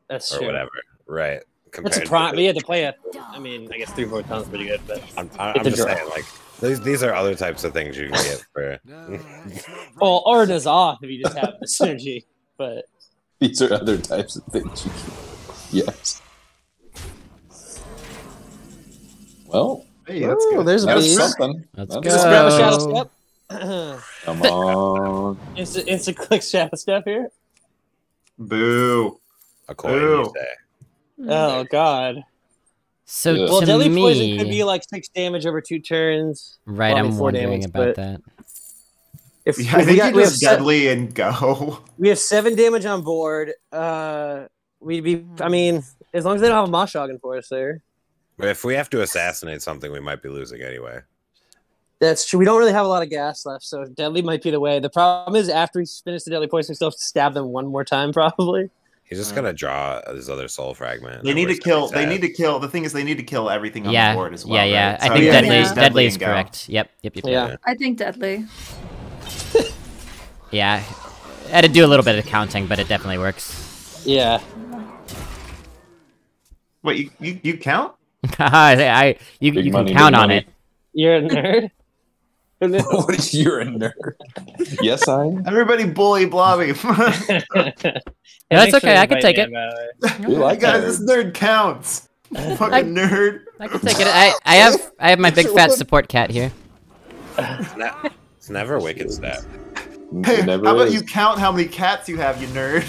That's or true. whatever, right? That's a prime. But you have to play it. I mean, I guess 3/4 tons pretty good, but I'm it's a just draw. saying, like these are other types of things you can get for. Well, or it is off if you just have the synergy. But These are other types of things. Yes. Well, Hey, that's good. there's a that's beast. something. Let's That's go. Just grab a shadow step. Come on. Instant click shadow step here. Boo. A coin, you say. Oh god. So Yeah. Well, to deadly me, poison could be like 6 damage over 2 turns. right? well, I mean, I'm 4 wondering damage, about but- that. If, Yeah, I if think we you have just deadly and go. we have 7 damage on board. We'd be. I mean, as long as they don't have a Moshoggin for us there. But if we have to assassinate something, we might be losing anyway. That's true. We don't really have a lot of gas left, so deadly might be the way. The problem is after we finish the deadly poison, we still have to stab them one more time, probably. He's just gonna draw his other soul fragment. They need to kill. They need to kill. The thing is, they need to kill everything on Yeah, the board as well. yeah. right? I So think yeah, deadly, use deadly is and go. correct. Yep. Yeah. I think deadly. Yeah. I had to do a little bit of counting, but it definitely works. Yeah. Wait, you count? you can money, count big on money. it. You're a nerd. You're a nerd. Yes, I am. Everybody bully Blobby. Yeah, that's okay. I can take it. We like Guys, that. this nerd counts. Fucking nerd. I can take it. I have my big fat support cat here. It's never a wicked stat. Hey, It never how about is. you count how many cats you have, you nerd?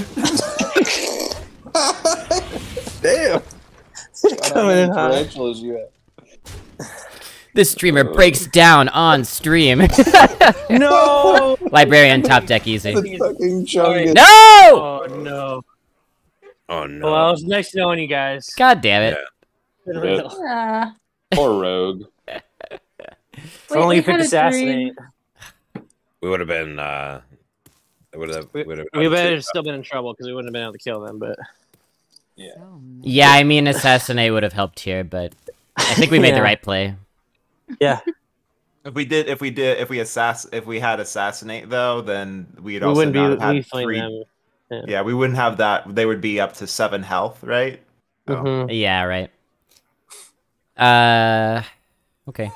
Damn. Coming in hot. Tarantulas you have. This streamer breaks down on stream. No! Librarian top deck easy. The fucking chungus. No! Oh no. Oh no! Well, I was nice knowing you guys. God damn it. Been Yeah. real. Yeah. Poor rogue. If only you picked assassinate. We would have been. We We would have still been in trouble because we wouldn't have been able to kill them, but Yeah, I mean, assassinate would have helped here, but I think we made the Yeah. right play. yeah. If we had assassinate though, then we'd We also wouldn't be not have had leafling 3. them. Yeah, we wouldn't have that. They would be up to 7 health, right? Oh. Mhm. Yeah, right. Okay.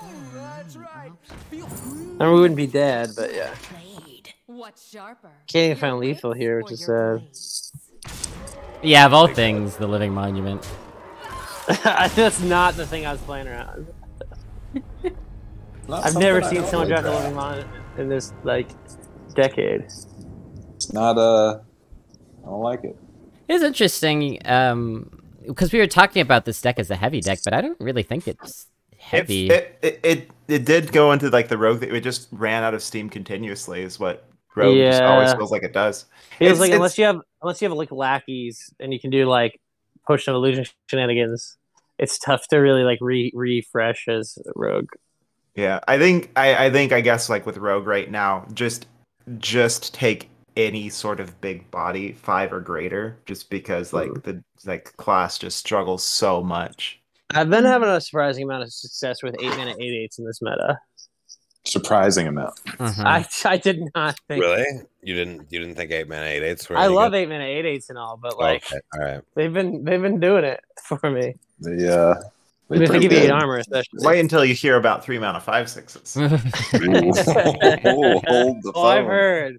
And we wouldn't be dead, but yeah. What's sharper? Can't even find lethal here, which is sad. Yeah, of all things, the Living Monument. That's not the thing I was playing around. I've never seen someone draft a living monument in this like decade. It's not I don't like it. It's interesting, because we were talking about this deck as a heavy deck, but I don't really think it's heavy. It did go into like the rogue. It just ran out of steam continuously. Is what rogue just always Yeah. feels like it does. Feels like unless you have like lackeys and you can do like potion of illusion shenanigans, it's tough to really like refresh as a rogue. Yeah, I guess like with rogue right now, just take any sort of big body, 5 or greater, just because like the class just struggles so much. I've been having a surprising amount of success with 8-mana 8/8s in this meta. Surprising amount. I did not think. Really? You didn't think 8-mana 8/8s were? I any love good? 8-mana 8/8s and all, but like Okay, all right. they've been doing it for me. Yeah. I mean, if they give you 8 armor, especially. Wait until you hear about 3 mana 5/6s. Hold the Oh, I've phone. heard.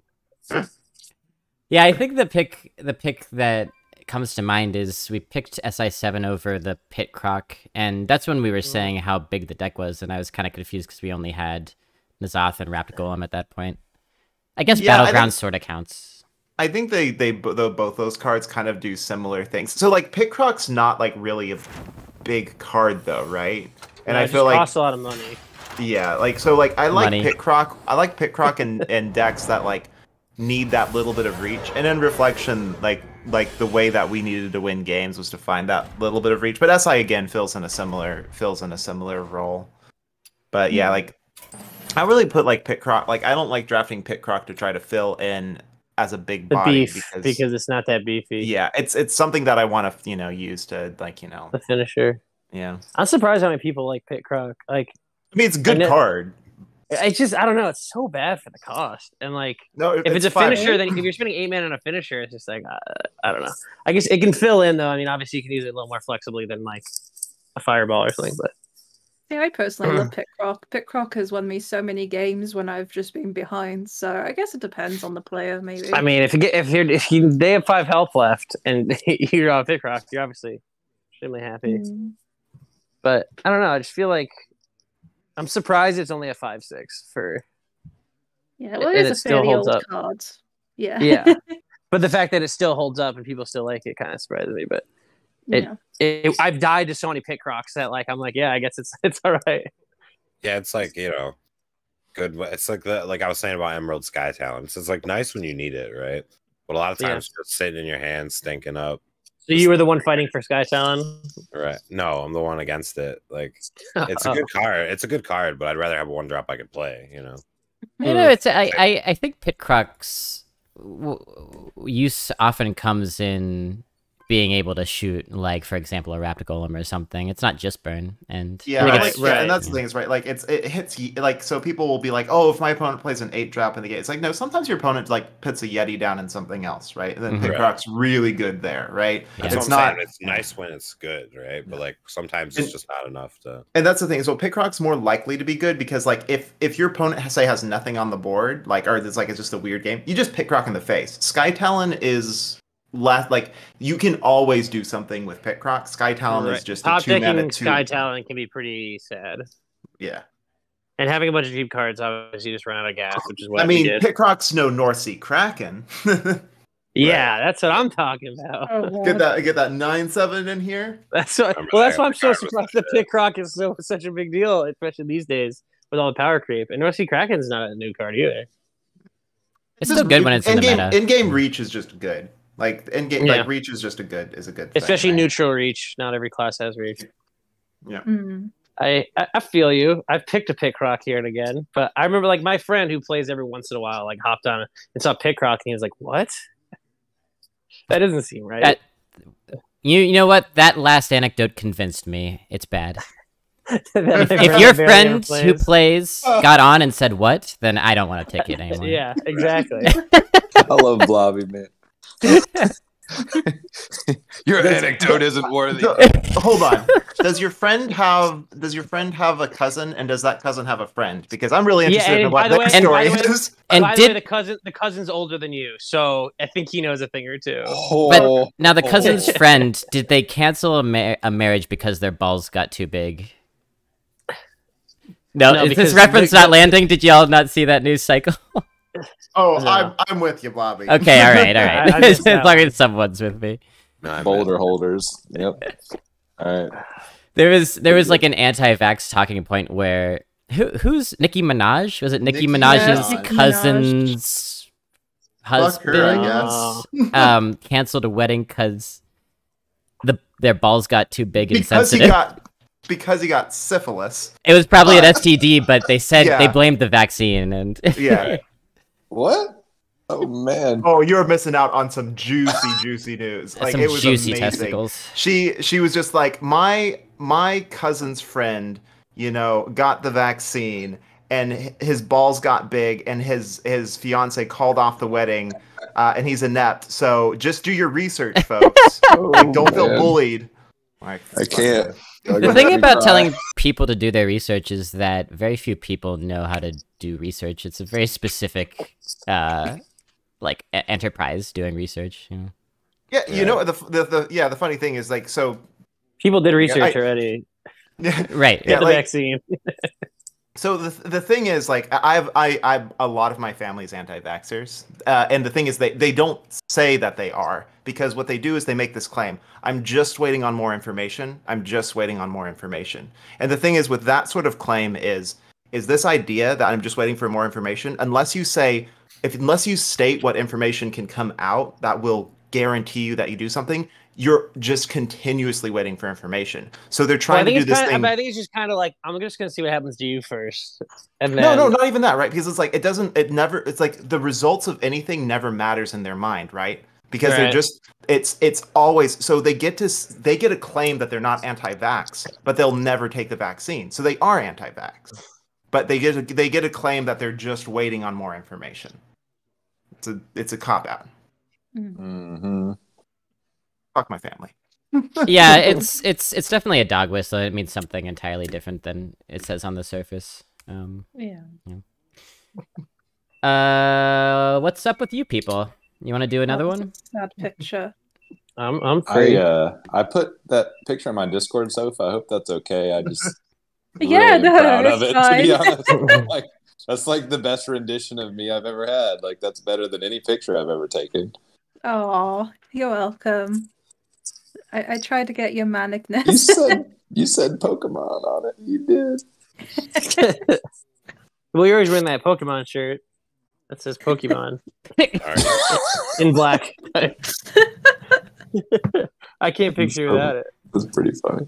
Yeah, I think the pick that comes to mind is we picked SI7 over the Pit Croc, and that's when we were saying how big the deck was, and I was kind of confused because we only had N'Zoth and Wrapped Golem at that point. I guess Yeah, Battleground sort of counts. I think both those cards kind of do similar things. So like Pit Croc's not like really a big card though, right? And I feel like costs a lot of money. yeah, like so like I like Money. Pit Croc. I like Pit Croc and decks that like need that little bit of reach. And in Reflection, like the way that we needed to win games was to find that little bit of reach. But SI again fills in a similar role. But yeah, like I really put like Pit Croc. Like I don't like drafting Pit Croc to try to fill in as a big The body beef because it's not that beefy. yeah, it's something that I want to use to like The finisher. Yeah. I'm surprised how many people like Pit Croc. Like, I mean, it's a good card. It's just, I don't know. It's so bad for the cost. And like, No, if it's a finisher, then if you're spending 8 mana on a finisher, it's just like, I don't know. I guess it can fill in though. I mean, obviously you can use it a little more flexibly than like a fireball or something. But yeah, I personally love Pit Croc. Pit Croc has won me so many games when I've just been behind. So I guess it depends on the player, maybe. I mean, they have 5 health left and you're on Pit Croc, you're obviously extremely happy. But I don't know. I just feel like I'm surprised it's only a 5/6 for. Yeah, well, it is a fairly old card. Yeah. Yeah. But the fact that it still holds up and people still like it kind of surprises me. But I've died to so many Pit Crocs that like I'm like, yeah, I guess it's all right. Yeah, it's like, you know, good. It's like I was saying about Emerald Sky Talents. It's like nice when you need it, right? But a lot of times it's just sitting in your hand, stinking up. So you were the one fighting for Sky Talon? Right. No, I'm the one against it. Like, it's a good card. It's a good card, but I'd rather have a 1-drop I could play, you know? You know, it's I think Pit Croc's use often comes in being able to shoot, like, for example, a Raptor Golem or something. It's not just burn. And yeah, and that's the thing is, right, like, it hits, like, so people will be like, oh, if my opponent plays an 8-drop in the game, it's like, no, sometimes your opponent, like, puts a Yeti down in something else, right? And then Pit Croc's really good there, right? That's it's what I'm not saying. It's nice when it's good, right? But, like, sometimes it's just not enough to... And that's the thing, so Pit Croc's more likely to be good because, like, if your opponent, say, has nothing on the board, like, or it's, like, it's just a weird game, you just Pit Croc in the face. Sky Talon is... like you can always do something with Pit Croc. Sky Talon is just a 2-mana 2. Sky Talon can be pretty sad. Yeah. And having a bunch of cheap cards, obviously, you just run out of gas, which is what we did. Pit Croc's no North Sea Kraken. Yeah, that's what I'm talking about. Oh, get that 9/7 in here. That's what. Well, that's why I'm so surprised that Pit Croc is such a big deal, especially these days with all the power creep. And North Sea Kraken's not a new card either. It's still good when it's in the meta. In-game reach is just good. Like in-game, like reach is just a good thing. Especially neutral reach. Not every class has reach. Yeah. I feel you. I've picked a Pit Croc here and again, but I remember like my friend who plays every once in a while, like hopped on and saw Pit Croc and he was like, "What? That doesn't seem right." You know what? That last anecdote convinced me. It's bad. If your friend who plays got on and said what, then I don't want to take it anymore. Yeah, exactly. I love Blobby, man. Your anecdote isn't worthy. Hold on. Does your friend have a cousin, and does that cousin have a friend? Because I'm really interested in what that story is. And by the way, the cousin's older than you, so I think he knows a thing or two. But now the cousin's friend, did they cancel a marriage because their balls got too big? No, is this reference not landing? Did y'all not see that news cycle? Oh, no. I'm with you, Blobby. Okay, all right. As long as someone's with me. Boulder holders. Yep. All right. There was like an anti-vax talking point where who's Nicki Minaj? Was it Nicki Minaj's cousin's husband? I guess. Canceled a wedding because their balls got too big and sensitive. Because he got syphilis. It was probably an STD, but they said they blamed the vaccine and yeah. What? Oh man! Oh, you're missing out on some juicy news. Like some it was juicy amazing. testicles. She was just like my cousin's friend, got the vaccine and his balls got big and his fiance called off the wedding, and he's inept. So just do your research, folks. Don't feel bullied. I can't. The thing about telling people to do their research is that very few people know how to do research. It's a very specific, enterprise doing research. Yeah, the funny thing is like so. People did research already. Right. Get the vaccine. So the thing is, like, I a lot of my family's anti-vaxxers, and the thing is, they don't say that they are, because what they do is they make this claim: I'm just waiting on more information. I'm just waiting on more information. And the thing is, with that sort of claim is this idea that I'm just waiting for more information. Unless you state what information can come out that will guarantee you that you do something, you're just continuously waiting for information. So they're trying to do this thing. I think it's just kind of like, I'm just going to see what happens to you first. And then... No, not even that, right? Because it's like, it's like the results of anything never matters in their mind, right? because they're Right. just it's always so they get a claim that they're not anti-vax, but they'll never take the vaccine, so they are anti-vax, but they get a claim that they're just waiting on more information. It's a cop out. Mm-hmm. Fuck my family. Yeah, it's definitely a dog whistle. It means something entirely different than it says on the surface. Yeah. What's up with you people? You want to do another one? Sad picture. I'm free. I put that picture in my Discord, Sopha. I hope that's okay. I just Yeah, really no, proud of it's it, to be fine. honest. Like, that's like the best rendition of me I've ever had. Like, that's better than any picture I've ever taken. Oh, you're welcome. I tried to get your manicness. You said Pokemon on it. You did. Well, you're always wearing that Pokemon shirt that says Pokemon in black. I can't picture without it. That's pretty funny.